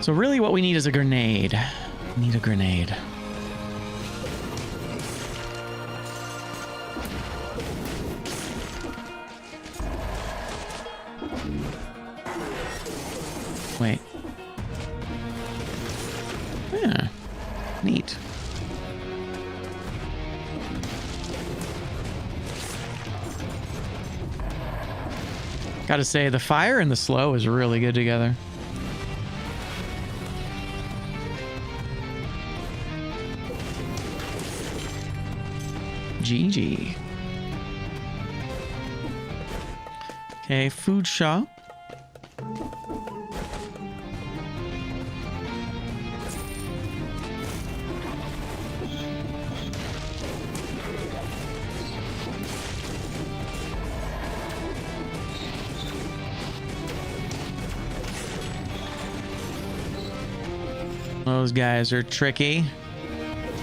So really what we need is a grenade. We need a grenade. Wait. Yeah. Neat. Gotta say, the fire and the slow is really good together. GG. Okay, food shop. Those guys are tricky.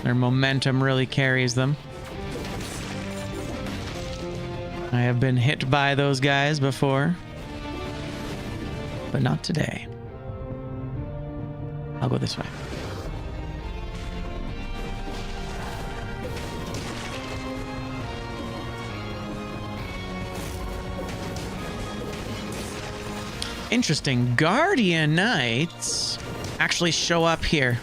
Their momentum really carries them. I have been hit by those guys before, but not today. I'll go this way. Interesting. Guardian Knights actually show up here.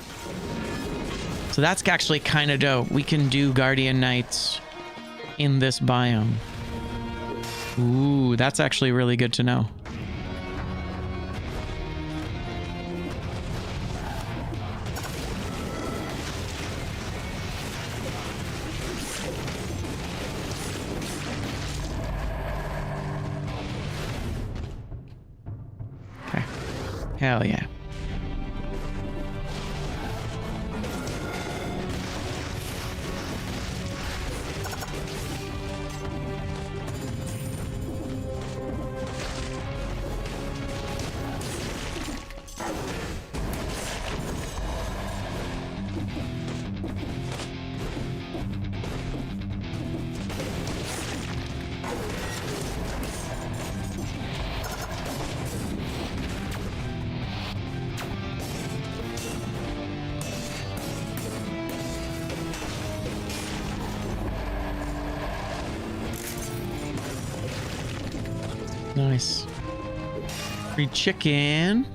So that's actually kind of dope. We can do Guardian Knights in this biome. Ooh, that's actually really good to know. Okay. Hell yeah. Nice. Free chicken.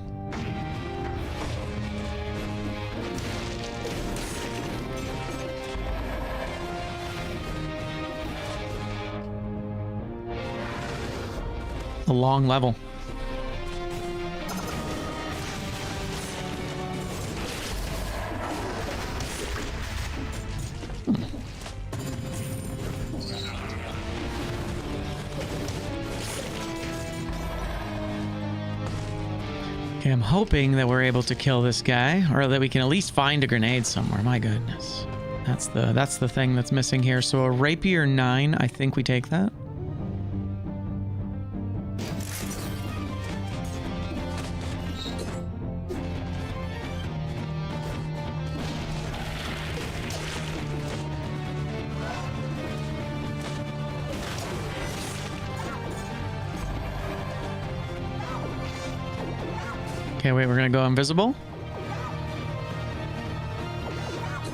A long level. Okay, I'm hoping that we're able to kill this guy, or that we can at least find a grenade somewhere. My goodness. That's the thing that's missing here. So a rapier 9, I think we take that. Okay, wait, we're gonna go invisible.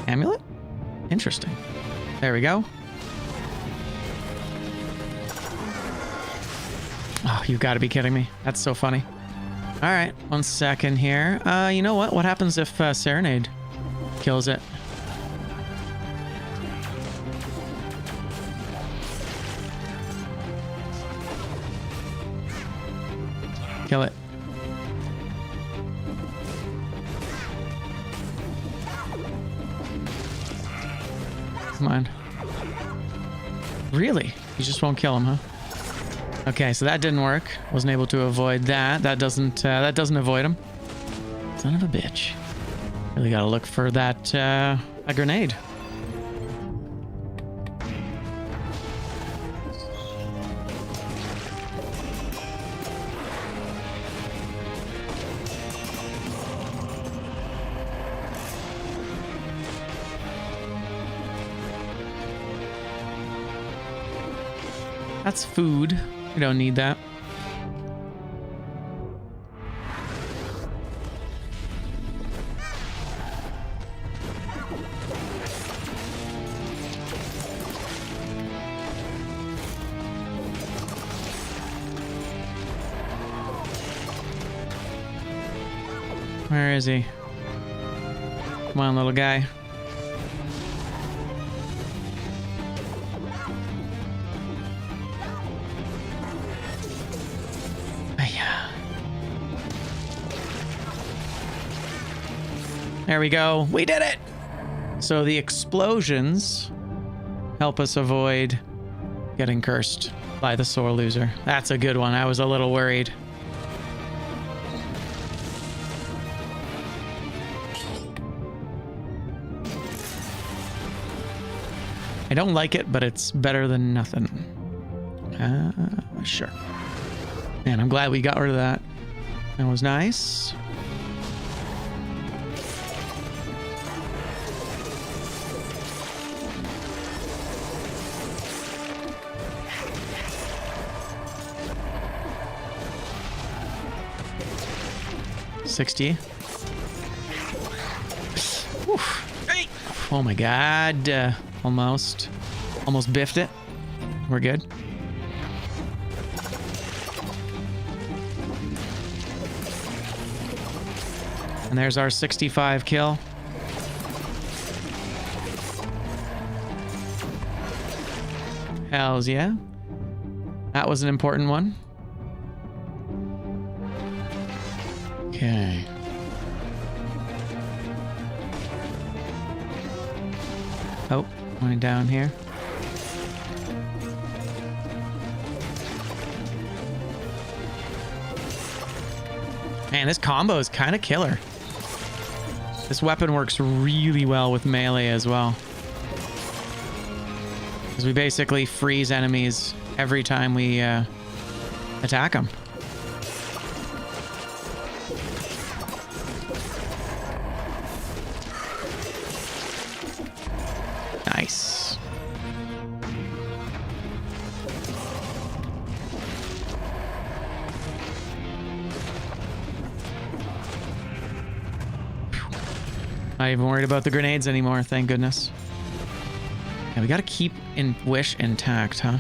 Amulet? Interesting. There we go. Oh, you've got to be kidding me. That's so funny. All right, 1 second here. You know what? What happens if Serenade kills it? Kill it. Come on. Really? You just won't kill him, huh? Okay, so that didn't work. Wasn't able to avoid that. That doesn't avoid him. Son of a bitch. Really gotta look for that a grenade. That's food. We don't need that. Where is he? Come on, little guy. There we go. We did it! So the explosions help us avoid getting cursed by the sore loser. That's a good one. I was a little worried. I don't like it, but it's better than nothing. Sure. Man, I'm glad we got rid of that. That was nice. $60. Oh my god. Almost biffed it. We're good. And there's our 65 kill. Hells yeah. That was an important one. Okay. Oh, going down here. Man, this combo is kind of killer. This weapon works really well with melee as well. Because we basically freeze enemies every time we attack them. Nice. Not even worried about the grenades anymore, thank goodness. Yeah, we gotta keep Wish intact, huh?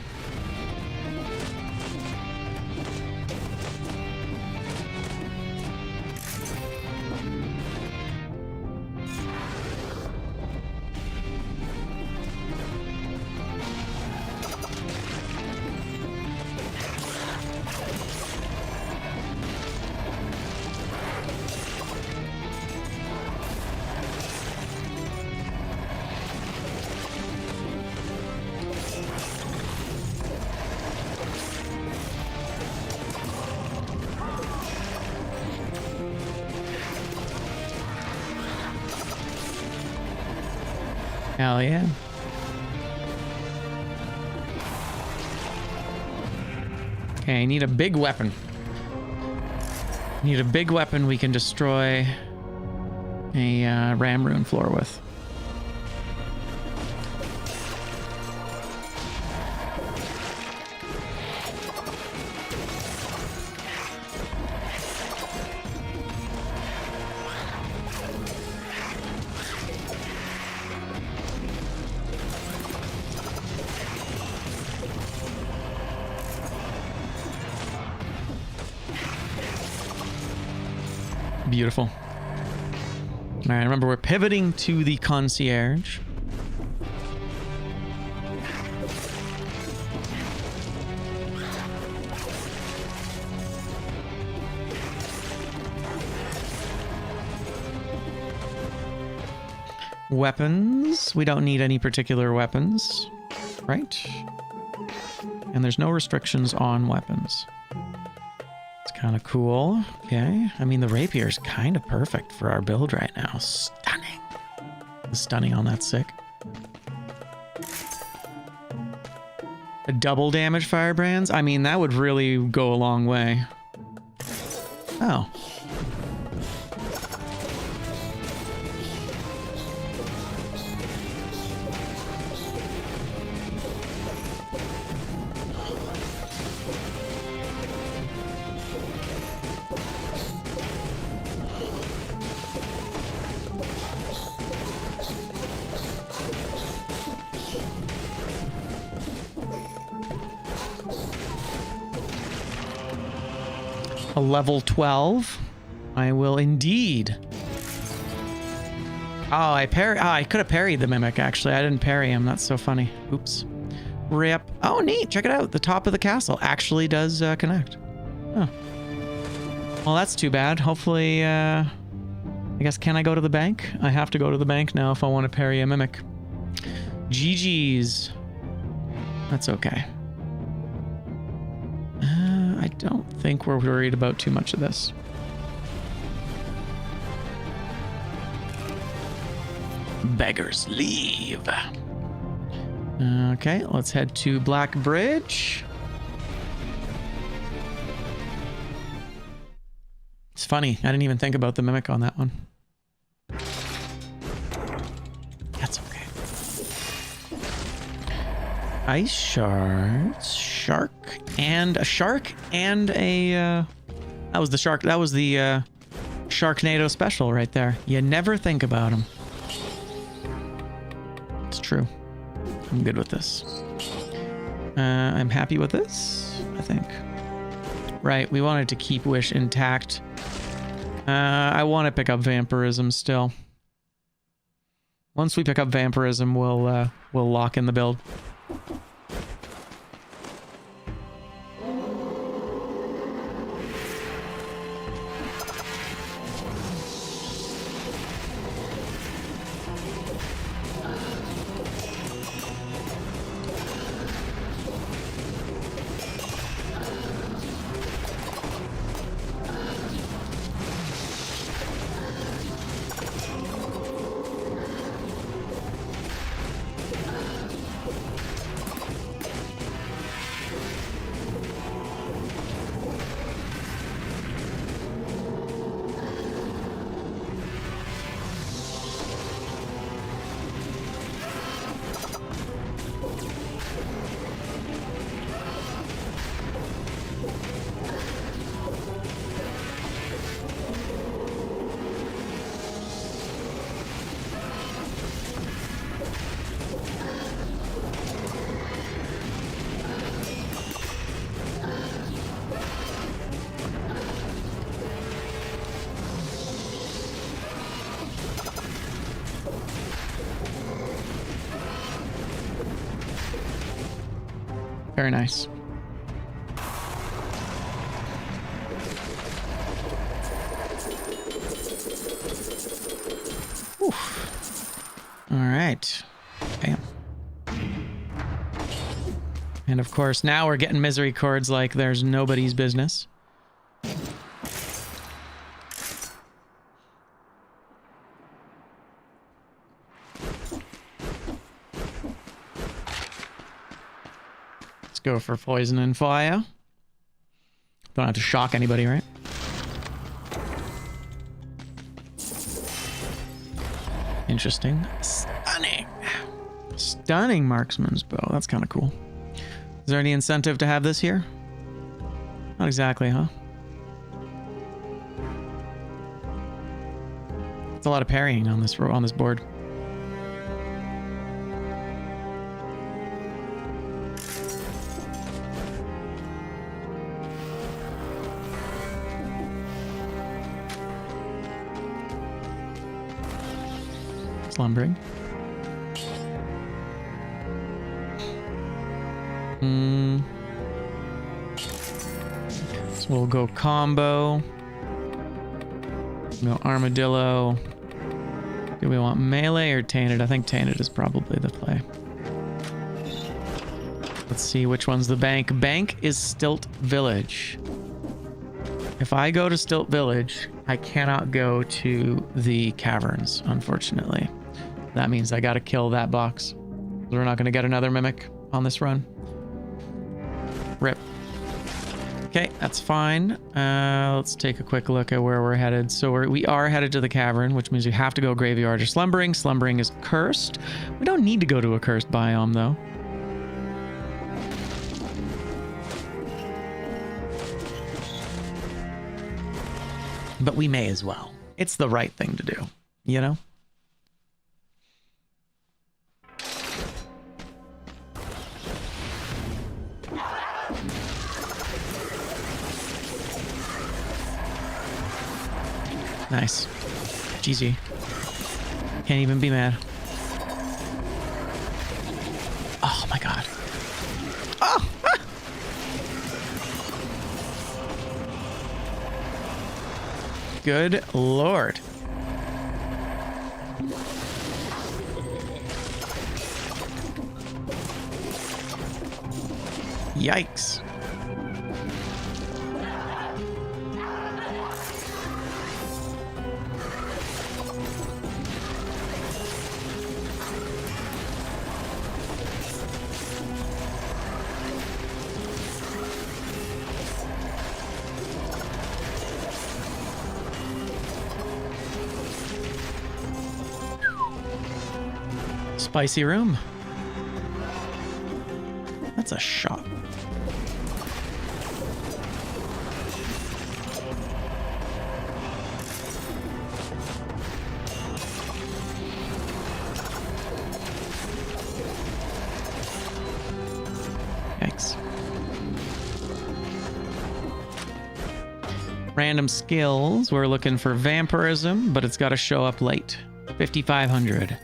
Hell yeah. Okay, I need a big weapon. Need a big weapon we can destroy a ram rune floor with. Beautiful. All right, remember we're pivoting to the concierge. Weapons. We don't need any particular weapons, right? And there's no restrictions on weapons. Kind of cool. Okay. I mean, the rapier is kind of perfect for our build right now. Stunning. Stunning on that sick. A double damage firebrands? I mean, that would really go a long way. Oh. a level 12. I will indeed. Oh, I could have parried the mimic, actually. I didn't parry him. That's so funny. Oops. Rip. Oh, neat. Check it out. The top of the castle actually does connect. Huh. Well, that's too bad. Hopefully, I guess, can I go to the bank? I have to go to the bank now if I want to parry a mimic. GG's. That's okay. I don't think we're worried about too much of this. Beggars leave. Okay, let's head to Black Bridge. It's funny, I didn't even think about the mimic on that one. That's okay. Ice shards, shark and a that was the shark. That was the Sharknado special right there. You never think about them. It's true. I'm good with this. I'm happy with this, I think. Right, we wanted to keep Wish intact. I want to pick up Vampirism still. Once we pick up Vampirism, we'll lock in the build. Very nice. Oof. All right. Bam. And of course, now we're getting misery chords like there's nobody's business. Go for poison and fire. Don't have to shock anybody, right? Interesting. Stunning. Stunning marksman's bow. That's kind of cool. Is there any incentive to have this here? Not exactly, huh? It's a lot of parrying on this board. Slumbering. So we'll go combo. Go armadillo. Do we want melee or tainted? I think tainted is probably the play. Let's see which one's the bank. Bank is Stilt Village. If I go to Stilt Village, I cannot go to the caverns, unfortunately. That means I gotta kill that box. We're not gonna get another mimic on this run. Rip. Okay, that's fine. Let's take a quick look at where we're headed. So we are headed to the cavern, which means we have to go graveyard or slumbering. Slumbering is cursed. We don't need to go to a cursed biome, though. But we may as well. It's the right thing to do, you know? Nice. GG. Can't even be mad. Oh my god. Oh! Ah! Good lord. Yikes. Spicy room. That's a shot. Yikes. Random skills. We're looking for vampirism, but it's got to show up late. 5,500.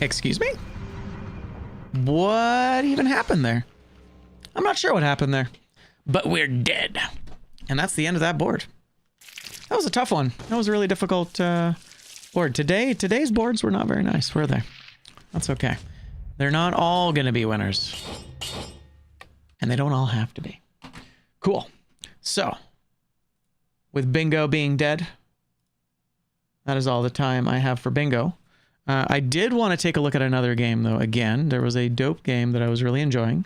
Excuse me? What even happened there? I'm not sure what happened there, but we're dead. And that's the end of that board. That was a tough one. That was a really difficult board. Today's boards were not very nice, were they? That's okay. They're not all going to be winners. And they don't all have to be. Cool. So, with bingo being dead, that is all the time I have for bingo. I did want to take a look at another game, though. Again, there was a dope game that I was really enjoying.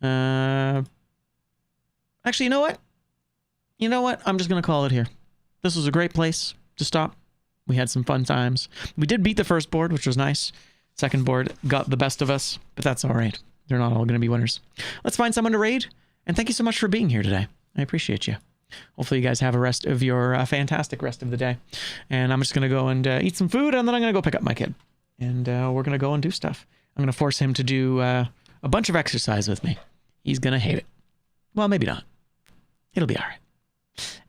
Actually, you know what? You know what? I'm just going to call it here. This was a great place to stop. We had some fun times. We did beat the first board, which was nice. Second board got the best of us, but that's all right. They're not all going to be winners. Let's find someone to raid. And thank you so much for being here today. I appreciate you. Hopefully you guys have a rest of your fantastic rest of the day. And I'm just going to go and eat some food, and then I'm going to go pick up my kid. And we're going to go and do stuff. I'm going to force him to do a bunch of exercise with me. He's going to hate it. Well, maybe not. It'll be all right.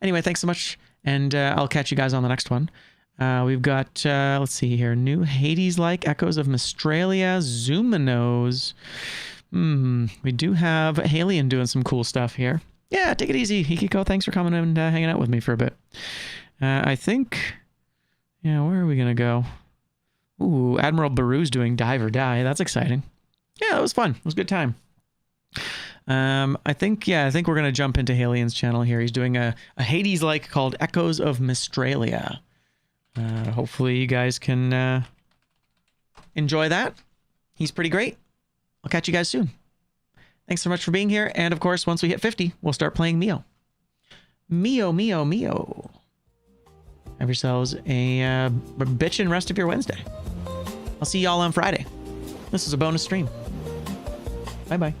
Anyway, thanks so much, and I'll catch you guys on the next one. We've got, let's see here, new Hades-like Echoes of Mistralia, Zuminos. We do have Halion doing some cool stuff here. Yeah, take it easy, Hikiko. Thanks for coming and hanging out with me for a bit. I think, yeah, where are we going to go? Ooh, Admiral Baru's doing Dive or Die. That's exciting. Yeah, that was fun. It was a good time. I think we're going to jump into Halion's channel here. He's doing a Hades-like called Echoes of Mistralia. Hopefully you guys can enjoy that. He's pretty great. I'll catch you guys soon. Thanks so much for being here. And of course, once we hit 50, we'll start playing Mio. Mio. Have yourselves a bitchin' rest of your Wednesday. I'll see y'all on Friday. This is a bonus stream. Bye-bye.